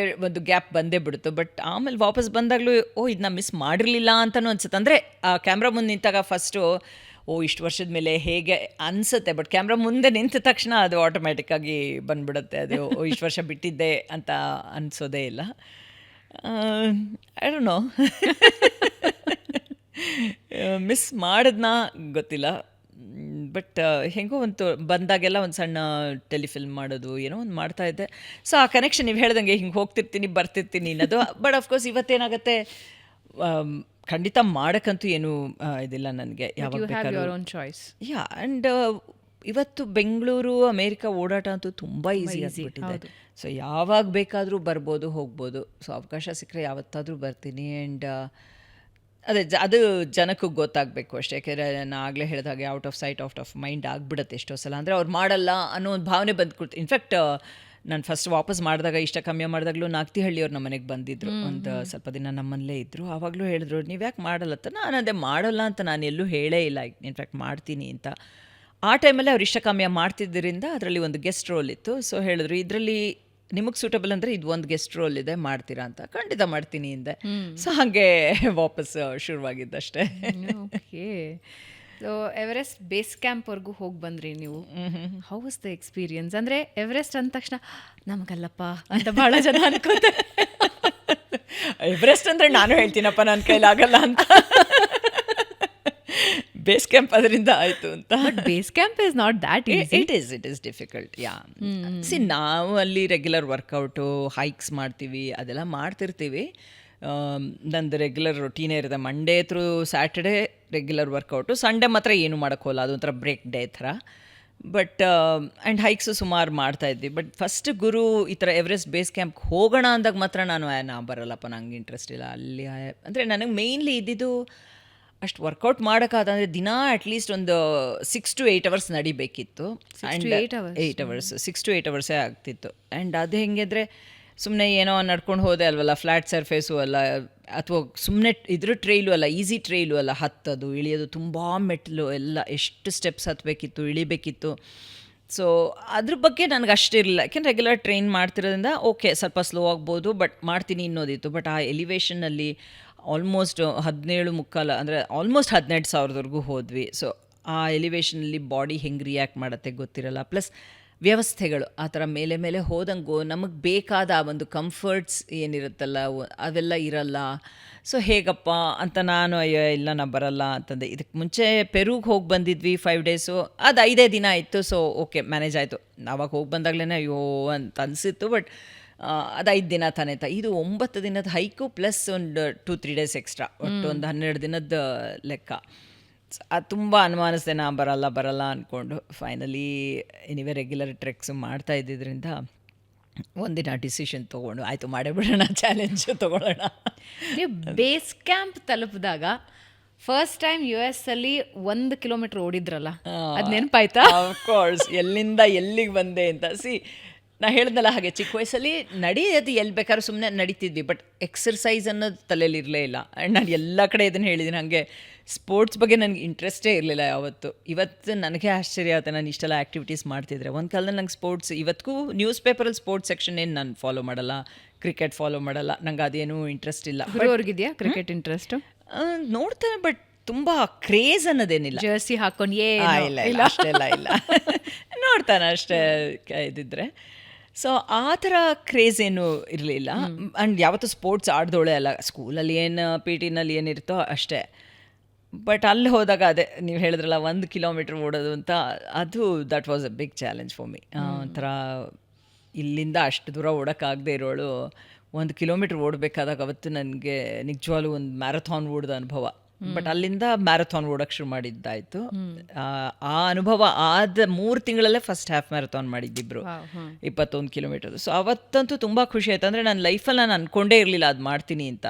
ಒಂದು ಗ್ಯಾಪ್ ಬಂದೇ ಬಿಡ್ತು. ಬಟ್ ಆಮೇಲೆ ವಾಪಸ್ ಬಂದಾಗಲೂ ಇದನ್ನ ಮಿಸ್ ಮಾಡಿರಲಿಲ್ಲ ಅಂತಲೂ ಅನ್ಸುತ್ತೆ. ಅಂದರೆ ಆ ಕ್ಯಾಮ್ರಾ ಮುಂದೆ ನಿಂತಾಗ ಫಸ್ಟು ಇಷ್ಟು ವರ್ಷದ ಮೇಲೆ ಹೇಗೆ ಅನಿಸುತ್ತೆ, ಬಟ್ ಕ್ಯಾಮ್ರಾ ಮುಂದೆ ನಿಂತ ತಕ್ಷಣ ಅದು ಆಟೋಮ್ಯಾಟಿಕ್ಕಾಗಿ ಬಂದ್ಬಿಡುತ್ತೆ. ಅದು ಇಷ್ಟು ವರ್ಷ ಬಿಟ್ಟಿದ್ದೆ ಅಂತ ಅನಿಸೋದೇ ಇಲ್ಲ. ಐ ಡೋಂಟ್ ನೋ, ಮಿಸ್ ಮಾಡಿದ್ನಾ ಗೊತ್ತಿಲ್ಲ. ಬಟ್ ಹೆಂಗೋ ಒಂದು ಬಂದಾಗೆಲ್ಲ ಒಂದು ಸಣ್ಣ ಟೆಲಿಫಿಲ್ಮ್ ಮಾಡೋದು ಏನೋ ಒಂದು ಮಾಡ್ತಾಯಿದ್ದೆ. ಸೊ ಆ ಕನೆಕ್ಷನ್ ನೀವು ಹೇಳ್ದಂಗೆ ಹಿಂಗೆ ಹೋಗ್ತಿರ್ತೀನಿ ಬರ್ತಿರ್ತೀನಿ ಅನ್ನೋದು. ಬಟ್ ಅಫ್ಕೋರ್ಸ್ ಇವತ್ತೇನಾಗುತ್ತೆ, ಖಂಡಿತ ಮಾಡೋಕ್ಕಂತೂ ಏನೂ ಇದಿಲ್ಲ ನನಗೆ. ಯಾವಾಗ ಯಾ. ಆ್ಯಂಡ್ ಇವತ್ತು ಬೆಂಗಳೂರು ಅಮೇರಿಕಾ ಓಡಾಟ ಅಂತೂ ತುಂಬ ಈಸಿ ಆಗಿಬಿಟ್ಟಿದೆ. ಸೊ ಯಾವಾಗ ಬೇಕಾದರೂ ಬರ್ಬೋದು, ಹೋಗ್ಬೋದು. ಸೊ ಅವಕಾಶ ಸಿಕ್ಕರೆ ಯಾವತ್ತಾದರೂ ಬರ್ತೀನಿ. ಆ್ಯಂಡ್ ಅದೇ ಅದು ಜನಕ್ಕೆ ಗೊತ್ತಾಗಬೇಕು ಅಷ್ಟೇ. ಯಾಕೆಂದರೆ ನಾನು ಆಗಲೇ ಹೇಳಿದ ಹಾಗೆ out off site out of mind ಆಗಿಬಿಡುತ್ತೆ ಎಷ್ಟೋ ಸಲ. ಅಂದರೆ ಅವ್ರು ಮಾಡಲ್ಲ ಅನ್ನೋ ಒಂದು ಭಾವನೆ ಬಂದ್ಕೊಡ್ತು. ಇನ್ಫ್ಯಾಕ್ಟ್ ನಾನು ಫಸ್ಟ್ ವಾಪಸ್ ಮಾಡಿದಾಗ, ಇಷ್ಟ ಕಮ್ಮಿ ಮಾಡಿದಾಗಲೂ ನಾಗ್ತಿಹಳ್ಳಿಯವ್ರು ನಮ್ಮ ಮನೆಗೆ ಬಂದಿದ್ದರು. ಒಂದು ಸ್ವಲ್ಪ ದಿನ ನಮ್ಮಲ್ಲೇ ಇದ್ದರು. ಆವಾಗಲೂ ಹೇಳಿದ್ರು, ನೀವು ಯಾಕೆ ಮಾಡಲ್ಲತ್ತ. ನಾನು ಅದೇ ಮಾಡಲ್ಲ ಅಂತ ನಾನು ಎಲ್ಲೂ ಹೇಳೇ ಇಲ್ಲ, ಇನ್ಫ್ಯಾಕ್ಟ್ ಮಾಡ್ತೀನಿ ಅಂತ. ಆ ಟೈಮಲ್ಲಿ ಅವ್ರು ಇಷ್ಟ ಕಮ್ಮಿ ಮಾಡ್ತಿದ್ದರಿಂದ ಅದರಲ್ಲಿ ಒಂದು ಗೆಸ್ಟ್ ರೋಲ್ ಇತ್ತು. ಸೊ ಹೇಳಿದ್ರು, ಇದರಲ್ಲಿ ನಿಮಗೆ ಸೂಟಬಲ್ ಅಂದರೆ ಇದು ಒಂದು ಗೆಸ್ಟ್ ರೋಲ್ ಇದೆ, ಮಾಡ್ತೀರಾ ಅಂತ. ಖಂಡಿತ ಮಾಡ್ತೀನಿ ಹಿಂದೆ. ಸೊ ಹಾಗೆ ವಾಪಸ್ ಶುರುವಾಗಿದ್ದಷ್ಟೇ. ಓಕೆ. ಸೊ ಎವರೆಸ್ಟ್ ಬೇಸ್ ಕ್ಯಾಂಪ್ವರೆಗೂ ಹೋಗಿ ಬಂದ್ರಿ ನೀವು. How was the experience? ಅಂದರೆ ಎವರೆಸ್ಟ್ ಅಂದ ತಕ್ಷಣ ನಮಗಲ್ಲಪ್ಪ ಅಂತ ಭಾಳ ಜನ ಅನ್ಕೋತಾರೆ. ಎವರೆಸ್ಟ್ ಅಂದರೆ ನಾನು ಹೇಳ್ತೀನಪ್ಪ, ನನ್ನ ಕೈಲಾಗಲ್ಲ ಅಂತ. ಬೇಸ್ ಕ್ಯಾಂಪ್ ಅದರಿಂದ ಆಯಿತು ಅಂತ. Base camp is not that easy. It is difficult. Yeah, C ನಾವು ಅಲ್ಲಿ ರೆಗ್ಯುಲರ್ ವರ್ಕೌಟು, ಹೈಕ್ಸ್ ಮಾಡ್ತೀವಿ, ಅದೆಲ್ಲ ಮಾಡ್ತಿರ್ತೀವಿ. ನಂದು ರೆಗ್ಯುಲರ್ ರೊಟೀನೇ ಇರುತ್ತೆ. Monday through Saturday regular workout, Sunday ಮಾತ್ರ ಏನು ಮಾಡೋಕ್ಕೋಲ್ಲ, ಅದೊಂಥರ ಬ್ರೇಕ್ ಡೇ ಥರ. ಬಟ್ ಆ್ಯಂಡ್ ಹೈಕ್ಸು ಸುಮಾರು ಮಾಡ್ತಾಯಿದ್ವಿ. ಬಟ್ ಫಸ್ಟ್ ಗುರು ಈ ಥರ ಎವರೆಸ್ಟ್ ಬೇಸ್ ಕ್ಯಾಂಪ್ಗೆ ಹೋಗೋಣ ಅಂದಾಗ ಮಾತ್ರ ನಾ ಬರಲ್ಲಪ್ಪ, ನಂಗೆ ಇಂಟ್ರೆಸ್ಟ್ ಇಲ್ಲ ಅಲ್ಲಿ. ಅಂದರೆ ನನಗೆ ಮೇಯ್ನ್ಲಿ ಇದ್ದಿದ್ದು ಅಷ್ಟು ವರ್ಕೌಟ್ ಮಾಡೋಕ್ಕಾದಂದರೆ ದಿನ ಅಟ್ಲೀಸ್ಟ್ ಒಂದು 6 to 8 hours ನಡಿಬೇಕಿತ್ತು. ಆ್ಯಂಡ್ 8 hours 6 to 8 hours ಆಗ್ತಿತ್ತು. ಆ್ಯಂಡ್ ಅದು ಹೆಂಗೆ ಅಂದರೆ, ಸುಮ್ಮನೆ ಏನೋ ನಡ್ಕೊಂಡು ಹೋದೆ ಅಲ್ವಲ್ಲ, ಫ್ಲ್ಯಾಟ್ ಸರ್ಫೇಸು ಅಲ್ಲ, ಅಥವಾ ಸುಮ್ಮನೆ ಇದ್ರ ಟ್ರೈಲು ಅಲ್ಲ, ಈಸಿ ಟ್ರೈಲು ಅಲ್ಲ, ಹತ್ತೋದು ಇಳಿಯೋದು ತುಂಬ ಮೆಟ್ಲು ಎಲ್ಲ, ಎಷ್ಟು ಸ್ಟೆಪ್ಸ್ ಹತ್ತಬೇಕಿತ್ತು, ಇಳಿಬೇಕಿತ್ತು. ಸೊ ಅದ್ರ ಬಗ್ಗೆ ನನಗೆ ಅಷ್ಟಿರಲಿಲ್ಲ, ಯಾಕೆಂದ್ರೆ ರೆಗ್ಯುಲರ್ ಟ್ರೈನ್ ಮಾಡ್ತಿರೋದ್ರಿಂದ ಓಕೆ ಸ್ವಲ್ಪ ಸ್ಲೋ ಆಗ್ಬೋದು, ಬಟ್ ಮಾಡ್ತೀನಿ ಅನ್ನೋದಿತ್ತು. ಬಟ್ ಆ ಎಲಿವೇಷನಲ್ಲಿ ಆಲ್ಮೋಸ್ಟ್ 17 ಮುಕ್ಕಾಲು ಅಂದರೆ ಆಲ್ಮೋಸ್ಟ್ 12,000ವರೆಗೂ ಹೋದ್ವಿ. ಸೊ ಆ ಎಲಿವೇಷನಲ್ಲಿ ಬಾಡಿ ಹೆಂಗೆ ರಿಯಾಕ್ಟ್ ಮಾಡುತ್ತೆ ಗೊತ್ತಿರಲ್ಲ. ಪ್ಲಸ್ ವ್ಯವಸ್ಥೆಗಳು ಆ ಥರ ಮೇಲೆ ಮೇಲೆ ಹೋದಂಗೂ ನಮಗೆ ಬೇಕಾದ ಆ ಒಂದು ಕಂಫರ್ಟ್ಸ್ ಏನಿರುತ್ತಲ್ಲ ಅವೆಲ್ಲ ಇರಲ್ಲ. ಸೊ ಹೇಗಪ್ಪ ಅಂತ ನಾನು ಅಯ್ಯೋ ಇಲ್ಲ ನಾ ಬರಲ್ಲ ಅಂತಂದೆ. ಇದಕ್ಕೆ ಮುಂಚೆ ಪೆರುಗೆ ಹೋಗಿ ಬಂದಿದ್ವಿ 5 ಡೇಸು, ಅದು 5 ದಿನ ಇತ್ತು. ಸೊ ಓಕೆ ಮ್ಯಾನೇಜ್ ಆಯಿತು. ಆವಾಗ ಹೋಗಿ ಬಂದಾಗಲೇ ಅಯ್ಯೋ ಅಂತ ಅನಿಸಿತ್ತು. ಬಟ್ ಅದು 5 ದಿನ ತಾನೇ ಇದು 9 ದಿನದ ಹೈಕು ಪ್ಲಸ್ ಒಂದು 2-3 ಡೇಸ್ ಎಕ್ಸ್ಟ್ರಾ, ಒಟ್ಟು ಒಂದು 12 ದಿನದ ಲೆಕ್ಕ. ಅದು ತುಂಬ ಅನುಮಾನಿಸ್ದೆ, ನಾ ಬರಲ್ಲ ಅಂದ್ಕೊಂಡು. ಫೈನಲಿ ಎನಿವೆ ರೆಗ್ಯುಲರ್ ಟ್ರೆಕ್ಸು ಮಾಡ್ತಾ ಇದ್ದಿದ್ದರಿಂದ ಒಂದಿನ ಡಿಸಿಷನ್ ತೊಗೊಂಡು ಆಯಿತು ಮಾಡೇ ಬಿಡೋಣ, ಚಾಲೆಂಜು ತೊಗೊಳ್ಳೋಣ. ನೀವು ಬೇಸ್ ಕ್ಯಾಂಪ್ ತಲುಪಿದಾಗ ಫಸ್ಟ್ ಟೈಮ್ US ಅಲ್ಲಿ 1 ಕಿಲೋಮೀಟರ್ ಓಡಿದ್ರಲ್ಲ, ಅದು ನೆನಪಾಯ್ತಾ? ಆಫ್ಕೋರ್ಸ್, ಎಲ್ಲಿಂದ ಎಲ್ಲಿಗೆ ಬಂದೆ ಅಂತ. ನಾ ಹೇಳ್ದಲ್ಲ ಹಾಗೆ ಚಿಕ್ಕ ವಯಸ್ಸಲ್ಲಿ ನಡೆಯೋದು ಎಲ್ಲಿ ಬೇಕಾದ್ರೂ ಸುಮ್ಮನೆ ನಡೀತಿದ್ವಿ, ಬಟ್ ಎಕ್ಸರ್ಸೈಸ್ ಅನ್ನೋದು ತಲೆಯಲ್ಲಿ ಇರಲೇ ಇಲ್ಲ. ಆ್ಯಂಡ್ ನಾನು ಎಲ್ಲ ಕಡೆ ಇದನ್ನು ಹೇಳಿದ್ದೀನಿ, ಹಾಗೆ ಸ್ಪೋರ್ಟ್ಸ್ ಬಗ್ಗೆ ನನಗೆ ಇಂಟ್ರೆಸ್ಟೇ ಇರಲಿಲ್ಲ ಯಾವತ್ತು. ಇವತ್ತು ನನಗೆ ಆಶ್ಚರ್ಯ ಆಗುತ್ತೆ ನಾನು ಇಷ್ಟೆಲ್ಲ ಆ್ಯಕ್ಟಿವಿಟೀಸ್ ಮಾಡ್ತಿದ್ರೆ. ಒಂದು ಕಾಲದಲ್ಲಿ ನಂಗೆ ಸ್ಪೋರ್ಟ್ಸ್, ಇವತ್ತಿಗೂ ನ್ಯೂಸ್ ಪೇಪರಲ್ಲಿ ಸ್ಪೋರ್ಟ್ಸ್ ಸೆಕ್ಷನ್ ಏನು ನಾನು ಫಾಲೋ ಮಾಡಲ್ಲ, ಕ್ರಿಕೆಟ್ ಫಾಲೋ ಮಾಡಲ್ಲ, ನಂಗೆ ಅದೇನೂ ಇಂಟ್ರೆಸ್ಟ್ ಇಲ್ಲ. ಅವ್ರಿಗಿದೆಯಾ ಕ್ರಿಕೆಟ್ ಇಂಟ್ರೆಸ್ಟ್? ನೋಡ್ತೇನೆ, ಬಟ್ ತುಂಬ ಕ್ರೇಜ್ ಅನ್ನೋದೇನಿಲ್ಲ. ಜರ್ಸಿ ಹಾಕೊಂಡು ಇಲ್ಲ ಅಷ್ಟೆಲ್ಲ ಇಲ್ಲ. ನೋಡ್ತಾನೆ ಅಷ್ಟೇ ಇದಿದ್ರೆ. ಸೊ ಆ ಥರ ಕ್ರೇಜ್ ಏನೂ ಇರಲಿಲ್ಲ. ಆ್ಯಂಡ್ ಯಾವತ್ತೂ ಸ್ಪೋರ್ಟ್ಸ್ ಆಡ್ದೋಳೆ ಅಲ್ಲ. ಸ್ಕೂಲಲ್ಲಿ ಏನು PT ನಲ್ಲಿ ಏನಿರುತ್ತೋ ಅಷ್ಟೇ. ಬಟ್ ಅಲ್ಲಿ ಹೋದಾಗ ಅದೇ ನೀವು ಹೇಳಿದ್ರಲ್ಲ 1 ಕಿಲೋಮೀಟ್ರ್ ಓಡೋದು ಅಂತ, ಅದು that was a big challenge for me. ಒಂಥರ ಇಲ್ಲಿಂದ ಅಷ್ಟು ದೂರ ಓಡೋಕ್ಕಾಗದೇ ಇರೋಳು 1 ಕಿಲೋಮೀಟ್ರ್ ಓಡಬೇಕಾದಾಗ ಅವತ್ತು ನನಗೆ ನಿಜವಾಗ್ಲೂ ಒಂದು ಮ್ಯಾರಥಾನ್ ಓಡಿದ ಅನುಭವ. ಬಟ್ ಅಲ್ಲಿಂದ ಮ್ಯಾರಥಾನ್ ಓಡೋಕ್ಕೆ ಶುರು ಮಾಡಿದ್ದಾಯಿತು. ಆ ಅನುಭವ ಆದ 3 ತಿಂಗಳಲ್ಲೇ ಫಸ್ಟ್ ಹಾಫ್ ಮ್ಯಾರಥಾನ್ ಮಾಡಿದ್ದಿಬ್ರು, 21 ಕಿಲೋಮೀಟರ್. ಸೊ ಅವತ್ತಂತೂ ತುಂಬ ಖುಷಿ ಆಯಿತು. ಅಂದರೆ ನನ್ನ ಲೈಫಲ್ಲಿ ನಾನು ಅಂದ್ಕೊಂಡೇ ಇರಲಿಲ್ಲ ಅದು ಮಾಡ್ತೀನಿ ಅಂತ.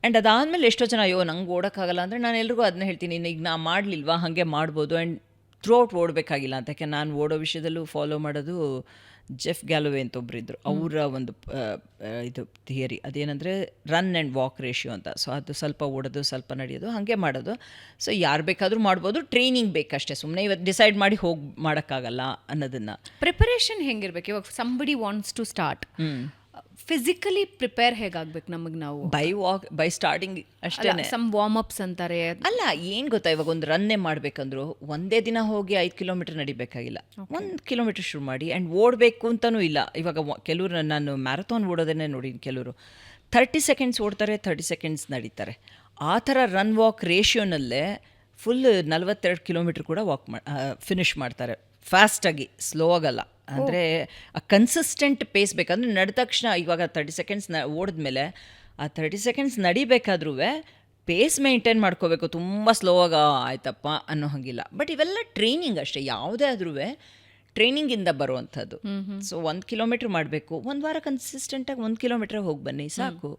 ಆ್ಯಂಡ್ ಅದಾದಮೇಲೆ ಎಷ್ಟೋ ಜನ ಅಯ್ಯೋ ನಂಗೆ ಓಡೋಕ್ಕಾಗಲ್ಲ ಅಂದರೆ ನಾನು ಎಲ್ರಿಗೂ ಅದನ್ನ ಹೇಳ್ತೀನಿ, ಈಗ ನಾ ಮಾಡಲಿಲ್ವಾ ಹಾಗೆ ಮಾಡ್ಬೋದು. ಆ್ಯಂಡ್ ಥ್ರೂ ಔಟ್ ಓಡಬೇಕಾಗಿಲ್ಲ ಅಂತ. ಯಾಕೆ ನಾನು ಓಡೋ ವಿಷಯದಲ್ಲೂ ಫಾಲೋ ಮಾಡೋದು ಜೆಫ್ ಗ್ಯಾಲೋವೆ ಅಂತ ಒಬ್ಬರಿದ್ದರು, ಅವರ ಒಂದು ಇದು ಥಿಯರಿ ಅದೇನೆಂದರೆ ರನ್ ಆ್ಯಂಡ್ ವಾಕ್ ರೇಷಿಯೋ ಅಂತ. ಸೊ ಅದು ಸ್ವಲ್ಪ ಓಡೋದು ಸ್ವಲ್ಪ ನಡೆಯೋದು ಹಾಗೆ ಮಾಡೋದು. ಸೊ ಯಾರು ಬೇಕಾದರೂ ಮಾಡ್ಬೋದು, ಟ್ರೈನಿಂಗ್ ಬೇಕಷ್ಟೇ. ಸುಮ್ಮನೆ ಇವತ್ತು ಡಿಸೈಡ್ ಮಾಡಿ ಹೋಗಿ ಮಾಡೋಕ್ಕಾಗಲ್ಲ ಅನ್ನೋದನ್ನು. ಪ್ರಿಪರೇಷನ್ ಹೆಂಗಿರ್ಬೇಕು? ಇವಾಗ somebody wants to start, physically prepare ಹೇಗಾಗ್ಬೇಕು ನಮಗೆ? ನಾವು ಬೈ ಸ್ಟಾರ್ಟಿಂಗ್ ಅಷ್ಟೇ. ಸಮ್ ವಾರ್ಮ್ ಅಪ್ಸ್ ಅಂತಾರೆ ಅಲ್ಲ, ಏನು ಗೊತ್ತಾ, ಇವಾಗ ಒಂದು ರನ್ನೇ ಮಾಡಬೇಕಂದ್ರು ಒಂದೇ ದಿನ ಹೋಗಿ 5 ಕಿಲೋಮೀಟರ್ ನಡಿಬೇಕಾಗಿಲ್ಲ. 1 ಕಿಲೋಮೀಟರ್ ಶುರು ಮಾಡಿ. ಆ್ಯಂಡ್ ಓಡಬೇಕು ಅಂತಲೂ ಇಲ್ಲ. ಇವಾಗ ಕೆಲವರು, ನಾನು ಮ್ಯಾರಥಾನ್ ಓಡೋದನ್ನೇ ನೋಡಿ, ಕೆಲವರು 30 ಸೆಕೆಂಡ್ಸ್ ಓಡ್ತಾರೆ, 30 ಸೆಕೆಂಡ್ಸ್ ನಡೀತಾರೆ. ಆ ಥರ ರನ್ ವಾಕ್ ರೇಷಿಯೋನಲ್ಲೇ ಫುಲ್ 42 ಕಿಲೋಮೀಟ್ರ್ ಕೂಡ ಫಿನಿಷ್ ಮಾಡ್ತಾರೆ ಫಾಸ್ಟಾಗಿ, ಸ್ಲೋ ಆಗಲ್ಲ. ಅಂದರೆ ಆ ಕನ್ಸಿಸ್ಟೆಂಟ್ ಪೇಸ್ ಬೇಕಂದ್ರೆ ನಡೆದ ತಕ್ಷಣ ಇವಾಗ 30 ಸೆಕೆಂಡ್ಸ್ ಓಡಿದ್ಮೇಲೆ ಆ 30 ಸೆಕೆಂಡ್ಸ್ ನಡಿಬೇಕಾದ್ರೂ ಪೇಸ್ ಮೇಂಟೈನ್ ಮಾಡ್ಕೋಬೇಕು. ತುಂಬ ಸ್ಲೋ ಆಗ ಆಯ್ತಪ್ಪ ಅನ್ನೋ ಹಾಗಿಲ್ಲ. ಬಟ್ ಇವೆಲ್ಲ ಟ್ರೈನಿಂಗ್ ಅಷ್ಟೇ, ಯಾವುದೇ ಆದ್ರೂ ಟ್ರೈನಿಂಗಿಂದ ಬರುವಂಥದ್ದು. ಸೊ 1 ಕಿಲೋಮೀಟ್ರ್ ಮಾಡಬೇಕು, 1 ವಾರ ಕನ್ಸಿಸ್ಟೆಂಟಾಗಿ 1 ಕಿಲೋಮೀಟ್ರ್ ಹೋಗಿ ಬನ್ನಿ ಸಾಕು.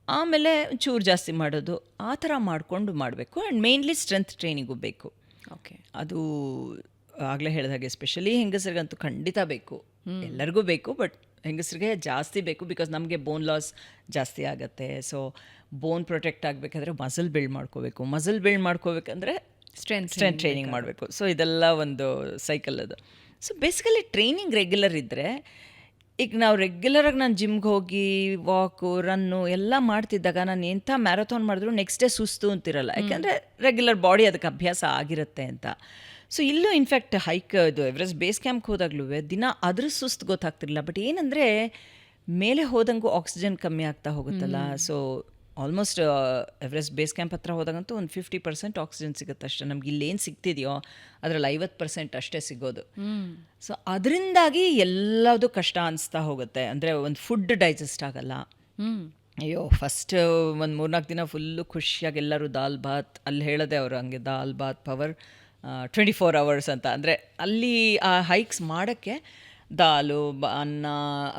ಆಮೇಲೆ ಚೂರು ಜಾಸ್ತಿ ಮಾಡೋದು, ಆ ಥರ ಮಾಡಿಕೊಂಡು ಮಾಡಬೇಕು. ಆ್ಯಂಡ್ ಮೇನ್ಲಿ ಸ್ಟ್ರೆಂತ್ ಟ್ರೈನಿಂಗು ಬೇಕು. ಓಕೆ, ಅದು ಆಗಲೇ ಹೇಳಿದಾಗೆ ಎಸ್ಪೆಷಲಿ ಹೆಂಗಸರಿಗಂತೂ ಖಂಡಿತ ಬೇಕು, ಎಲ್ಲರಿಗೂ ಬೇಕು. ಬಟ್ ಹೆಂಗಸರಿಗೆ ಜಾಸ್ತಿ ಬೇಕು, ಬಿಕಾಸ್ ನಮಗೆ ಬೋನ್ ಲಾಸ್ ಜಾಸ್ತಿ ಆಗುತ್ತೆ. ಸೊ ಬೋನ್ ಪ್ರೊಟೆಕ್ಟ್ ಆಗಬೇಕಾದ್ರೆ ಮಸಲ್ ಬಿಲ್ಡ್ ಮಾಡ್ಕೋಬೇಕು. ಮಸಲ್ ಬಿಲ್ಡ್ ಮಾಡ್ಕೋಬೇಕಂದ್ರೆ ಸ್ಟ್ರೆಂತ್ ಟ್ರೈನಿಂಗ್ ಮಾಡಬೇಕು. ಸೊ ಇದೆಲ್ಲ ಒಂದು ಸೈಕಲ್ ಅದು. ಸೊ ಬೇಸಿಕಲಿ ಟ್ರೈನಿಂಗ್ ರೆಗ್ಯುಲರ್ ಇದ್ದರೆ, ಈಗ ನಾವು ರೆಗ್ಯುಲರಾಗಿ ನಾನು ಜಿಮ್ಗೆ ಹೋಗಿ ವಾಕು ರನ್ನು ಎಲ್ಲ ಮಾಡ್ತಿದ್ದಾಗ ನಾನು ಎಂಥ ಮ್ಯಾರಥಾನ್ ಮಾಡಿದ್ರು ನೆಕ್ಸ್ಟ್ ಡೇ ಸುಸ್ತು ಅಂತಿರಲ್ಲ, ಯಾಕೆಂದರೆ ರೆಗ್ಯುಲರ್ ಬಾಡಿ ಅದಕ್ಕೆ ಅಭ್ಯಾಸ ಆಗಿರುತ್ತೆ ಅಂತ. ಸೊ ಇಲ್ಲೂ ಇನ್ಫ್ಯಾಕ್ಟ್ ಇದು ಎವರೆಸ್ಟ್ ಬೇಸ್ ಕ್ಯಾಂಪ್ಗೆ ಹೋದಾಗ್ಲೂ ದಿನ ಅದ್ರ ಸುಸ್ತು ಗೊತ್ತಾಗ್ತಿರಲಿಲ್ಲ. ಬಟ್ ಏನಂದರೆ ಮೇಲೆ ಹೋದಂಗೂ ಆಕ್ಸಿಜನ್ ಕಮ್ಮಿ ಆಗ್ತಾ ಹೋಗುತ್ತಲ್ಲ. So almost Everest base camp ಹತ್ರ ಹೋದಾಗಂತೂ ಒಂದು 50% ಆಕ್ಸಿಜನ್ ಸಿಗುತ್ತೆ ಅಷ್ಟೇ. ನಮ್ಗೆ ಇಲ್ಲೇನು ಸಿಗ್ತಿದೆಯೋ ಅದರಲ್ಲಿ 50% ಅಷ್ಟೇ ಸಿಗೋದು. ಸೊ ಅದರಿಂದಾಗಿ ಎಲ್ಲದೂ ಕಷ್ಟ ಅನಿಸ್ತಾ ಹೋಗುತ್ತೆ. ಅಂದರೆ ಒಂದು ಫುಡ್ ಡೈಜೆಸ್ಟ್ ಆಗಲ್ಲ. ಅಯ್ಯೋ ಫಸ್ಟ್ ಒಂದು 3-4 ದಿನ ಫುಲ್ಲು ಖುಷಿಯಾಗಿ ಎಲ್ಲರೂ ದಾಲ್ ಬಾತ್, ಅಲ್ಲಿ ಹೇಳೋದೆ ಅವರು ಹಂಗೆ ದಾಲ್ ಬಾತ್ ಪವರ್ 24 hours ಅಂತ. ಅಂದರೆ ಅಲ್ಲಿ ಆ ಹೈಕ್ಸ್ ಮಾಡೋಕ್ಕೆ ದಾಲು ಅನ್ನ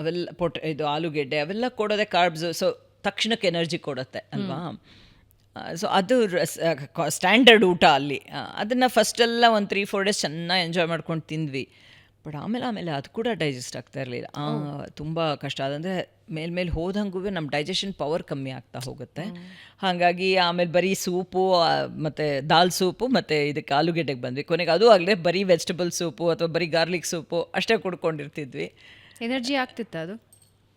ಅವೆಲ್ಲ ಇದು ಆಲೂಗೆಡ್ಡೆ ಅವೆಲ್ಲ ಕೊಡೋದೆ ಕಾರ್ಬ್ಸು. ಸೊ ತಕ್ಷಣಕ್ಕೆ ಎನರ್ಜಿ ಕೊಡುತ್ತೆ ಅಲ್ವಾ. ಸೊ ಅದು ಸ್ಟ್ಯಾಂಡರ್ಡ್ ಊಟ ಅಲ್ಲಿ. ಅದನ್ನು ಫಸ್ಟೆಲ್ಲ ಒಂದು 3-4 ಡೇಸ್ ಚೆನ್ನಾಗಿ ಎಂಜಾಯ್ ಮಾಡ್ಕೊಂಡು ತಿಂದ್ವಿ. ಬಟ್ ಆಮೇಲೆ ಅದು ಕೂಡ ಡೈಜೆಸ್ಟ್ ಆಗ್ತಾ ಇರಲಿಲ್ಲ. ತುಂಬ ಕಷ್ಟ. ಅದಂದರೆ ಮೇಲ್ಮೇಲೆ ಹೋದಂಗೂ ನಮ್ಮ ಡೈಜೆಷನ್ ಪವರ್ ಕಮ್ಮಿ ಆಗ್ತಾ ಹೋಗುತ್ತೆ. ಹಾಗಾಗಿ ಆಮೇಲೆ ಬರೀ ಸೂಪು ಮತ್ತು ದಾಲ್ ಸೂಪು ಮತ್ತು ಇದಕ್ಕೆ ಆಲೂಗೆಡ್ಡೆಗೆ ಬಂದ್ವಿ. ಕೊನೆಗೆ ಅದು ಆಗಲೇ ಬರೀ ವೆಜಿಟಬಲ್ ಸೂಪು ಅಥವಾ ಬರೀ ಗಾರ್ಲಿಕ್ ಸೂಪು ಅಷ್ಟೇ ಕುಡ್ಕೊಂಡಿರ್ತಿದ್ವಿ. ಎನರ್ಜಿ ಆಗ್ತಿತ್ತ ಅದು?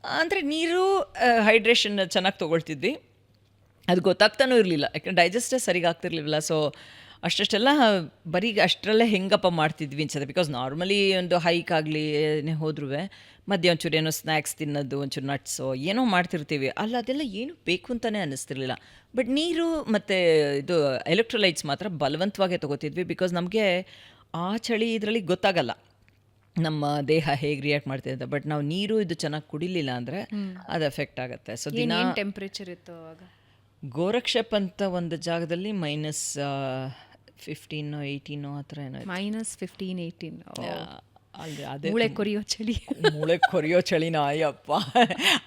ಅಂದರೆ ನೀರು ಹೈಡ್ರೇಷನ್ ಚೆನ್ನಾಗಿ ತೊಗೊಳ್ತಿದ್ವಿ. ಅದು ಗೊತ್ತಾಗ್ತಾನೂ ಇರಲಿಲ್ಲ, ಯಾಕಂದ್ರೆ ಡೈಜೆಸ್ಟೇ ಸರಿಗೆ ಆಗ್ತಿರ್ಲಿಲ್ಲ. ಸೊ ಅಷ್ಟೆಲ್ಲ ಬರೀ ಅಷ್ಟರಲ್ಲೇ ಹೆಂಗಪ್ಪ ಮಾಡ್ತಿದ್ವಿ ಅನ್ಸುತ್ತೆ. ಬಿಕಾಸ್ ನಾರ್ಮಲಿ ಒಂದು ಹೈಕ್ ಆಗಲಿ ಏನೇ ಹೋದ್ರೂ ಮಧ್ಯೆ ಒಂಚೂರು ಏನೋ ಸ್ನ್ಯಾಕ್ಸ್ ತಿನ್ನೋದು, ಒಂಚೂರು ನಟ್ಸು ಏನೋ ಮಾಡ್ತಿರ್ತೀವಿ. ಅಲ್ಲ ಅದೆಲ್ಲ ಏನು ಬೇಕು ಅಂತಲೇ ಅನ್ನಿಸ್ತಿರ್ಲಿಲ್ಲ. ಬಟ್ ನೀರು ಮತ್ತು ಇದು ಎಲೆಕ್ಟ್ರೋಲೈಟ್ಸ್ ಮಾತ್ರ ಬಲವಂತವಾಗೇ ತೊಗೋತಿದ್ವಿ. ಬಿಕಾಸ್ ನಮಗೆ ಆ ಚಳಿ ಇದರಲ್ಲಿ ಗೊತ್ತಾಗಲ್ಲ ನಮ್ಮ ದೇಹ ಹೇಗೆ ರಿಯಾಕ್ಟ್ ಮಾಡ್ತಿದೆ ಅಂತ. ಬಟ್ ನಾವು ನೀರು ಇದು ಚೆನ್ನಾಗಿ ಕುಡಿಲಿಲ್ಲ ಅಂದರೆ ಅದು ಎಫೆಕ್ಟ್ ಆಗುತ್ತೆ. ಸೊ ದಿನ ಟೆಂಪ್ರೇಚರ್ ಇತ್ತು ಅವಾಗ? ಗೋರಕ್ಷಪ್ ಅಂತ ಒಂದು ಜಾಗದಲ್ಲಿ -15-18 ಆ ಥರ ಏನೋ -15-18 ಅಲ್ಲಿ ಅದೇ ಮೂಳೆ ಕೊರಿಯೋ ಚಳಿ. ಮೂಳೆ ಕೊರಿಯೋ ಚಳಿನ ಅಯ್ಯಪ್ಪ.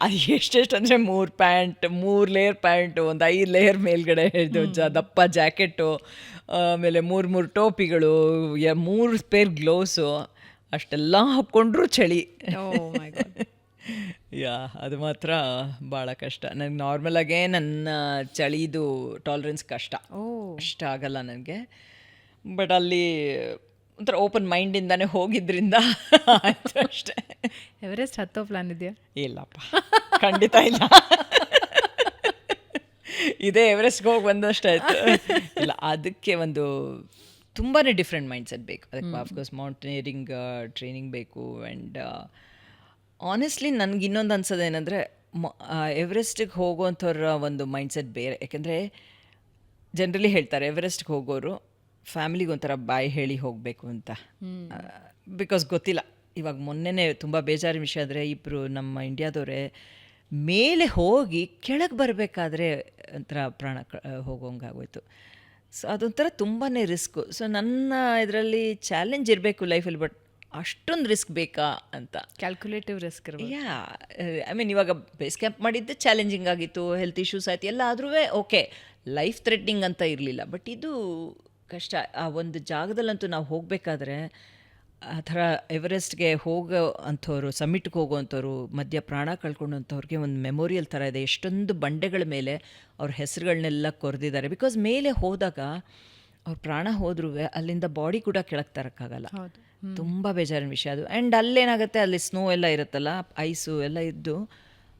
ಅದು ಎಷ್ಟೆಷ್ಟು ಅಂದರೆ 3 ಪ್ಯಾಂಟ್, 3 ಲೇಯರ್ ಪ್ಯಾಂಟು, ಒಂದು 5 ಲೇಯರ್ ಮೇಲ್ಗಡೆ ಇದು ದಪ್ಪ ಜಾಕೆಟು, ಆಮೇಲೆ 3 ಟೋಪಿಗಳು, 3 ಪೇರ್ ಗ್ಲೌಸು, ಅಷ್ಟೆಲ್ಲ ಹಾಕ್ಕೊಂಡ್ರು ಚಳಿ. ಯಾ ಅದು ಮಾತ್ರ ಭಾಳ ಕಷ್ಟ. ನನಗೆ ನಾರ್ಮಲಾಗೇ ನನ್ನ ಚಳಿದು ಟಾಲರೆನ್ಸ್ ಕಷ್ಟ, ಅಷ್ಟ ಆಗಲ್ಲ ನನಗೆ. ಬಟ್ ಅಲ್ಲಿ ಒಂಥರ ಓಪನ್ ಮೈಂಡಿಂದಾನೇ ಹೋಗಿದ್ರಿಂದ ಆಯಿತು ಅಷ್ಟೇ. ಎವರೆಸ್ಟ್ ಹತ್ತೋ ಪ್ಲಾನ್ ಇದೆಯಾ? ಇಲ್ಲಪ್ಪ, ಖಂಡಿತ ಇಲ್ಲ. ಇದೇ ಎವರೆಸ್ಟ್ಗೆ ಹೋಗಿ ಬಂದಷ್ಟು ಆಯಿತು. ಇಲ್ಲ, ಅದಕ್ಕೆ ಒಂದು ತುಂಬಾ ಡಿಫ್ರೆಂಟ್ ಮೈಂಡ್ಸೆಟ್ ಬೇಕು. ಅದಕ್ಕೆ ಆಫ್ಕೋರ್ಸ್ ಮೌಂಟೇನಿಯರಿಂಗ್ ಟ್ರೈನಿಂಗ್ ಬೇಕು. ಆ್ಯಂಡ್ ಆನೆಸ್ಟ್ಲಿ ನನಗೆ ಇನ್ನೊಂದು ಅನ್ಸೋದೇನೆಂದರೆ ಎವರೆಸ್ಟಿಗೆ ಹೋಗೋವಂಥವ್ರ ಒಂದು ಮೈಂಡ್ಸೆಟ್ ಬೇರೆ. ಯಾಕೆಂದರೆ ಜನರಲಿ ಹೇಳ್ತಾರೆ ಎವರೆಸ್ಟ್ಗೆ ಹೋಗೋರು ಫ್ಯಾಮಿಲಿಗೆ ಒಂಥರ ಬಾಯಿ ಹೇಳಿ ಹೋಗಬೇಕು ಅಂತ. ಬಿಕಾಸ್ ಗೊತ್ತಿಲ್ಲ, ಇವಾಗ ಮೊನ್ನೆನೇ ತುಂಬ ಬೇಜಾರಿನ ವಿಷಯ ಅಂದರೆ ಇಬ್ಬರು ನಮ್ಮ ಇಂಡಿಯಾದವರೇ ಮೇಲೆ ಹೋಗಿ ಕೆಳಗೆ ಬರಬೇಕಾದ್ರೆ ಒಂಥರ ಪ್ರಾಣ ಹೋಗೋಂಗಾಗೋಯ್ತು. ಸೊ ಅದೊಂಥರ ತುಂಬಾ ರಿಸ್ಕು. ಸೊ ನನ್ನ ಇದರಲ್ಲಿ ಚಾಲೆಂಜ್ ಇರಬೇಕು ಲೈಫಲ್ಲಿ, ಬಟ್ ಅಷ್ಟೊಂದು ರಿಸ್ಕ್ ಬೇಕಾ ಅಂತ. Calculative risk yeah I mean ಇವಾಗ ಬೇಸ್ ಕ್ಯಾಂಪ್ ಮಾಡಿದ್ದು ಚಾಲೆಂಜಿಂಗ್ ಆಗಿತ್ತು, ಹೆಲ್ತ್ ಇಶ್ಯೂಸ್ ಆಯ್ತು, ಎಲ್ಲ ಆದರೂ ಓಕೆ, ಲೈಫ್ ಥ್ರೆಟ್ನಿಂಗ್ ಅಂತ ಇರಲಿಲ್ಲ. ಬಟ್ ಇದು ಕಷ್ಟ. ಆ ಒಂದು ಜಾಗದಲ್ಲಂತೂ ನಾವು ಹೋಗಬೇಕಾದ್ರೆ ಆ ಥರ ಎವರೆಸ್ಟ್ಗೆ ಹೋಗೋ ಅಂಥವ್ರು, ಸಮ್ಮಿಟ್ಗೆ ಹೋಗೋವಂಥವ್ರು, ಮಧ್ಯ ಪ್ರಾಣ ಕಳ್ಕೊಂಡಂಥವ್ರಿಗೆ ಒಂದು ಮೆಮೋರಿಯಲ್ ಥರ ಇದೆ. ಎಷ್ಟೊಂದು ಬಂಡೆಗಳ ಮೇಲೆ ಅವ್ರ ಹೆಸರುಗಳನ್ನೆಲ್ಲ ಕೊರೆದಿದ್ದಾರೆ. ಬಿಕಾಸ್ ಮೇಲೆ ಹೋದಾಗ ಅವ್ರ ಪ್ರಾಣ ಹೋದ್ರೂ ಅಲ್ಲಿಂದ ಬಾಡಿ ಕೂಡ ಕೆಳಗೆ ತರೋಕ್ಕಾಗಲ್ಲ. ತುಂಬ ಬೇಜಾರಿನ ವಿಷಯ ಅದು. ಆ್ಯಂಡ್ ಅಲ್ಲೇನಾಗುತ್ತೆ, ಅಲ್ಲಿ ಸ್ನೋ ಎಲ್ಲ ಇರುತ್ತಲ್ಲ, ಐಸು ಎಲ್ಲ ಇದ್ದು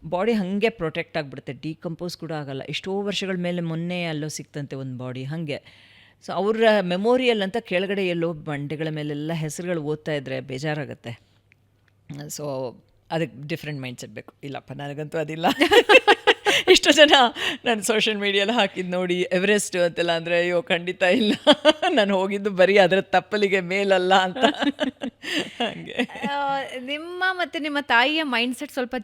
ಬಾಡಿ ಹಾಗೆ ಪ್ರೊಟೆಕ್ಟ್ ಆಗಿಬಿಡುತ್ತೆ, ಡಿಕಂಪೋಸ್ ಕೂಡ ಆಗೋಲ್ಲ. ಎಷ್ಟೋ ವರ್ಷಗಳ ಮೇಲೆ ಮೊನ್ನೆ ಅಲ್ಲೋ ಸಿಕ್ತಂತೆ ಒಂದು ಬಾಡಿ ಹಾಗೆ. ಸೊ ಅವರ ಮೆಮೋರಿಯಲ್ ಅಂತ ಕೆಳಗಡೆ ಎಲ್ಲೋ ಬಂಡೆಗಳ ಮೇಲೆಲ್ಲ ಹೆಸರುಗಳು ಓದ್ತಾ ಇದ್ದರೆ ಬೇಜಾರಾಗುತ್ತೆ. ಸೊ ಅದಕ್ಕೆ ಡಿಫ್ರೆಂಟ್ ಮೈಂಡ್ಸೆಟ್ ಬೇಕು. ಇಲ್ಲಪ್ಪ, ನನಗಂತೂ ಅದಿಲ್ಲ. ಇಷ್ಟು ಜನ ನಾನು ಸೋಷಿಯಲ್ ಮೀಡಿಯಲ್ಲಿ ಹಾಕಿದ್ದು ನೋಡಿ ಎವರೆಸ್ಟ್ ಅಂತೆಲ್ಲ ಅಂದರೆ ಅಯ್ಯೋ ಖಂಡಿತ ಇಲ್ಲ, ನಾನು ಹೋಗಿದ್ದು ಬರೀ ಅದರ ತಪ್ಪಲಿಗೆ ಮೇಲಲ್ಲ ಅಂತ. ಹಾಗೆ ನಿಮ್ಮ ಮತ್ತು ನಿಮ್ಮ ತಾಯಿಯ ಮೈಂಡ್ಸೆಟ್ ಸ್ವಲ್ಪ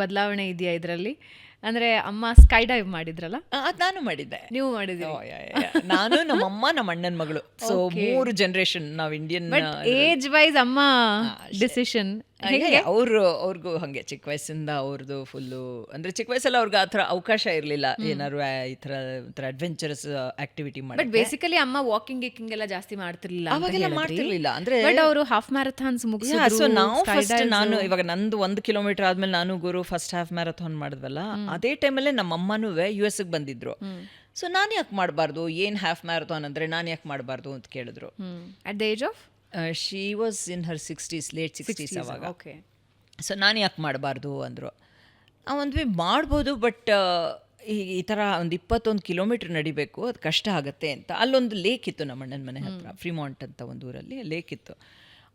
ಬದಲಾವಣೆ ಇದೆಯಾ ಇದರಲ್ಲಿ? ಅಂದರೆ ಅಮ್ಮ ಸ್ಕೈ ಡೈವ್ ಮಾಡಿದ್ರಲ್ಲ, ಅದು ನಾನು ಮಾಡಿದ್ದೆ. ನೀವು ಮಾಡಿದ್ರಿ? ನಾನು, ನಮ್ಮಮ್ಮ, ನಮ್ಮ ಅಣ್ಣನ ಮಗಳು. ಸೊ 3 ಜನರೇಷನ್ ನಾವು ಇಂಡಿಯನ್. ಏಜ್ ವೈಸ್ ಅಮ್ಮ ಡಿಸಿಷನ್ ಅವ್ರಿಗೂ ಹಾಗೆ ಚಿಕ್ಕ ವಯಸ್ಸಿಂದ ಅವ್ರದ್ದು ಫುಲ್ಲು ಅಂದರೆ ಚಿಕ್ಕ ವಯಸ್ಸಲ್ಲಿ ಅವ್ರಿಗೆ ಆ ಥರ ಅವಕಾಶ ಇರಲಿಲ್ಲ ಏನಾದ್ರು ಈ ಥರ ಒಂಥರ ಅಡ್ವೆಂಚರಸ್ ಆಕ್ಟಿವಿಟಿ ಮಾಡಿ. ಬಟ್ ಬೇಸಿಕಲಿ ಅಮ್ಮ ವಾಕಿಂಗ್ ಗೀಕಿಂಗ್ ಎಲ್ಲ ಜಾಸ್ತಿ ಮಾಡ್ತಿರ್ಲಿಲ್ಲ, ಅವಾಗೆಲ್ಲ ಮಾಡ್ತಿರ್ಲಿಲ್ಲ. ಅಂದರೆ ಅವರು ಹಾಫ್ ಮ್ಯಾರಥಾನ್ಸ್ ಮುಗಿಸಿದ್ರು. ಸೊ ನಾವು ಫಸ್ಟ್ ನಾನು ಇವಾಗ ನಂದು 1 ಕಿಲೋಮೀಟರ್ ಆದ್ಮೇಲೆ ನಾನು ಗುರು ಫಸ್ಟ್ ಹಾಫ್ ಮ್ಯಾರಥಾನ್ ಮಾಡಿದ್ವಲ್ಲ, ಅದೇ ಟೈಮಲ್ಲೇ ನಮ್ಮ ಅಮ್ಮನೂ US ಬಂದಿದ್ರು. ಸೊ ನಾನು ಯಾಕೆ ಮಾಡಬಾರ್ದು, ಏನು ಹಾಫ್ ಮ್ಯಾರಥಾನ್ ಅಂದರೆ ನಾನು ಯಾಕೆ ಮಾಡಬಾರ್ದು ಅಂತ ಕೇಳಿದ್ರು. At the age of she was in Har 60s, late 60s ಅವಾಗ. ಓಕೆ. ಸೊ ನಾನು ಯಾಕೆ ಮಾಡಬಾರ್ದು ಅಂದರು. ಒಂದು ಮಾಡ್ಬೋದು, ಬಟ್ ಈ ಥರ ಒಂದು 21 ಕಿಲೋಮೀಟ್ರ್ ನಡಿಬೇಕು, ಅದು ಕಷ್ಟ ಆಗುತ್ತೆ ಅಂತ. ಅಲ್ಲೊಂದು ಲೇಕ್ ಇತ್ತು ನಮ್ಮ ಅಣ್ಣನ ಮನೆ ಹತ್ರ, ಫ್ರೀಮಾಂಟ್ ಅಂತ ಒಂದು ಊರಲ್ಲಿ ಲೇಕ್ ಇತ್ತು.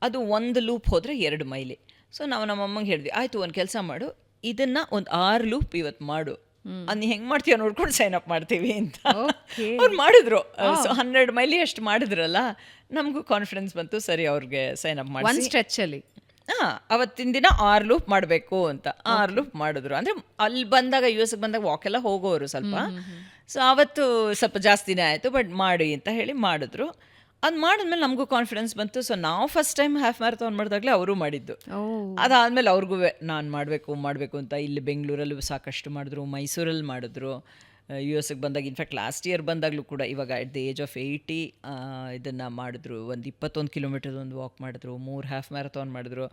ಅದು ಒಂದು ಲೂಪ್ ಹೋದರೆ 2 ಮೈಲಿ. ಸೊ ನಾವು ನಮ್ಮಮ್ಮಂಗೆ ಹೇಳಿದ್ವಿ, ಆಯಿತು ಒಂದು ಕೆಲಸ ಮಾಡು, ಇದನ್ನು ಒಂದು 6 ಲೂಪ್ ಇವತ್ತು ಮಾಡು, ಅದು ಹೆಂಗೆ ಮಾಡ್ತೀವ ನೋಡ್ಕೊಂಡು ಸೈನ್ ಅಪ್ ಮಾಡ್ತೀವಿ ಅಂತ ಅವ್ರು ಮಾಡಿದ್ರು. ಸೊ 12 ಮೈಲಿ ಅಷ್ಟು ಮಾಡಿದ್ರಲ್ಲ, ನಮಗೂ ಕಾನ್ಫಿಡೆನ್ಸ್ ಬಂತು, ಸರಿ ಅವ್ರಿಗೆ ಸೈನ್ ಅಪ್ ಮಾಡಿ ಒಂದು ಸ್ಟ್ರೆಚ್ಚಲ್ಲಿ. ಅವತ್ತಿನ ದಿನ 6 ಲೂಪ್ ಮಾಡಬೇಕು ಅಂತ 6 ಲೂಪ್ ಮಾಡಿದ್ರು. ಅಂದರೆ ಅಲ್ಲಿ ಬಂದಾಗ US ಬಂದಾಗ ವಾಕೆಲ್ಲ ಹೋಗೋರು ಸ್ವಲ್ಪ. ಸೊ ಆವತ್ತು ಸ್ವಲ್ಪ ಜಾಸ್ತಿನೇ ಆಯಿತು, ಬಟ್ ಮಾಡಿ ಅಂತ ಹೇಳಿ ಮಾಡಿದ್ರು. ಅದು ಮಾಡಿದ್ಮೇಲೆ ನಮಗೂ ಕಾನ್ಫಿಡೆನ್ಸ್ ಬಂತು. ಸೊ ನಾವು ಫಸ್ಟ್ ಟೈಮ್ ಹಾಫ್ ಮ್ಯಾರಥಾನ್ ಮಾಡಿದಾಗಲೇ ಅವರು ಮಾಡಿದ್ದು. ಅದಾದಮೇಲೆ ಅವ್ರಿಗೂ ನಾನು ಮಾಡಬೇಕು ಅಂತ ಇಲ್ಲಿ ಬೆಂಗಳೂರಲ್ಲೂ ಸಾಕಷ್ಟು ಮಾಡಿದ್ರು, ಮೈಸೂರಲ್ಲಿ ಮಾಡಿದ್ರು, ಯು ಎಸ್ಗೆ ಬಂದಾಗ ಇನ್ಫ್ಯಾಕ್ಟ್ ಲಾಸ್ಟ್ ಇಯರ್ ಬಂದಾಗಲೂ ಕೂಡ ಇವಾಗ ಎಟ್ ದಿ ಏಜ್ ಆಫ್ 80 ಇದನ್ನು ಮಾಡಿದ್ರು. ಒಂದು 21 ಕಿಲೋಮೀಟರ್ ಒಂದು ವಾಕ್ ಮಾಡಿದ್ರು, 3 ಹಾಫ್ ಮ್ಯಾರಥಾನ್ ಮಾಡಿದ್ರು.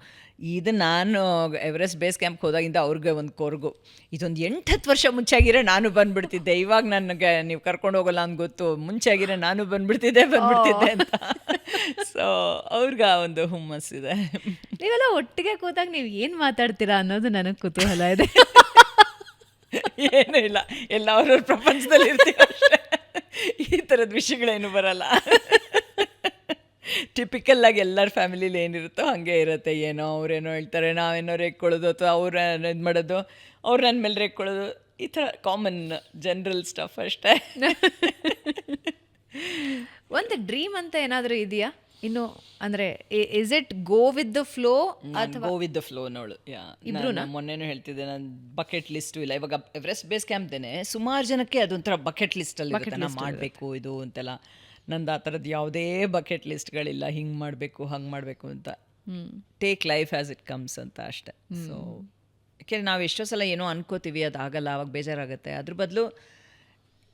ಇದು ನಾನು ಎವರೆಸ್ಟ್ ಬೇಸ್ ಕ್ಯಾಂಪ್ಗೆ ಹೋದಾಗಿಂದ ಅವ್ರಿಗೆ ಒಂದು ಕೊರಗು, ಇದೊಂದು 8-10 ವರ್ಷ ಮುಂಚೆ ಆಗಿರೋ ನಾನು ಬಂದುಬಿಡ್ತಿದ್ದೆ, ಇವಾಗ ನನಗೆ ನೀವು ಕರ್ಕೊಂಡು ಹೋಗೋಲ್ಲ ಅಂತ ಗೊತ್ತು, ಮುಂಚೆ ಆಗಿರೋ ನಾನು ಬಂದುಬಿಡ್ತಿದ್ದೆ ಅಂತ. ಸೊ ಅವ್ರಿಗೆ ಒಂದು ಹುಮ್ಮಸ್ಸಿದೆ. ನೀವೆಲ್ಲ ಒಟ್ಟಿಗೆ ಕೂತಾಗ ನೀವು ಏನು ಮಾತಾಡ್ತೀರಾ ಅನ್ನೋದು ನನಗೆ ಕುತೂಹಲ ಇದೆ. ಏನೂ ಇಲ್ಲ, ಎಲ್ಲ ಅವ್ರವ್ರ ಪ್ರಪಂಚದಲ್ಲಿ ಇರ್ತೀವಿ ಅಷ್ಟೇ, ಈ ಥರದ ವಿಷಯಗಳೇನು ಬರಲ್ಲ. ಟಿಪಿಕಲ್ಲಾಗಿ ಎಲ್ಲರ ಫ್ಯಾಮಿಲಿಲಿ ಏನಿರುತ್ತೋ ಹಾಗೆ ಇರುತ್ತೆ. ಏನೋ ಅವ್ರೇನೋ ಹೇಳ್ತಾರೆ, ನಾವೇನೋ ರೇಗ್ಕೊಳ್ಳೋದು, ಅಥವಾ ಅವ್ರು ಇದು ಮಾಡೋದು, ಅವ್ರು ನನ್ನ ಮೇಲೆ ರೇಗ್ಕೊಳ್ಳೋದು, ಈ ಥರ ಕಾಮನ್ ಜನರಲ್ ಸ್ಟಫ್ ಅಷ್ಟೇ. ಒಂದು ಡ್ರೀಮ್ ಅಂತ ಏನಾದರೂ ಇದೆಯಾ ಇನ್ನು? ಅಂದರೆ is it go with the flow ಅಥವಾ ಗೋ ವಿತ್ ದ ಫ್ಲೋ ನೋಡು. ಮೊನ್ನೆನೂ ಹೇಳ್ತಿದ್ದೆ, ನನ್ನ ಬಕೆಟ್ ಲಿಸ್ಟು ಇಲ್ಲ. ಇವಾಗ ಎವರೆಸ್ಟ್ ಬೇಸ್ ಕ್ಯಾಂಪ್ದೇನೆ ಸುಮಾರು ಜನಕ್ಕೆ ಅದೊಂಥರ ಬಕೆಟ್ ಲಿಸ್ಟಲ್ಲಿ ಇರುತ್ತೆ, ನಾವು ಮಾಡಬೇಕು ಇದು ಅಂತೆಲ್ಲ. ನಂದು ಆ ಥರದ್ದು ಯಾವುದೇ ಬಕೆಟ್ ಲಿಸ್ಟ್ಗಳಿಲ್ಲ, ಹಿಂಗೆ ಮಾಡಬೇಕು ಹಂಗೆ ಮಾಡಬೇಕು ಅಂತ. Take life as it comes ಅಂತ ಅಷ್ಟೆ. ಸೊ ಯಾಕೆಂದರೆ ನಾವು ಎಷ್ಟೋ ಸಲ ಏನೋ ಅನ್ಕೋತೀವಿ, ಅದಾಗಲ್ಲ, ಅವಾಗ ಬೇಜಾರಾಗುತ್ತೆ. ಅದ್ರ ಬದಲು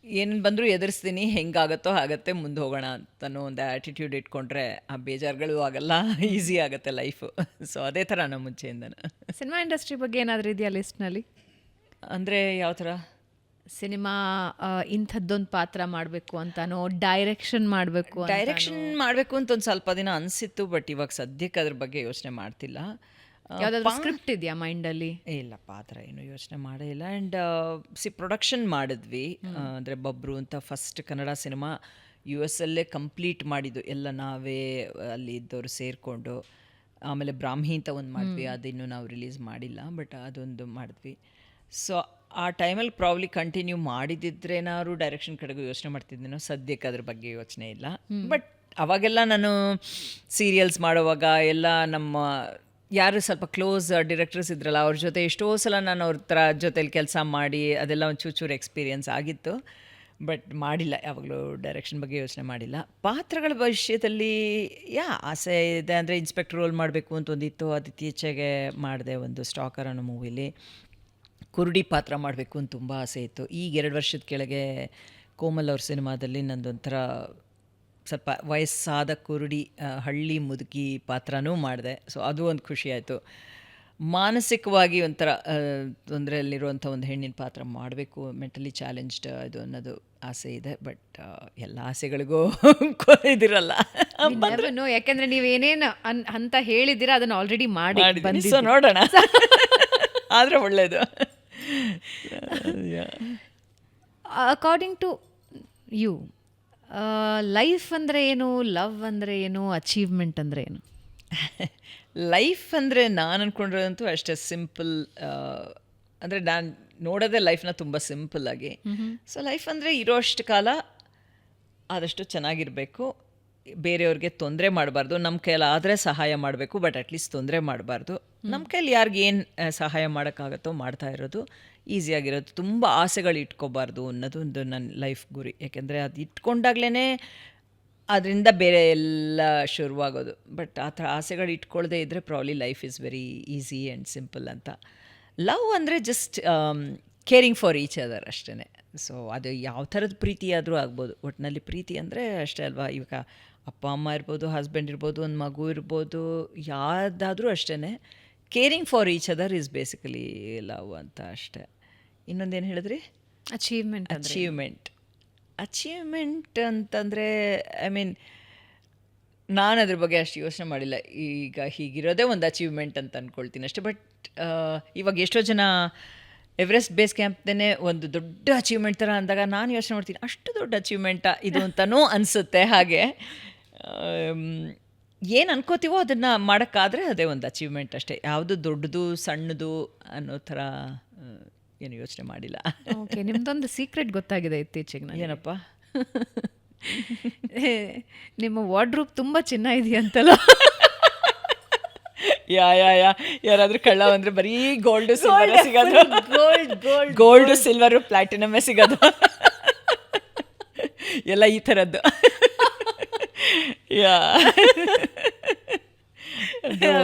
ಏನು ಬಂದರೂ ಎದುರಿಸ್ತೀನಿ, ಹೆಂಗಾಗತ್ತೋ ಆಗುತ್ತೆ, ಮುಂದೆ ಹೋಗೋಣ ಅಂತನೋ ಒಂದು ಆ್ಯಟಿಟ್ಯೂಡ್ ಇಟ್ಕೊಂಡ್ರೆ ಆ ಬೇಜಾರುಗಳು ಆಗಲ್ಲ, ಈಸಿ ಆಗುತ್ತೆ ಲೈಫು. ಸೊ ಅದೇ ಥರ ನಮ್ಮ ಮುಂಚೆಯಿಂದನೂ. ಸಿನಿಮಾ ಇಂಡಸ್ಟ್ರಿ ಬಗ್ಗೆ ಏನಾದರೂ ಇದೆಯಾ ಲಿಸ್ಟ್ನಲ್ಲಿ? ಅಂದರೆ ಯಾವ ಥರ? ಸಿನಿಮಾ ಇಂಥದ್ದೊಂದು ಪಾತ್ರ ಮಾಡಬೇಕು ಅಂತಾನೋ, ಡೈರೆಕ್ಷನ್ ಮಾಡಬೇಕು ಅಂತ ಒಂದು ಸ್ವಲ್ಪ ದಿನ ಅನಿಸಿತ್ತು, ಬಟ್ ಇವಾಗ ಸದ್ಯಕ್ಕೆ ಅದ್ರ ಬಗ್ಗೆ ಯೋಚನೆ ಮಾಡ್ತಿಲ್ಲ. ಯಾವುದಾದ್ರೂ ಸ್ಕ್ರಿಪ್ಟ್ ಇದೆಯಾ ಮೈಂಡಲ್ಲಿ? ಇಲ್ಲಪ್ಪ, ಆ ಥರ ಏನು ಯೋಚನೆ ಮಾಡೇ ಇಲ್ಲ. ಆ್ಯಂಡ್ ಪ್ರೊಡಕ್ಷನ್ ಮಾಡಿದ್ವಿ, ಅಂದರೆ ಬಬ್ರು ಅಂತ first Kannada cinema U S ಅಲ್ಲೇ ಕಂಪ್ಲೀಟ್ ಮಾಡಿದ್ದು, ಎಲ್ಲ ನಾವೇ ಅಲ್ಲಿ ಇದ್ದವರು ಸೇರಿಕೊಂಡು. ಆಮೇಲೆ ಬ್ರಾಹ್ಮಿ ಅಂತ ಒಂದು ಮಾಡಿದ್ವಿ, ಅದಿನ್ನೂ ನಾವು ರಿಲೀಸ್ ಮಾಡಿಲ್ಲ, ಬಟ್ ಅದೊಂದು ಮಾಡಿದ್ವಿ. ಸೊ ಆ ಟೈಮಲ್ಲಿ ಪ್ರಾಬ್ಲಿ ಕಂಟಿನ್ಯೂ ಮಾಡಿದ್ದಿದ್ರೇನಾದ್ರು ಡೈರೆಕ್ಷನ್ ಕಡೆಗೂ ಯೋಚನೆ ಮಾಡ್ತಿದ್ದೀನೋ, ಸದ್ಯಕ್ಕೆ ಅದ್ರ ಬಗ್ಗೆ ಯೋಚನೆ ಇಲ್ಲ. ಬಟ್ ಅವಾಗೆಲ್ಲ ನಾನು ಸೀರಿಯಲ್ಸ್ ಮಾಡುವಾಗ ಎಲ್ಲ ನಮ್ಮ ಯಾರು ಸ್ವಲ್ಪ ಕ್ಲೋಸ್ ಡೈರೆಕ್ಟರ್ಸ್ ಇದ್ರಲ್ಲ, ಅವ್ರ ಜೊತೆ ಎಷ್ಟೋ ಸಲ ನಾನು ಅವ್ರ ಥರ ಜೊತೇಲಿ ಕೆಲಸ ಮಾಡಿ ಅದೆಲ್ಲ ಒಂದು ಚೂರು ಎಕ್ಸ್ಪೀರಿಯೆನ್ಸ್ ಆಗಿತ್ತು. ಬಟ್ ಮಾಡಿಲ್ಲ, ಯಾವಾಗಲೂ ಡೈರೆಕ್ಷನ್ ಬಗ್ಗೆ ಯೋಚನೆ ಮಾಡಿಲ್ಲ. ಪಾತ್ರಗಳ ವಿಷಯದಲ್ಲಿ ಆಸೆ ಇದೆ. ಅಂದರೆ ಇನ್ಸ್ಪೆಕ್ಟರ್ ರೋಲ್ ಮಾಡಬೇಕು ಅಂತ ಒಂದಿತ್ತು, ಅದು ಇತ್ತೀಚೆಗೆ ಮಾಡಿದೆ ಒಂದು ಸ್ಟಾಕರ್ ಅನ್ನೋ ಮೂವಿಲಿ. ಕುರುಡಿ ಪಾತ್ರ ಮಾಡಬೇಕು ಅಂತ ತುಂಬ ಆಸೆ ಇತ್ತು. ಈಗ 2 ವರ್ಷದ ಕೆಳಗೆ ಕೋಮಲ್ ಅವ್ರ ಸಿನಿಮಾದಲ್ಲಿ ನಂದೊಂಥರ ಸ್ವಲ್ಪ ವಯಸ್ಸಾದ ಕುರುಡಿ ಹಳ್ಳಿ ಮುದುಕಿ ಪಾತ್ರನೂ ಮಾಡಿದೆ. ಸೊ ಅದು ಒಂದು ಖುಷಿ ಆಯಿತು. ಮಾನಸಿಕವಾಗಿ ಒಂಥರ ತೊಂದರೆಯಲ್ಲಿರುವಂಥ ಒಂದು ಹೆಣ್ಣಿನ ಪಾತ್ರ ಮಾಡಬೇಕು, ಮೆಂಟಲಿ ಚಾಲೆಂಜ್ಡ್ ಇದು ಅನ್ನೋದು ಆಸೆ ಇದೆ. ಬಟ್ ಎಲ್ಲ ಆಸೆಗಳಿಗೂ ಇದಿರಲ್ಲ, ಯಾಕೆಂದರೆ ನೀವೇನೇನು ಅಂತ ಹೇಳಿದ್ದೀರಾ ಅದನ್ನು ಆಲ್ರೆಡಿ ಮಾಡಿ. ಸೊ ನೋಡೋಣ, ಆದರೆ ಒಳ್ಳೆಯದು. ಅಕಾರ್ಡಿಂಗ್ ಟು ಯು, ಲೈಫ್ ಅಂದರೆ ಏನು, ಲವ್ ಅಂದರೆ ಏನು, ಅಚೀವ್ಮೆಂಟ್ ಅಂದರೆ ಏನು? ಲೈಫ್ ಅಂದರೆ ನಾನು ಅಂದ್ಕೊಂಡಿರೋದಂತೂ ಅಷ್ಟೇ ಸಿಂಪಲ್. ಅಂದರೆ ನಾನು ನೋಡೋದೇ ಲೈಫ್ನ ತುಂಬ ಸಿಂಪಲ್ಲಾಗಿ. ಸೊ ಲೈಫ್ ಅಂದರೆ ಇರೋಷ್ಟು ಕಾಲ ಆದಷ್ಟು ಚೆನ್ನಾಗಿರಬೇಕು, ಬೇರೆಯವ್ರಿಗೆ ತೊಂದರೆ ಮಾಡಬಾರ್ದು. ನಮ್ಮ ಕೈಯಲ್ಲಿ ಆದರೆ ಸಹಾಯ ಮಾಡಬೇಕು, ಬಟ್ ಅಟ್ಲೀಸ್ಟ್ ತೊಂದರೆ ಮಾಡಬಾರ್ದು. ನಮ್ಮ ಕೈಲಿ ಯಾರಿಗೆ ಏನು ಸಹಾಯ ಮಾಡೋಕ್ಕಾಗತ್ತೋ ಮಾಡ್ತಾ ಇರೋದು, ಈಸಿಯಾಗಿರೋದು. ತುಂಬ ಆಸೆಗಳು ಇಟ್ಕೋಬಾರ್ದು ಅನ್ನೋದು ಒಂದು ನನ್ನ ಲೈಫ್ ಗುರಿ. ಯಾಕೆಂದರೆ ಅದು ಇಟ್ಕೊಂಡಾಗ್ಲೇ ಅದರಿಂದ ಬೇರೆ ಎಲ್ಲ ಶುರುವಾಗೋದು. ಬಟ್ ಆ ಥರ ಆಸೆಗಳು ಇಟ್ಕೊಳ್ಳದೆ ಇದ್ದರೆ probably life is very easy and simple ಅಂತ. ಲವ್ ಅಂದರೆ just caring for each other ಅಷ್ಟೇ. ಸೊ ಅದು ಯಾವ ಥರದ ಪ್ರೀತಿ ಆದರೂ ಆಗ್ಬೋದು, ಒಟ್ಟಿನಲ್ಲಿ ಪ್ರೀತಿ ಅಂದರೆ ಅಷ್ಟೇ ಅಲ್ವಾ. ಇವಾಗ ಅಪ್ಪ ಅಮ್ಮ ಇರ್ಬೋದು, ಹಸ್ಬೆಂಡ್ ಇರ್ಬೋದು, ಒಂದು ಮಗು ಇರ್ಬೋದು, ಯಾವುದಾದ್ರೂ ಅಷ್ಟೇ. Caring for each other is basically love ಅಂತ ಅಷ್ಟೇ. ಇನ್ನೊಂದೇನು ಹೇಳಿದ್ರಿ? ಅಚೀವ್ಮೆಂಟ್ ಅಂತಂದರೆ ಐ ಮೀನ್ ನಾನು ಅದ್ರ ಬಗ್ಗೆ ಅಷ್ಟು ಯೋಚನೆ ಮಾಡಿಲ್ಲ. ಈಗ ಹೀಗಿರೋದೇ ಒಂದು ಅಚೀವ್ಮೆಂಟ್ ಅಂತ ಅಂದ್ಕೊಳ್ತೀನಿ ಅಷ್ಟೇ. ಬಟ್ ಇವಾಗ ಎಷ್ಟೋ ಜನ ಎವರೆಸ್ಟ್ ಬೇಸ್ ಕ್ಯಾಂಪ್ದೇ ಒಂದು ದೊಡ್ಡ ಅಚೀವ್ಮೆಂಟ್ ಥರ ಅಂದಾಗ ನಾನು ಯೋಚನೆ ಮಾಡ್ತೀನಿ, ಅಷ್ಟು ದೊಡ್ಡ ಅಚೀವ್ಮೆಂಟಾ ಇದು ಅಂತಲೂ ಅನಿಸುತ್ತೆ. ಹಾಗೆ ಏನು ಅನ್ಕೋತೀವೋ ಅದನ್ನು ಮಾಡೋಕ್ಕಾದರೆ ಅದೇ ಒಂದು ಅಚೀವ್ಮೆಂಟ್ ಅಷ್ಟೇ. ಯಾವುದು ದೊಡ್ಡದು ಸಣ್ಣದು ಅನ್ನೋ ಥರ ಏನು ಯೋಚನೆ ಮಾಡಿಲ್ಲ. ಓಕೆ, ನಿಮ್ದೊಂದು ಸೀಕ್ರೆಟ್ ಗೊತ್ತಾಗಿದೆ ಇತ್ತೀಚೆಗೆ. ಏನಪ್ಪ? ನಿಮ್ಮ ವಾರ್ಡ್ರೂಬ್ ತುಂಬ ಚಿನ್ನ ಇದೆಯಂತಲ್ಲ? ಯಾರಾದ್ರೂ ಕಳ್ಳ ಅಂದ್ರೆ ಬರೀ ಗೋಲ್ಡು ಸಿಲ್ವರ್ ಸಿಗೋದು, ಗೋಲ್ಡು ಸಿಲ್ವರು ಪ್ಲಾಟಿನಮ್ಮೇ ಸಿಗೋದು, ಎಲ್ಲ ಈ ಥರದ್ದು.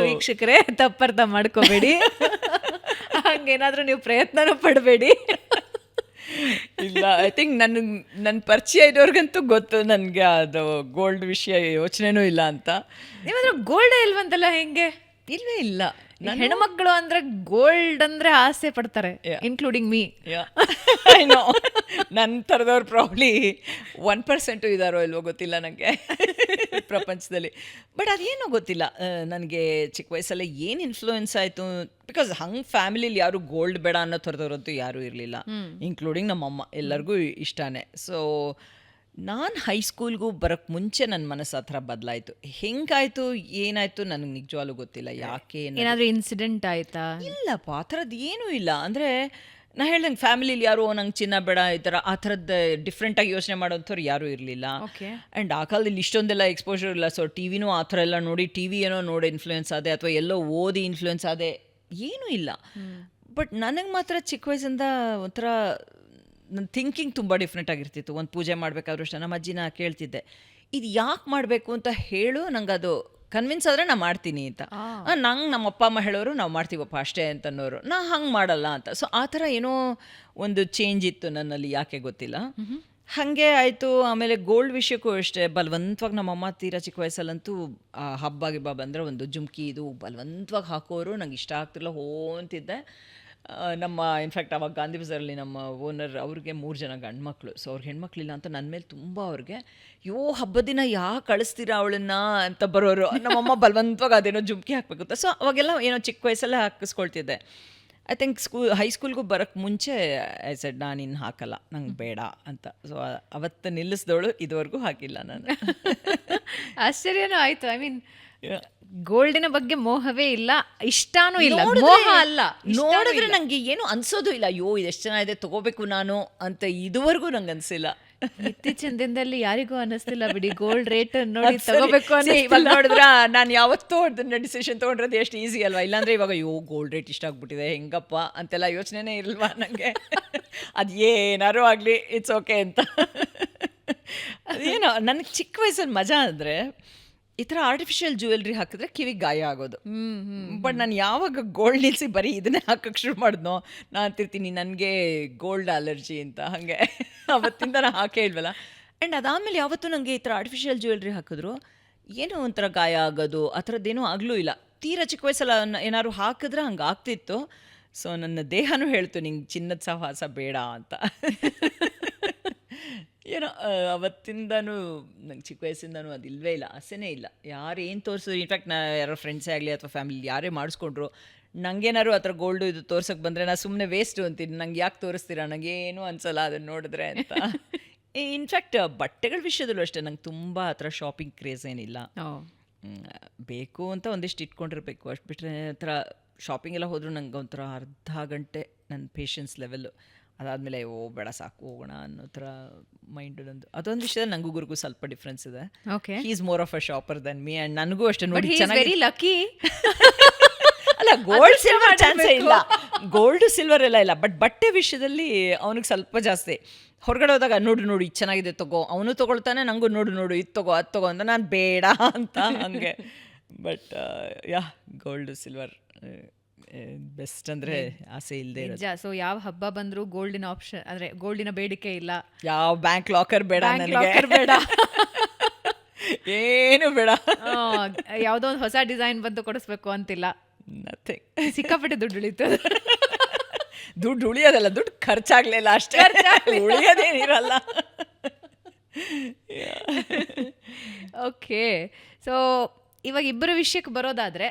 ವೀಕ್ಷಕರೇ ತಪ್ಪರ್ಥ ಮಾಡ್ಕೋಬೇಡಿ, ಹಂಗೇನಾದ್ರೂ ನೀವು ಪ್ರಯತ್ನನೂ ಪಡಬೇಡಿ. ಇಲ್ಲ, ಐ ಥಿಂಕ್ ನನ್ನ ಪರಿಚಯ ಇರೋರ್ಗಂತೂ ಗೊತ್ತು ನನಗೆ ಅದು ಗೋಲ್ಡ್ ವಿಷಯ ಯೋಚನೆನೂ ಇಲ್ಲ ಅಂತ. ನಿಮ್ಮತ್ರ ಗೋಲ್ಡೇ ಇಲ್ವಂತಲ್ಲ, ಹೆಂಗೆ? ಇಲ್ವೇ ಇಲ್ಲ. ಹೆಣ್ಮಕ್ಳು ಅಂದ್ರೆ ಗೋಲ್ಡ್ ಅಂದ್ರೆ ಆಸೆ ಪಡ್ತಾರೆ, ಇನ್ಕ್ಲೂಡಿಂಗ್ ಮೀ. ನೋ, ನನ್ನ ಥರದವ್ರು ಪ್ರಾಬ್ಲಿ 1% ಇದ್ದಾರೋ ಇಲ್ವೋ ಗೊತ್ತಿಲ್ಲ ನನಗೆ ಪ್ರಪಂಚದಲ್ಲಿ. ಬಟ್ ಅದೇನೋ ಗೊತ್ತಿಲ್ಲ ನನಗೆ. ಚಿಕ್ಕ ವಯಸ್ಸಲ್ಲೇ ಏನು ಇನ್ಫ್ಲೂಯೆನ್ಸ್ ಆಯಿತು, ಬಿಕಾಸ್ ಹಂಗೆ ಫ್ಯಾಮಿಲಿಲಿ ಯಾರು ಗೋಲ್ಡ್ ಬೇಡ ಅನ್ನೋ ಥರದವ್ರಂತೂ ಯಾರೂ ಇರಲಿಲ್ಲ, ಇನ್ಕ್ಲೂಡಿಂಗ್ ನಮ್ಮಮ್ಮ. ಎಲ್ಲರಿಗೂ ಇಷ್ಟನೇ. ಸೊ ನಾನು ಹೈಸ್ಕೂಲ್ಗೂ ಬರೋಕ್ಕೆ ಮುಂಚೆ ನನ್ನ ಮನಸ್ಸು ಆ ಥರ ಬದಲಾಯಿತು. ಹೆಂಗಾಯಿತು ಏನಾಯಿತು ನನಗೆ ನಿಜವಾಗ್ಲೂ ಗೊತ್ತಿಲ್ಲ. ಯಾಕೆ ಏನಾದರೂ ಇನ್ಸಿಡೆಂಟ್ ಆಯಿತಾ? ಇಲ್ಲಪ್ಪ, ಆ ಥರದ್ದು ಏನೂ ಇಲ್ಲ. ಅಂದರೆ ನಾ ಹೇಳ್ದಂಗೆ ಫ್ಯಾಮಿಲಿಲಿ ಯಾರು ನಂಗೆ ಚಿನ್ನ ಬೇಡ ಈ ಥರ ಆ ಥರದ್ದು ಡಿಫ್ರೆಂಟಾಗಿ ಯೋಚನೆ ಮಾಡೋಂಥವ್ರು ಯಾರೂ ಇರಲಿಲ್ಲ. ಆ್ಯಂಡ್ ಆ ಕಾಲದಲ್ಲಿ ಇಷ್ಟೊಂದೆಲ್ಲ ಎಕ್ಸ್ಪೋಜರ್ ಇಲ್ಲ. ಸೊ ಟಿ ವಿನೂ ಆ ಥರ ಎಲ್ಲ ನೋಡಿ, ಟಿ ವಿ ಏನೋ ನೋಡಿ ಇನ್ಫ್ಲೂಯೆನ್ಸ್ ಆದೆ ಅಥವಾ ಎಲ್ಲೋ ಓದಿ ಇನ್ಫ್ಲೂಯೆನ್ಸ್ ಆದೆ, ಏನೂ ಇಲ್ಲ. ಬಟ್ ನನಗೆ ಮಾತ್ರ ಚಿಕ್ಕ ವಯಸ್ಸಿಂದ ಒಂಥರ ನನ್ನ ಥಿಂಕಿಂಗ್ ತುಂಬ ಡಿಫ್ರೆಂಟ್ ಆಗಿರ್ತಿತ್ತು. ಒಂದು ಪೂಜೆ ಮಾಡಬೇಕಾದ್ರೂ ಅಷ್ಟೇ ನಮ್ಮ ಅಜ್ಜಿನ ಕೇಳ್ತಿದ್ದೆ, ಇದು ಯಾಕೆ ಮಾಡಬೇಕು ಅಂತ ಹೇಳು, ನಂಗೆ ಅದು ಕನ್ವಿನ್ಸ್ ಆದರೆ ನಾನು ಮಾಡ್ತೀನಿ ಅಂತ. ನಂಗೆ ನಮ್ಮ ಅಪ್ಪ ಅಮ್ಮ ಹೇಳೋರು ನಾವು ಮಾಡ್ತೀವಪ್ಪ ಅಷ್ಟೇ ಅಂತನ್ನೋರು, ನಾ ಹಂಗೆ ಮಾಡಲ್ಲ ಅಂತ. ಸೊ ಆ ಥರ ಏನೋ ಒಂದು ಚೇಂಜ್ ಇತ್ತು ನನ್ನಲ್ಲಿ, ಯಾಕೆ ಗೊತ್ತಿಲ್ಲ. ಹಾಗೆ ಆಯಿತು. ಆಮೇಲೆ ಗೋಲ್ಡ್ ವಿಷಯಕ್ಕೂ ಅಷ್ಟೇ ಬಲವಂತವಾಗಿ ನಮ್ಮಮ್ಮ ತೀರಾ ಚಿಕ್ಕ ವಯಸ್ಸಲ್ಲಂತೂ ಹಬ್ಬ ಗಿಬ್ಬ ಬಂದರೆ ಒಂದು ಜುಮ್ಕಿ ಇದು ಬಲವಂತವಾಗಿ ಹಾಕೋರು. ನಂಗೆ ಇಷ್ಟ ಆಗ್ತಿಲ್ಲ, ಅಂತಿದ್ದೆ. ನಮ್ಮ ಇನ್ಫ್ಯಾಕ್ಟ್ ಅವಾಗ ಗಾಂಧಿ ಬಜಾರಲ್ಲಿ ನಮ್ಮ ಓನರ್ ಅವ್ರಿಗೆ 3 ಜನ ಗಂಡು ಮಕ್ಕಳು. ಸೊ ಅವ್ರಿಗೆ ಹೆಣ್ಮಕ್ಳಿಲ್ಲ ಅಂತ ನನ್ನ ಮೇಲೆ ತುಂಬ ಅವ್ರಿಗೆ ಹಬ್ಬದ ದಿನ ಯಾಕೆ ಕಳಿಸ್ತೀರಾ ಅವಳನ್ನ ಅಂತ ಬರೋರು. ನಮ್ಮಮ್ಮ ಬಲವಂತವಾಗಿ ಅದೇನೋ ಜುಮ್ಕಿ ಹಾಕಬೇಕು ಅಂತ. ಸೊ ಅವಾಗೆಲ್ಲ ಏನೋ ಚಿಕ್ಕ ವಯಸ್ಸಲ್ಲೇ ಹಾಕಿಸ್ಕೊಳ್ತಿದ್ದೆ. ಐ ಥಿಂಕ್ ಹೈಸ್ಕೂಲ್ಗೂ ಬರೋಕ್ಕೆ ಮುಂಚೆ ಐ ಸೆಡ್ ನಾನು ಇನ್ನು ಹಾಕಲ್ಲ, ನಂಗೆ ಬೇಡ ಅಂತ. ಸೊ ಅವತ್ತು ನಿಲ್ಲಿಸಿದವಳು, ಇದುವರೆಗೂ ಹಾಕಿಲ್ಲ ನಾನು. ಆಶ್ಚರ್ಯನೂ ಆಯಿತು. ಐ ಮೀನ್ ಗೋಲ್ಡಿನ ಬಗ್ಗೆ ಮೋಹವೇ ಇಲ್ಲ, ಇಷ್ಟಾನೂ ಇಲ್ಲ. ಮೋಹ ಅಲ್ಲ, ನೋಡಿದ್ರೆ ನಂಗೆ ಏನು ಅನ್ಸೋದು ಇಲ್ಲ, ಇದೆಷ್ಟು ಚೆನ್ನಾಗಿದೆ ತಗೋಬೇಕು ನಾನು ಅಂತ ಇದುವರೆಗೂ ನಂಗೆ ಅನಿಸಿಲ್ಲ. ಇತ್ತೀಚಿನ ದಿನದಲ್ಲಿ ಯಾರಿಗೂ ಅನ್ನಿಸ್ತಿಲ್ಲ ಬಿಡಿ, ಗೋಲ್ಡ್ ರೇಟ್ ನೋಡಿ ತಗೋಬೇಕು ಅಂತ. ಇವಾಗ ನೋಡಿದ್ರೆ ನಾನು ಯಾವತ್ತೂ ಅದನ್ನ ಡಿಸಿಷನ್ ತೊಗೊಂಡ್ರದ್ದು ಎಷ್ಟು ಈಸಿ ಅಲ್ವಾ. ಇಲ್ಲಾಂದರೆ ಇವಾಗ ಗೋಲ್ಡ್ ರೇಟ್ ಇಷ್ಟ ಆಗ್ಬಿಟ್ಟಿದೆ ಹೆಂಗಪ್ಪ ಅಂತೆಲ್ಲ ಯೋಚನೆನೇ ಇರಲ್ವಾ ನನಗೆ. ಅದು ಏನಾರು ಆಗಲಿ ಇಟ್ಸ್ ಓಕೆ ಅಂತ. ಅದೇನೋ ನನಗೆ ಚಿಕ್ಕ ವಯಸ್ಸಲ್ಲಿ ಮಜಾ ಅಂದರೆ ಈ ಥರ ಆರ್ಟಿಫಿಷಿಯಲ್ ಜ್ಯುವೆಲ್ರಿ ಹಾಕಿದ್ರೆ ಕಿವಿಗೆ ಗಾಯ ಆಗೋದು. ಬಟ್ ನಾನು ಯಾವಾಗ ಗೋಲ್ಡ್ ನಿಲ್ಲಿಸಿ ಬರೀ ಇದನ್ನೇ ಹಾಕಕ್ಕೆ ಶುರು ಮಾಡಿದ್ನೋ, ನಾನು ಅಂತಿರ್ತೀನಿ ನನಗೆ ಗೋಲ್ಡ್ ಅಲರ್ಜಿ ಅಂತ. ಹಾಗೆ ಅವತ್ತಿಂದ ನಾನು ಹಾಕೇ ಇಲ್ವಲ್ಲ. ಆ್ಯಂಡ್ ಅದಾದಮೇಲೆ ಯಾವತ್ತೂ ನನಗೆ ಈ ಥರ ಆರ್ಟಿಫಿಷಿಯಲ್ ಜ್ಯುವೆಲ್ರಿ ಹಾಕಿದ್ರು ಏನೋ ಒಂಥರ ಗಾಯ ಆಗೋದು ಆ ಥರದ್ದೇನೂ ಆಗಲೂ ಇಲ್ಲ. ತೀರಾ ಚಿಕ್ಕ ವಯಸ್ಸಲ್ಲ ಏನಾದ್ರು ಹಾಕಿದ್ರೆ ಹಂಗೆ ಆಗ್ತಿತ್ತು. ಸೊ ನನ್ನ ದೇಹನೂ ಹೇಳ್ತು ನಿಂಗೆ ಚಿನ್ನದ ಸಹವಾಸ ಬೇಡ ಅಂತ. ಏನೋ ಅವತ್ತಿಂದನೂ ನಂಗೆ ಚಿಕ್ಕ ವಯಸ್ಸಿಂದನೂ ಅದು ಇಲ್ಲವೇ ಇಲ್ಲ, ಆಸೆನೇ ಇಲ್ಲ. ಯಾರು ಏನು ತೋರಿಸಿದ್ರು, ಇನ್ಫ್ಯಾಕ್ಟ್ ನಾ ಯಾರೋ ಫ್ರೆಂಡ್ಸೇ ಆಗಲಿ ಅಥವಾ ಫ್ಯಾಮಿಲಿ ಯಾರೇ ಮಾಡಿಸ್ಕೊಂಡ್ರು, ನನಗೇನಾದ್ರು ಆ ಥರ ಗೋಲ್ಡು ಇದು ತೋರ್ಸೋಕ್ಕೆ ಬಂದರೆ ನಾನು ಸುಮ್ಮನೆ ವೇಸ್ಟು ಅಂತೀನಿ. ನಂಗೆ ಯಾಕೆ ತೋರಿಸ್ತೀರಾ, ನನಗೇನು ಅನ್ಸಲ್ಲ ಅದನ್ನು ನೋಡಿದ್ರೆ ಅಂತ. ಇನ್ಫ್ಯಾಕ್ಟ್ ಬಟ್ಟೆಗಳ ವಿಷಯದಲ್ಲೂ ಅಷ್ಟೇ ನಂಗೆ ತುಂಬ ಆ ಥರ ಶಾಪಿಂಗ್ ಕ್ರೇಜ್ ಏನಿಲ್ಲ. ಬೇಕು ಅಂತ ಒಂದಿಷ್ಟು ಇಟ್ಕೊಂಡಿರ್ಬೇಕು, ಅಷ್ಟು ಬಿಟ್ಟರೆ ಆ ಥರ ಶಾಪಿಂಗ್ ಎಲ್ಲ ಹೋದರೂ ನಂಗೆ ಒಂಥರ ಅರ್ಧ ಗಂಟೆ ನನ್ನ ಪೇಷನ್ಸ್ ಲೆವೆಲ್ಲು. ಅದಾದಮೇಲೆ ಬೇಡ ಸಾಕು ಹೋಗೋಣ ಅನ್ನೋ ಥರ ಮೈಂಡು ನಂದು. ಅದೊಂದು ವಿಷಯದಲ್ಲಿ ನನಗೂ ಗುರುಗೂ ಸ್ವಲ್ಪ ಡಿಫ್ರೆನ್ಸ್ ಇದೆ. He is more of a shopper than me. And ನನಗೂ ಅಷ್ಟೇ ನೋಡಿ ಚೆನ್ನಾಗಿ ಲಕ್ಕಿ ಅಲ್ಲ, ಗೋಲ್ಡ್ ಸಿಲ್ವರ್ ಚಾನ್ಸೇ ಇಲ್ಲ, ಗೋಲ್ಡ್ ಸಿಲ್ವರ್ ಎಲ್ಲ ಇಲ್ಲ. ಬಟ್ ಬಟ್ಟೆ ವಿಷಯದಲ್ಲಿ ಅವನಿಗೆ ಸ್ವಲ್ಪ ಜಾಸ್ತಿ. ಹೊರಗಡೆ ಹೋದಾಗ ನೋಡು ಇದು ಚೆನ್ನಾಗಿದೆ ತಗೋ, ಅವನು ತೊಗೊಳ್ತಾನೆ, ನನಗೂ ನೋಡು ಇದು ತಗೋ ಅದು ತಗೋ ಅಂತ, ನಾನು ಬೇಡ ಅಂತ ಹಂಗೆ. ಬಟ್ ಗೋಲ್ಡ್ ಸಿಲ್ವರ್ ಬೆಸ್ಟ್ ಅಂದರೆ ಆಸೆ ಇಲ್ಲದೆ ನಿಜ. ಸೊ ಯಾವ ಹಬ್ಬ ಬಂದರೂ ಗೋಲ್ಡಿನ ಆಪ್ಷನ್ ಅಂದರೆ ಗೋಲ್ಡಿನ ಬೇಡಿಕೆ ಇಲ್ಲ. ಯಾವ ಬ್ಯಾಂಕ್ ಲಾಕರ್ ಬೇಡ, ಲಾಕರ್ ಬೇಡ, ಏನು ಬೇಡ. ಯಾವುದೋ ಒಂದು ಹೊಸ ಡಿಸೈನ್ ಬಂದು ಕೊಡಿಸ್ಬೇಕು ಅಂತಿಲ್ಲ. ನಥಿಂಗ್. ಸಿಕ್ಕಾಪಟ್ಟೆ ದುಡ್ಡು ಉಳಿತು. ದುಡ್ಡು ಉಳಿಯೋದಲ್ಲ, ದುಡ್ಡು ಖರ್ಚಾಗ್ಲಿಲ್ಲ ಅಷ್ಟೇ, ಉಳಿಯೋದೇನಿರಲ್ಲ. ಓಕೆ. ಸೊ ಇವಾಗ ಇಬ್ಬರ ವಿಷಯಕ್ಕೆ ಬರೋದಾದರೆ,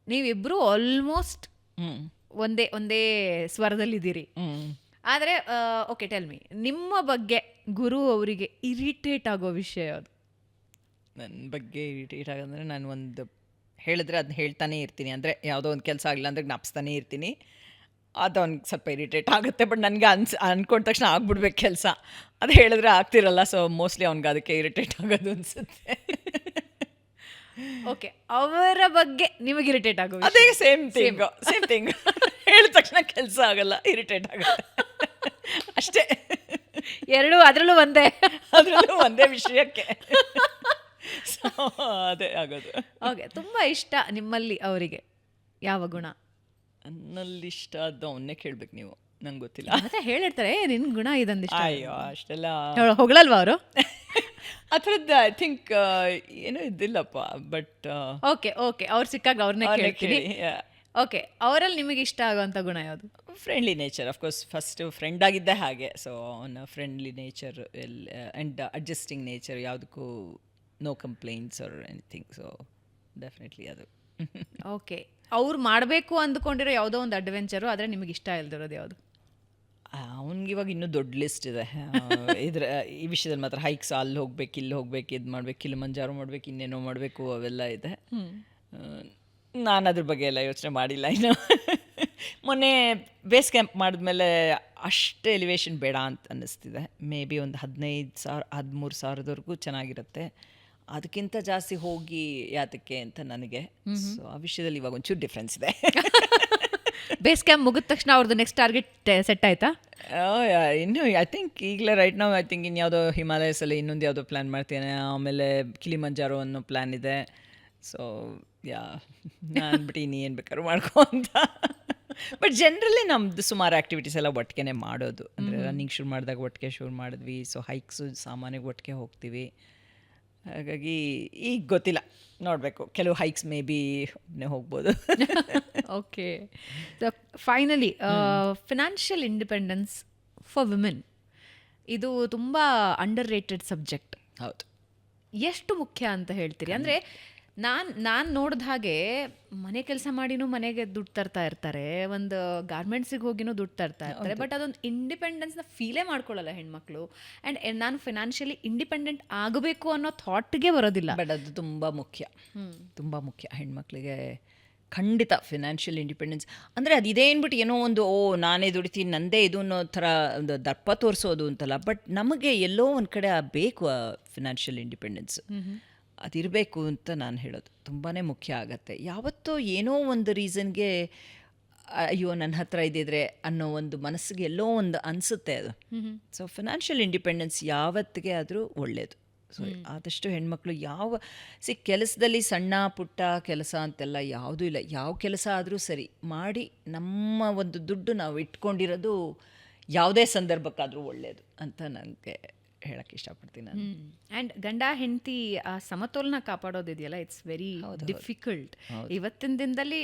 ನೀವಿಬ್ಬರು ಆಲ್ಮೋಸ್ಟ್ ಒಂದೇ ಸ್ವರದಲ್ಲಿದ್ದೀರಿ. ಆದರೆ ಓಕೆ, ಟೆಲ್ ಮಿ, ನಿಮ್ಮ ಬಗ್ಗೆ ಗುರು ಅವರಿಗೆ ಇರಿಟೇಟ್ ಆಗೋ ವಿಷಯ ಯಾವುದು? ನನ್ನ ಬಗ್ಗೆ ಇರಿಟೇಟ್ ಆಗೋದಂದರೆ, ನಾನು ಒಂದು ಹೇಳಿದ್ರೆ ಅದನ್ನ ಹೇಳ್ತಾನೆ ಇರ್ತೀನಿ. ಅಂದರೆ ಯಾವುದೋ ಒಂದು ಕೆಲಸ ಆಗಿಲ್ಲ ಅಂದರೆ ಜ್ಞಾಪಿಸ್ತಾನೆ ಇರ್ತೀನಿ. ಅದು ಅವ್ನಿಗೆ ಸ್ವಲ್ಪ ಇರಿಟೇಟ್ ಆಗುತ್ತೆ. ಬಟ್ ನನಗೆ ಅಂದ್ಕೊಂಡ ತಕ್ಷಣ ಆಗ್ಬಿಡ್ಬೇಕು ಕೆಲಸ. ಅದು ಹೇಳಿದ್ರೆ ಆಗ್ತಿರಲ್ಲ. ಸೊ ಮೋಸ್ಟ್ಲಿ ಅವ್ನಿಗೆ ಅದಕ್ಕೆ ಇರಿಟೇಟ್ ಆಗೋದು ಅನಿಸುತ್ತೆ. ಓಕೆ, ಅವರ ಬಗ್ಗೆ ನಿಮಗೆ ಇರಿಟೇಟ್ ಆಗೋ ಅದೇ ಸೇಮ್ ಥಿಂಗ್. ಹೇಳಿದ ತಕ್ಷಣ ಕೆಲಸ ಆಗಲ್ಲ, ಇರಿಟೇಟ್ ಆಗುತ್ತೆ ಅಷ್ಟೇ. ಅದರಲ್ಲೂ ಒಂದೇ ವಿಷಯಕ್ಕೆ. ಸೊ ಅದೇ ಆಗೋದು. ಓಕೆ, ತುಂಬ ಇಷ್ಟ ನಿಮ್ಮಲ್ಲಿ ಅವರಿಗೆ ಯಾವ ಗುಣ? ನನ್ನಲ್ಲಿ ಇಷ್ಟ ಅದು ಅವನ್ನೇ ಕೇಳ್ಬೇಕು ನೀವು. ನಂಗೆ ಗೊತ್ತಿಲ್ಲ. ಮತ್ತೆ ಹೇಳಿರ್ತಾರೆ ನಿನ್ ಗುಣ ಇದಂದಿಷ್ಟ. ಅಯ್ಯೋ ಅಷ್ಟೆಲ್ಲ ಹೊಗಳಲ್ವಾ ಅವರು? ಆ ಥರದ್ದು ಐ ಥಿಂಕ್ ಏನೂ ಇದ್ದಿಲ್ಲಪ್ಪ. ಬಟ್ ಓಕೆ ಓಕೆ, ಅವ್ರು ಸಿಕ್ಕಾಗ ಅವ್ರನ್ನೇ ಕೇಳ್ತೀನಿ. ಓಕೆ, ಅವರಲ್ಲಿ ನಿಮಗೆ ಇಷ್ಟ ಆಗುವಂಥ ಗುಣ ಯಾವುದು? Friendly nature of course. First friend ಆಗಿದ್ದೆ ಹಾಗೆ. ಸೊ ಅವನ friendly nature and adjusting nature, ಯಾವುದಕ್ಕೂ no complaints or anything. So definitely ಅದು. ಓಕೆ, ಅವ್ರು ಮಾಡಬೇಕು ಅಂದ್ಕೊಂಡಿರೋ ಯಾವುದೋ ಒಂದು ಅಡ್ವೆಂಚರು, ಆದರೆ ನಿಮಗೆ ಇಷ್ಟ ಇಲ್ದಿರೋದು ಯಾವುದು? ಅವ್ನಿಗೆ ಇವಾಗ ಇನ್ನೂ ದೊಡ್ಡ ಲಿಸ್ಟ್ ಇದೆ ಇದ್ರ ಈ ವಿಷಯದಲ್ಲಿ ಮಾತ್ರ. ಹೈಕ್ಸ್ ಅಲ್ಲಿ ಹೋಗ್ಬೇಕು, ಇಲ್ಲಿ ಹೋಗ್ಬೇಕು, ಇದು ಮಾಡ್ಬೇಕು, ಕಿಲಿಮಂಜಾರೋ ಮಾಡ್ಬೇಕು, ಇನ್ನೇನೋ ಮಾಡಬೇಕು, ಅವೆಲ್ಲ ಇದೆ. ನಾನು ಅದ್ರ ಬಗ್ಗೆ ಎಲ್ಲ ಯೋಚನೆ ಮಾಡಿಲ್ಲ ಇನ್ನು. ಮೊನ್ನೆ ಬೇಸ್ ಕ್ಯಾಂಪ್ ಮಾಡಿದ್ಮೇಲೆ ಅಷ್ಟು ಎಲಿವೇಶನ್ ಬೇಡ ಅಂತ ಅನ್ನಿಸ್ತಿದೆ. ಮೇ ಬಿ ಒಂದು 15,000 13,000ವರೆಗೂ ಚೆನ್ನಾಗಿರುತ್ತೆ. ಅದಕ್ಕಿಂತ ಜಾಸ್ತಿ ಹೋಗಿ ಯಾತಕ್ಕೆ ಅಂತ ನನಗೆ. ಸೊ ಆ ವಿಷಯದಲ್ಲಿ ಇವಾಗ ಒಂಚೂರು ಡಿಫ್ರೆನ್ಸ್ ಇದೆ. ಬೇಸ್ ಕ್ಯಾಂಪ್ ಮುಗಿದ ತಕ್ಷಣ ಅವ್ರದ್ದು ನೆಕ್ಸ್ಟ್ ಟಾರ್ಗೆಟ್ ಸೆಟ್ ಆಯ್ತಾ? ಇನ್ನು ಐ ಥಿಂಕ್ ಈಗಲೇ ರೈಟ್ ನಾವು ಐ ಥಿಂಕ್ ಇನ್ಯಾವುದೋ ಹಿಮಾಲಯಸಲ್ಲಿ ಇನ್ನೊಂದು ಯಾವುದೋ ಪ್ಲ್ಯಾನ್ ಮಾಡ್ತೇನೆ. ಆಮೇಲೆ ಕಿಲಿಮಂಜಾರೋ ಅನ್ನೋ ಪ್ಲ್ಯಾನ್ ಇದೆ. ಸೊ ನಾನು ಬಿಟ್ಟು ಇನ್ನು ಏನು ಬೇಕಾದ್ರೂ ಮಾಡ್ಕೊ ಅಂತ. ಬಟ್ ಜನರಲಿ ನಮ್ಮದು ಸುಮಾರು ಆ್ಯಕ್ಟಿವಿಟೀಸ್ ಎಲ್ಲ ಒಟ್ಟಿಗೆ ಮಾಡೋದು. ಅಂದರೆ ರನ್ನಿಂಗ್ ಶುರು ಮಾಡಿದಾಗ ಒಟ್ಟಿಗೆ ಶುರು ಮಾಡಿದ್ವಿ. ಸೊ ಹೈಕ್ಸು ಸಾಮಾನ್ಯವಾಗಿ ಒಟ್ಟಿಗೆ ಹೋಗ್ತೀವಿ. ಹಾಗಾಗಿ ಈಗ ಗೊತ್ತಿಲ್ಲ, ನೋಡಬೇಕು. ಕೆಲವು ಹೈಕ್ಸ್ ಮೇ ಬಿ ಹೋಗ್ಬೋದು. Okay, finally financial independence for women, ಇದು ತುಂಬ ಅಂಡರ್ ರೇಟೆಡ್ ಸಬ್ಜೆಕ್ಟ್. ಹೌದು. ಎಷ್ಟು ಮುಖ್ಯ ಅಂತ ಹೇಳ್ತೀರಿ? ಅಂದರೆ ನಾನು ನೋಡಿದ ಹಾಗೆ ಮನೆ ಕೆಲಸ ಮಾಡಿನೂ ಮನೆಗೆ ದುಡ್ಡು ತರ್ತಾ ಇರ್ತಾರೆ, ಒಂದು ಗಾರ್ಮೆಂಟ್ಸಿಗೆ ಹೋಗಿನೂ ದುಡ್ಡು ತರ್ತಾ ಇರ್ತಾರೆ. ಬಟ್ ಅದೊಂದು ಇಂಡಿಪೆಂಡೆನ್ಸ್ನ ಫೀಲೇ ಮಾಡ್ಕೊಳ್ಳಲ್ಲ ಹೆಣ್ಮಕ್ಳು. ಆ್ಯಂಡ್ ನಾನು ಫಿನಾನ್ಷಿಯಲಿ ಇಂಡಿಪೆಂಡೆಂಟ್ ಆಗಬೇಕು ಅನ್ನೋ ಥಾಟ್ಗೆ ಬರೋದಿಲ್ಲ. ಬಟ್ ಅದು ತುಂಬ ಮುಖ್ಯ, ತುಂಬ ಮುಖ್ಯ ಹೆಣ್ಮಕ್ಳಿಗೆ. ಖಂಡಿತ ಫಿನಾನ್ಷಿಯಲ್ ಇಂಡಿಪೆಂಡೆನ್ಸ್ ಅಂದರೆ ಅದು ಇದೆ ಅಂದ್ಬಿಟ್ಟು ಏನೋ ಒಂದು ನಾನೇ ದುಡಿತೀನಿ, ನಂದೇ ಇದು ಅನ್ನೋ ಥರ ಒಂದು ದರ್ಪ ತೋರಿಸೋದು ಅಂತಲ್ಲ. ಬಟ್ ನಮಗೆ ಎಲ್ಲೋ ಒಂದು ಕಡೆ ಬೇಕು ಆ ಫಿನಾನ್ಷಿಯಲ್ ಇಂಡಿಪೆಂಡೆನ್ಸ್. ಅದಿರಬೇಕು ಅಂತ ನಾನು ಹೇಳೋದು. ತುಂಬಾ ಮುಖ್ಯ ಆಗತ್ತೆ. ಯಾವತ್ತೋ ಏನೋ ಒಂದು ರೀಸನ್ಗೆ ಅಯ್ಯೋ ನನ್ನ ಹತ್ರ ಇದ್ದಿದ್ರೆ ಅನ್ನೋ ಒಂದು ಮನಸ್ಸಿಗೆ ಎಲ್ಲೋ ಒಂದು ಅನಿಸುತ್ತೆ ಅದು. ಸೊ ಫಿನಾನ್ಷಿಯಲ್ ಇಂಡಿಪೆಂಡೆನ್ಸ್ ಯಾವತ್ತಿಗೆ ಆದರೂ ಒಳ್ಳೆಯದು. ಸೊ ಆದಷ್ಟು ಹೆಣ್ಮಕ್ಳು ಕೆಲಸದಲ್ಲಿ ಸಣ್ಣ ಪುಟ್ಟ ಕೆಲಸ ಅಂತೆಲ್ಲ ಯಾವುದೂ ಇಲ್ಲ. ಯಾವ ಕೆಲಸ ಆದರೂ ಸರಿ ಮಾಡಿ ನಮ್ಮ ಒಂದು ದುಡ್ಡು ನಾವು ಇಟ್ಕೊಂಡಿರೋದು ಯಾವುದೇ ಸಂದರ್ಭಕ್ಕಾದರೂ ಒಳ್ಳೆಯದು ಅಂತ ನನಗೆ ಹೇಳಕ್ಕೆ ಇಷ್ಟಪಡ್ತೀನಿ ನಾನು. ಆ್ಯಂಡ್ ಗಂಡ ಹೆಂಡತಿ ಆ ಸಮತೋಲನ ಕಾಪಾಡೋದಿದೆಯಲ್ಲ, ಇಟ್ಸ್ ವೆರಿ ಡಿಫಿಕಲ್ಟ್ ಇವತ್ತಿನ ದಿನದಲ್ಲಿ.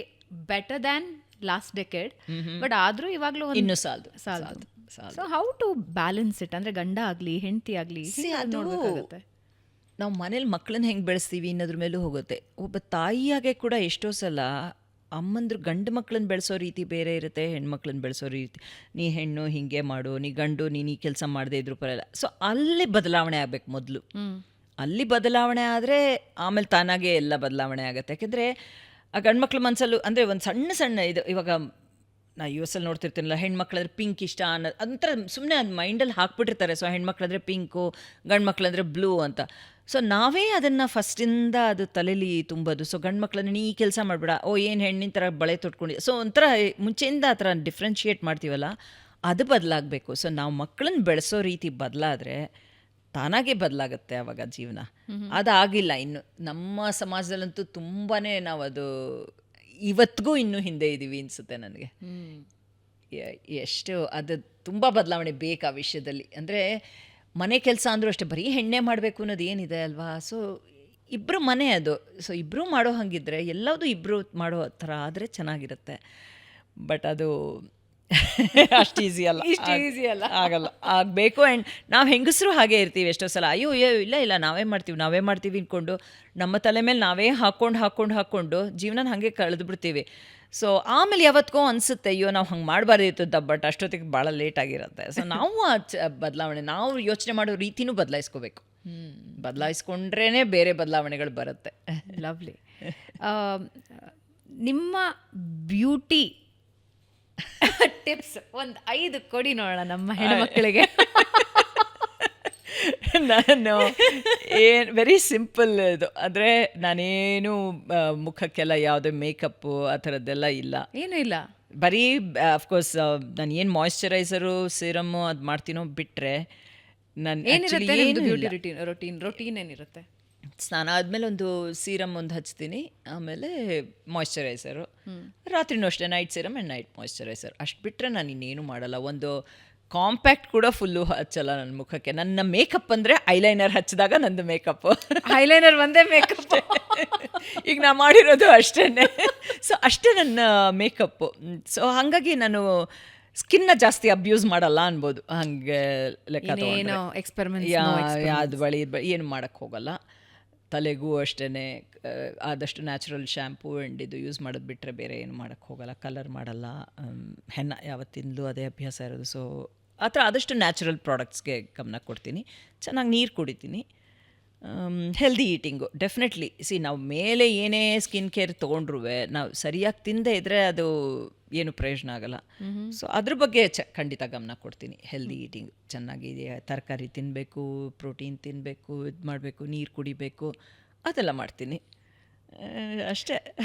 Better than last decade, but ಆದರೂ ಇವಾಗಲೂ ಇನ್ನೂ ಸಾಲದು. So how to balance it? ಅಂದರೆ ಗಂಡ ಆಗಲಿ ಹೆಂಡತಿ ಆಗಲಿ ನೋಡಬೇಕಾಗುತ್ತೆ. ನಾವು ಮನೇಲಿ ಮಕ್ಕಳನ್ನ ಹೆಂಗೆ ಬೆಳೆಸ್ತೀವಿ ಅನ್ನೋದ್ರ ಮೇಲೂ ಹೋಗುತ್ತೆ. ಒಬ್ಬ ತಾಯಿಯಾಗೆ ಕೂಡ ಎಷ್ಟೋ ಸಲ ಅಮ್ಮಂದ್ರು ಗಂಡು ಮಕ್ಕಳನ್ನ ಬೆಳೆಸೋ ರೀತಿ ಬೇರೆ ಇರುತ್ತೆ, ಹೆಣ್ಮಕ್ಳನ್ನ ಬೆಳೆಸೋ ರೀತಿ. ನೀ ಹೆಣ್ಣು ಹಿಂಗೆ ಮಾಡು, ನೀ ಗಂಡು ನೀನು ಈ ಕೆಲಸ ಮಾಡದೇ ಇದ್ರು ಪರಲ್ಲ. ಸೊ ಅಲ್ಲಿ ಬದಲಾವಣೆ ಆಗಬೇಕು ಮೊದಲು. ಅಲ್ಲಿ ಬದಲಾವಣೆ ಆದರೆ ಆಮೇಲೆ ತಾನಾಗೆ ಎಲ್ಲ ಬದಲಾವಣೆ ಆಗುತ್ತೆ. ಯಾಕೆಂದರೆ ಆ ಗಂಡು ಮಕ್ಳ ಮನಸ್ಸಲ್ಲೂ ಅಂದರೆ ಒಂದು ಸಣ್ಣ ಸಣ್ಣ ಇದು ಇವಾಗ ನಾ US ಅಲ್ಲಿ ನೋಡ್ತಿರ್ತೀನಲ್ಲ, ಹೆಣ್ಮಕ್ಳಂದ್ರೆ ಪಿಂಕ್ ಇಷ್ಟ ಅನ್ನೋದು ಅದೊಂಥರ ಸುಮ್ಮನೆ ಅದು ಮೈಂಡಲ್ಲಿ ಹಾಕ್ಬಿಟ್ಟಿರ್ತಾರೆ. ಸೊ ಹೆಣ್ಮಕ್ಳಂದ್ರೆ ಪಿಂಕು, ಗಂಡು ಮಕ್ಳಂದ್ರೆ ಬ್ಲೂ ಅಂತ. ಸೊ ನಾವೇ ಅದನ್ನು ಫಸ್ಟಿಂದ ಅದು ತಲೆಯಲ್ಲಿ ತುಂಬೋದು. ಸೊ ಗಂಡು ಮಕ್ಳನ್ನ ನೀ ಈ ಕೆಲಸ ಮಾಡಬೇಡ, ಏನು ಹೆಣ್ಣಿನ ಥರ ಬಳೆ ತೊಟ್ಕೊಂಡು. ಸೊ ಒಂಥರ ಮುಂಚೆಯಿಂದ ಆ ಥರ ಡಿಫ್ರೆನ್ಷಿಯೇಟ್ ಮಾಡ್ತೀವಲ್ಲ, ಅದು ಬದಲಾಗಬೇಕು. ಸೊ ನಾವು ಮಕ್ಕಳನ್ನ ಬೆಳೆಸೋ ರೀತಿ ಬದಲಾದರೆ ತಾನಾಗೆ ಬದಲಾಗುತ್ತೆ ಆವಾಗ ಜೀವನ. ಅದಾಗಿಲ್ಲ ಇನ್ನು ನಮ್ಮ ಸಮಾಜದಲ್ಲಂತೂ ತುಂಬಾ ನಾವು ಅದು ಇವತ್ತಿಗೂ ಇನ್ನೂ ಹಿಂದೆ ಇದ್ದೀವಿ ಅನಿಸುತ್ತೆ ನನಗೆ. ಎಷ್ಟು ಅದು ತುಂಬ ಬದಲಾವಣೆ ಬೇಕು ಆ ವಿಷಯದಲ್ಲಿ. ಅಂದರೆ ಮನೆ ಕೆಲಸ ಅಂದರೂ ಅಷ್ಟೇ, ಬರೀ ಹೆಣ್ಣೆ ಮಾಡಬೇಕು ಅನ್ನೋದು ಏನಿದೆ ಅಲ್ವಾ. ಸೊ ಇಬ್ಬರು ಮನೆ ಅದು. ಸೊ ಇಬ್ಬರು ಮಾಡೋ ಹಾಗಿದ್ರೆ ಎಲ್ಲದೂ ಇಬ್ಬರು ಮಾಡೋ ಥರ ಆದರೆ ಚೆನ್ನಾಗಿರುತ್ತೆ. ಬಟ್ ಅದು ಅಷ್ಟು ಈಸಿ ಅಲ್ಲ, ಆಗಲ್ಲ. ಆಗಬೇಕು. ಆ್ಯಂಡ್ ನಾವು ಹೆಂಗಸರು ಹಾಗೆ ಇರ್ತೀವಿ ಎಷ್ಟೋ ಸಲ. ಅಯ್ಯೋ ಇಲ್ಲ ನಾವೇ ಮಾಡ್ತೀವಿ ಅಂದ್ಕೊಂಡು ನಮ್ಮ ತಲೆ ಮೇಲೆ ನಾವೇ ಹಾಕ್ಕೊಂಡು ಜೀವನ ಹಾಗೆ ಕಳೆದು ಬಿಡ್ತೀವಿ. ಸೊ ಆಮೇಲೆ ಯಾವತ್ತಿಗೋ ಅನಿಸುತ್ತೆ ಅಯ್ಯೋ ನಾವು ಹಂಗೆ ಮಾಡಬಾರ್ದಿತ್ತು, ಬಟ್ ಅಷ್ಟೊತ್ತಿಗೆ ಭಾಳ ಲೇಟ್ ಆಗಿರುತ್ತೆ. ಸೊ ನಾವು ಬದಲಾವಣೆ, ನಾವು ಯೋಚನೆ ಮಾಡೋ ರೀತಿನೂ ಬದಲಾಯಿಸ್ಕೋಬೇಕು. ಬದಲಾಯಿಸ್ಕೊಂಡ್ರೇ ಬೇರೆ ಬದಲಾವಣೆಗಳು ಬರುತ್ತೆ. ಲವ್ಲಿ. ನಿಮ್ಮ ಬ್ಯೂಟಿ ಟಿಪ್ಸ್ ಒಂದು 5 ಕೊಡಿ ನೋಡೋಣ ನಮ್ಮ ಹೆಣ್ಮಕ್ಳಿಗೆ. ನಾನು ವೆರಿ ಸಿಂಪಲ್ ಇದು. ಅಂದರೆ ನಾನೇನು ಮುಖಕ್ಕೆಲ್ಲ ಯಾವುದೇ ಮೇಕಪ್ಪು ಆ ಥರದ್ದೆಲ್ಲ ಇಲ್ಲ, ಏನೂ ಇಲ್ಲ. ಬರೀ ಅಫ್ಕೋರ್ಸ್ ನಾನು ಏನು ಮಾಯ್ಶ್ಚರೈಸರು ಸೀರಮ್ಮು ಅದು ಮಾಡ್ತೀನೋ ಬಿಟ್ಟರೆ ನಾನು ಏನಿರುತ್ತೆ ರೊಟೀನ್ ಏನಿರುತ್ತೆ? ಸ್ನಾನ ಆದಮೇಲೆ ಒಂದು ಸೀರಮ್ ಒಂದು ಹಚ್ತೀನಿ, ಆಮೇಲೆ ಮಾಯ್ಶ್ಚರೈಸರು. ರಾತ್ರಿನೂ ಅಷ್ಟೇ night serum and night moisturiser. ಅಷ್ಟು ಬಿಟ್ಟರೆ ನಾನು ಇನ್ನೇನು ಮಾಡಲ್ಲ. ಒಂದು ಕಾಂಪ್ಯಾಕ್ಟ್ ಕೂಡ ಫುಲ್ಲು ಹಚ್ಚಲ್ಲ ನನ್ನ ಮುಖಕ್ಕೆ. ನನ್ನ ಮೇಕಪ್ ಅಂದರೆ ಐಲೈನರ್ ಹಚ್ಚಿದಾಗ ನಂದು ಮೇಕಪ್ಪು. ಐಲೈನರ್ ಒಂದೇ ಮೇಕಪ್. ಈಗ ನಾ ಮಾಡಿರೋದು ಅಷ್ಟೇ. ಸೊ ಅಷ್ಟೇ ನನ್ನ ಮೇಕಪ್ಪು. ಸೊ ಹಾಗಾಗಿ ನಾನು ಸ್ಕಿನ್ನ ಜಾಸ್ತಿ ಅಬ್ಯೂಸ್ ಮಾಡಲ್ಲ ಅನ್ಬೋದು. ಹಾಗೆ ಲೆಕ್ಕ ಇನ್ನೇನು ಎಕ್ಸ್ಪೆರಿಮೆಂಟ್ಸ್ ಅದು ಬಳಿ ಏನು ಮಾಡೋಕ್ಕೆ ಹೋಗಲ್ಲ. ತಲೆಗೂ ಅಷ್ಟೇ ಆದಷ್ಟು ನ್ಯಾಚುರಲ್ ಶ್ಯಾಂಪೂ ಆ್ಯಂಡ್ ಇದು ಯೂಸ್ ಮಾಡೋದು ಬಿಟ್ಟರೆ ಬೇರೆ ಏನು ಮಾಡೋಕ್ಕೆ ಹೋಗಲ್ಲ. ಕಲರ್ ಮಾಡಲ್ಲ, ಹೆನ್ನ ಯಾವತ್ತಿಂದಲೂ ಅದೇ ಅಭ್ಯಾಸ ಇರೋದು. ಸೊ ಆ ಥರ ಆದಷ್ಟು ನ್ಯಾಚುರಲ್ ಪ್ರಾಡಕ್ಟ್ಸ್ಗೆ ಗಮನ ಕೊಡ್ತೀನಿ. ಚೆನ್ನಾಗಿ ನೀರು ಕುಡಿತೀನಿ. Healthy eating definitely. ನಾವು ಮೇಲೆ ಏನೇ ಸ್ಕಿನ್ ಕೇರ್ ತೊಗೊಂಡ್ರೂ ನಾವು ಸರಿಯಾಗಿ ತಿಂದೇ ಇದ್ದರೆ ಅದು ಏನು ಪ್ರಯೋಜನ ಆಗಲ್ಲ. ಸೊ ಅದ್ರ ಬಗ್ಗೆ ಖಂಡಿತ ಗಮನ ಕೊಡ್ತೀನಿ. ಹೆಲ್ದಿ ಈಟಿಂಗ್ ಚೆನ್ನಾಗಿ ತರಕಾರಿ ತಿನ್ನಬೇಕು, ಪ್ರೋಟೀನ್ ತಿನ್ನಬೇಕು, ಇದು ಮಾಡಬೇಕು, ನೀರು ಕುಡಿಬೇಕು, ಅದೆಲ್ಲ ಮಾಡ್ತೀನಿ ಅಷ್ಟೇ.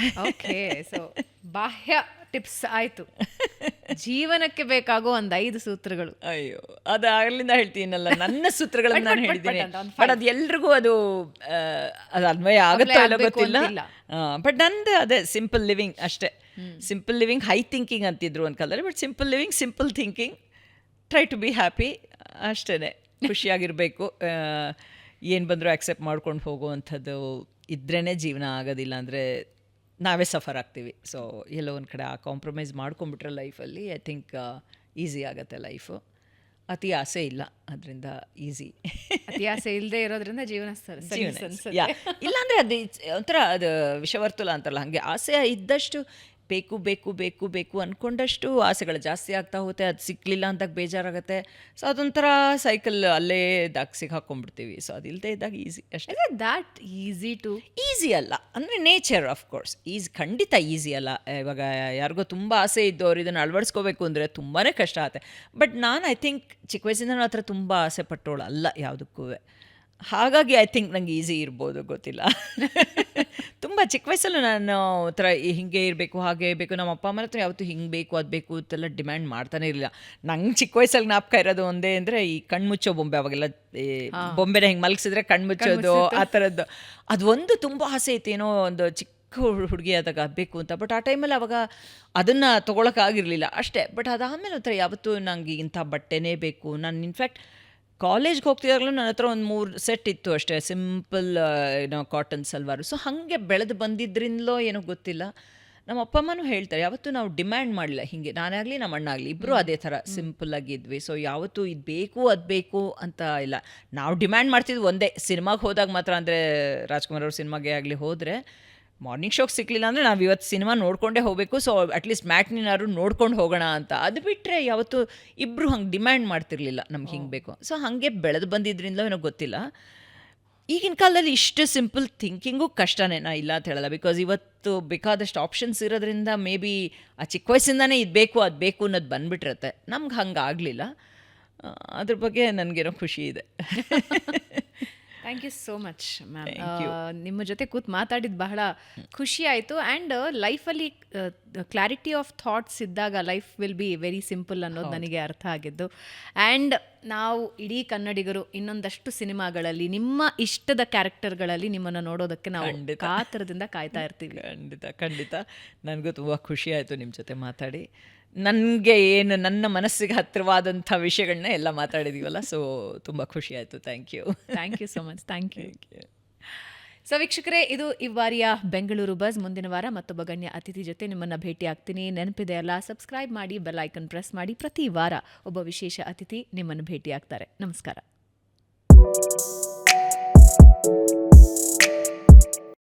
ಓಕೆ, ಸೊ ಬಾಹ್ಯ ಟಿಪ್ಸ್ ಆಯಿತು. ಜೀವನಕ್ಕೆ ಬೇಕಾಗೋ ಒಂದು 5 ಸೂತ್ರಗಳು. ಅಯ್ಯೋ, ಅದು ಆಗ್ಲಿಂದ ಹೇಳ್ತೀನಲ್ಲ, ನನ್ನ ಸೂತ್ರಗಳನ್ನು ನಾನು ಹೇಳಿದ್ದೀನಿ. ಬಟ್ ಅದು ಎಲ್ರಿಗೂ ಅದು ಅನ್ವಯ ಆಗುತ್ತೋ ಇಲ್ಲ ಗೊತ್ತಿಲ್ಲ. ಬಟ್ ನಂದು ಅದೇ ಸಿಂಪಲ್ ಲಿವಿಂಗ್ ಅಷ್ಟೇ. ಸಿಂಪಲ್ ಲಿವಿಂಗ್, ಹೈ ಥಿಂಕಿಂಗ್ ಅಂತಿದ್ರು ಒಂದು ಕಾಲದಲ್ಲಿ. But simple living, simple thinking, try to be happy ಅಷ್ಟೇ. ಖುಷಿಯಾಗಿರಬೇಕು. ಏನು ಬಂದರೂ ಆಕ್ಸೆಪ್ಟ್ ಮಾಡ್ಕೊಂಡು ಹೋಗುವಂಥದ್ದು ಇದ್ರೇ ಜೀವನ ಆಗೋದಿಲ್ಲ. ಅಂದರೆ ನಾವೇ ಸಫರ್ ಆಗ್ತೀವಿ. ಸೊ ಎಲ್ಲೋ ಒಂದು ಕಡೆ ಆ ಕಾಂಪ್ರಮೈಸ್ ಮಾಡ್ಕೊಂಬಿಟ್ರೆ ಲೈಫಲ್ಲಿ ಐ ಥಿಂಕ್ ಈಸಿ ಆಗುತ್ತೆ ಲೈಫು. ಅತಿ ಆಸೆ ಇಲ್ಲ, ಅದರಿಂದ ಈಸಿ. ಅತಿ ಆಸೆ ಇಲ್ಲದೆ ಇರೋದ್ರಿಂದ ಜೀವನ ಇಲ್ಲಾಂದರೆ ಅದು ಒಂಥರ ಅದು ವಿಷವರ್ತುಲ ಅಂತಾರಲ್ಲ, ಹಾಗೆ ಆಸೆ ಇದ್ದಷ್ಟು ಬೇಕು ಬೇಕು ಬೇಕು ಬೇಕು ಅಂದ್ಕೊಂಡಷ್ಟು ಆಸೆಗಳು ಜಾಸ್ತಿ ಆಗ್ತಾ ಹೋಗುತ್ತೆ. ಅದು ಸಿಕ್ಕಲಿಲ್ಲ ಅಂದಾಗ ಬೇಜಾರಾಗುತ್ತೆ. ಸೊ ಅದೊಂಥರ ಸೈಕಲ್ ಅಲ್ಲೇ ಸಿಕ್ಕಾಕೊಂಡ್ಬಿಡ್ತೀವಿ. ಸೊ ಅದಿಲ್ಲದೆ ಇದ್ದಾಗ ಈಸಿ ಅಷ್ಟೇ. ದ್ಯಾಟ್ ಈಸಿ ಅಲ್ಲ ಅಂದರೆ ನೇಚರ್ ಆಫ್ ಕೋರ್ಸ್ ಖಂಡಿತ ಈಸಿ ಅಲ್ಲ. ಇವಾಗ ಯಾರಿಗೋ ತುಂಬ ಆಸೆ ಇದ್ದವ್ರು ಇದನ್ನು ಅಳವಡಿಸ್ಕೋಬೇಕು ಅಂದರೆ ತುಂಬಾ ಕಷ್ಟ ಆಗುತ್ತೆ. ಬಟ್ ನಾನು ಐ ಥಿಂಕ್ ಚಿಕ್ಕ ವಯಸ್ಸಿಂದ ಆ ಥರ ತುಂಬ ಆಸೆ ಪಟ್ಟೋಳು ಅಲ್ಲ ಯಾವುದಕ್ಕೂ. ಹಾಗಾಗಿ ಐ ಥಿಂಕ್ ನಂಗೆ ಈಸಿ ಇರ್ಬೋದು, ಗೊತ್ತಿಲ್ಲ. ತುಂಬ ಚಿಕ್ಕ ವಯಸ್ಸಲ್ಲೂ ನಾನು ಥರ ಹೀಗೆ ಇರಬೇಕು, ಹಾಗೆ ಬೇಕು, ನಮ್ಮ ಅಪ್ಪ ಅಮ್ಮನ ಹತ್ರ ಯಾವತ್ತೂ ಹಿಂಗೆ ಬೇಕು ಅದು ಬೇಕು ಅಂತೆಲ್ಲ ಡಿಮ್ಯಾಂಡ್ ಮಾಡ್ತಾನೆ ಇರಲಿಲ್ಲ. ನಂಗೆ ಚಿಕ್ಕ ವಯಸ್ಸಲ್ಲಿ ಜ್ಞಾಪಕ ಇರೋದು ಒಂದೇ ಅಂದರೆ ಈ ಕಣ್ಮುಚ್ಚೋ ಬೊಂಬೆ. ಅವಾಗೆಲ್ಲ ಬೊಂಬೆನ ಹಿಂಗೆ ಮಲಗಿಸಿದ್ರೆ ಕಣ್ಮುಚ್ಚೋದು ಆ ಥರದ್ದು. ಅದು ಒಂದು ತುಂಬ ಆಸೆ ಇತ್ತು, ಏನೋ ಒಂದು ಚಿಕ್ಕ ಹುಡುಗಿ ಆದಾಗ ಬೇಕು ಅಂತ. ಬಟ್ ಆ ಟೈಮಲ್ಲಿ ಅವಾಗ ಅದನ್ನು ತೊಗೊಳಕ್ಕಾಗಿರಲಿಲ್ಲ ಅಷ್ಟೇ. ಬಟ್ ಅದಾದಮೇಲೆ ಒಂಥರ ಯಾವತ್ತೂ ನಂಗೆ ಇಂಥ ಬಟ್ಟೆನೇ ಬೇಕು. ನಾನು ಇನ್ಫ್ಯಾಕ್ಟ್ ಕಾಲೇಜ್ಗೆ ಹೋಗ್ತಿದ್ದಾಗಲೂ ನನ್ನ ಹತ್ರ ಒಂದು 3 ಸೆಟ್ ಇತ್ತು ಅಷ್ಟೇ, ಸಿಂಪಲ್ ಏನೋ ಕಾಟನ್ ಸಲ್ವಾರು. ಸೊ ಹಾಗೆ ಬೆಳೆದು ಬಂದಿದ್ದರಿಂದಲೋ ಏನೋ ಗೊತ್ತಿಲ್ಲ, ನಮ್ಮ ಅಪ್ಪ ಅಮ್ಮನೂ ಹೇಳ್ತಾರೆ ಯಾವತ್ತೂ ನಾವು ಡಿಮ್ಯಾಂಡ್ ಮಾಡಲಿಲ್ಲ. ಹೀಗೆ ನಾನಾಗಲಿ ನಮ್ಮ ಅಣ್ಣ ಆಗಲಿ ಇಬ್ಬರು ಅದೇ ಥರ ಸಿಂಪಲ್ಲಾಗಿದ್ವಿ. ಸೊ ಯಾವತ್ತೂ ಇದು ಬೇಕು ಅದು ಬೇಕು ಅಂತ ಇಲ್ಲ. ನಾವು ಡಿಮ್ಯಾಂಡ್ ಮಾಡ್ತಿದ್ವಿ ಒಂದೇ, ಸಿನಿಮಾಗೆ ಹೋದಾಗ ಮಾತ್ರ. ಅಂದರೆ ರಾಜ್ಕುಮಾರ್ ಅವ್ರ ಸಿನಿಮಾಗೆ ಆಗಲಿ ಹೋದರೆ ಮಾರ್ನಿಂಗ್ ಶೋಗೆ ಸಿಕ್ಕಲಿಲ್ಲ ಅಂದರೆ ನಾವು ಇವತ್ತು ಸಿನಿಮಾ ನೋಡಿಕೊಂಡೇ ಹೋಗಬೇಕು. ಸೊ ಅಟ್ಲೀಸ್ಟ್ ಮ್ಯಾಟ್ನಿನಾದ್ರು ನೋಡ್ಕೊಂಡು ಹೋಗೋಣ ಅಂತ. ಅದು ಬಿಟ್ಟರೆ ಯಾವತ್ತೂ ಇಬ್ಬರು ಹಂಗೆ ಡಿಮ್ಯಾಂಡ್ ಮಾಡ್ತಿರ್ಲಿಲ್ಲ ನಮ್ಗೆ ಹಿಂಗೆ ಬೇಕು. ಸೊ ಹಾಗೆ ಬೆಳೆದು ಬಂದಿದ್ರಿಂದ ಏನೋ ಗೊತ್ತಿಲ್ಲ. ಈಗಿನ ಕಾಲದಲ್ಲಿ ಇಷ್ಟು ಸಿಂಪಲ್ ಥಿಂಕಿಂಗು ಕಷ್ಟನೇ, ನಾ ಇಲ್ಲ ಅಂತ ಹೇಳಲ್ಲ. ಬಿಕಾಸ್ ಇವತ್ತು ಬೇಕಾದಷ್ಟು ಆಪ್ಷನ್ಸ್ ಇರೋದ್ರಿಂದ ಮೇ ಬಿ ಆ ಚಿಕ್ಕ ವಯಸ್ಸಿಂದನೇ ಇದು ಬೇಕು ಅದು ಬೇಕು ಅನ್ನೋದು ಬಂದುಬಿಟ್ಟಿರುತ್ತೆ. ನಮ್ಗೆ ಹಂಗೆ ಆಗಲಿಲ್ಲ. ಅದ್ರ ಬಗ್ಗೆ ನನಗೇನೋ ಖುಷಿ ಇದೆ. Thank you so much ma'am. ನಿಮ್ಮ ಜೊತೆ ಕೂತು ಮಾತಾಡಿದ್ದು ಬಹಳ ಖುಷಿ ಆಯಿತು. ಆ್ಯಂಡ್ ಲೈಫಲ್ಲಿ ಕ್ಲಾರಿಟಿ ಆಫ್ ಥಾಟ್ಸ್ ಇದ್ದಾಗ life will be very simple ಅನ್ನೋದು ನನಗೆ ಅರ್ಥ ಆಗಿದ್ದು. ಆ್ಯಂಡ್ ನಾವು ಇಡೀ ಕನ್ನಡಿಗರು ಇನ್ನೊಂದಷ್ಟು ಸಿನಿಮಾಗಳಲ್ಲಿ ನಿಮ್ಮ ಇಷ್ಟದ ಕ್ಯಾರೆಕ್ಟರ್ಗಳಲ್ಲಿ ನಿಮ್ಮನ್ನು ನೋಡೋದಕ್ಕೆ ನಾವು ಕಾತರದಿಂದ ಕಾಯ್ತಾ ಇರ್ತೀವಿ. ಖಂಡಿತ ನನಗೂ ತುಂಬ ಖುಷಿ ಆಯಿತು ನಿಮ್ಮ ಜೊತೆ ಮಾತಾಡಿ. ನನಗೆ ಏನು ನನ್ನ ಮನಸ್ಸಿಗೆ ಹತ್ತಿರವಾದಂಥ ವಿಷಯಗಳನ್ನ ಎಲ್ಲ ಮಾತಾಡಿದೀವಲ್ಲ. ಸೊ ತುಂಬ ಖುಷಿ ಆಯಿತು. Thank you so much. Thank you. So ವೀಕ್ಷಕರೇ, ಇದು ಈ ಬಾರಿಯ ಬೆಂಗಳೂರು ಬಸ್. ಮುಂದಿನ ವಾರ ಮತ್ತೊಬ್ಬ ಗಣ್ಯ ಅತಿಥಿ ಜೊತೆ ನಿಮ್ಮನ್ನು ಭೇಟಿ ಆಗ್ತೀನಿ. ನೆನಪಿದೆ ಅಲ್ಲ, ಸಬ್ಸ್ಕ್ರೈಬ್ ಮಾಡಿ, ಬೆಲ್ ಐಕನ್ ಪ್ರೆಸ್ ಮಾಡಿ. ಪ್ರತಿ ವಾರ ಒಬ್ಬ ವಿಶೇಷ ಅತಿಥಿ ನಿಮ್ಮನ್ನು ಭೇಟಿ ಆಗ್ತಾರೆ. ನಮಸ್ಕಾರ.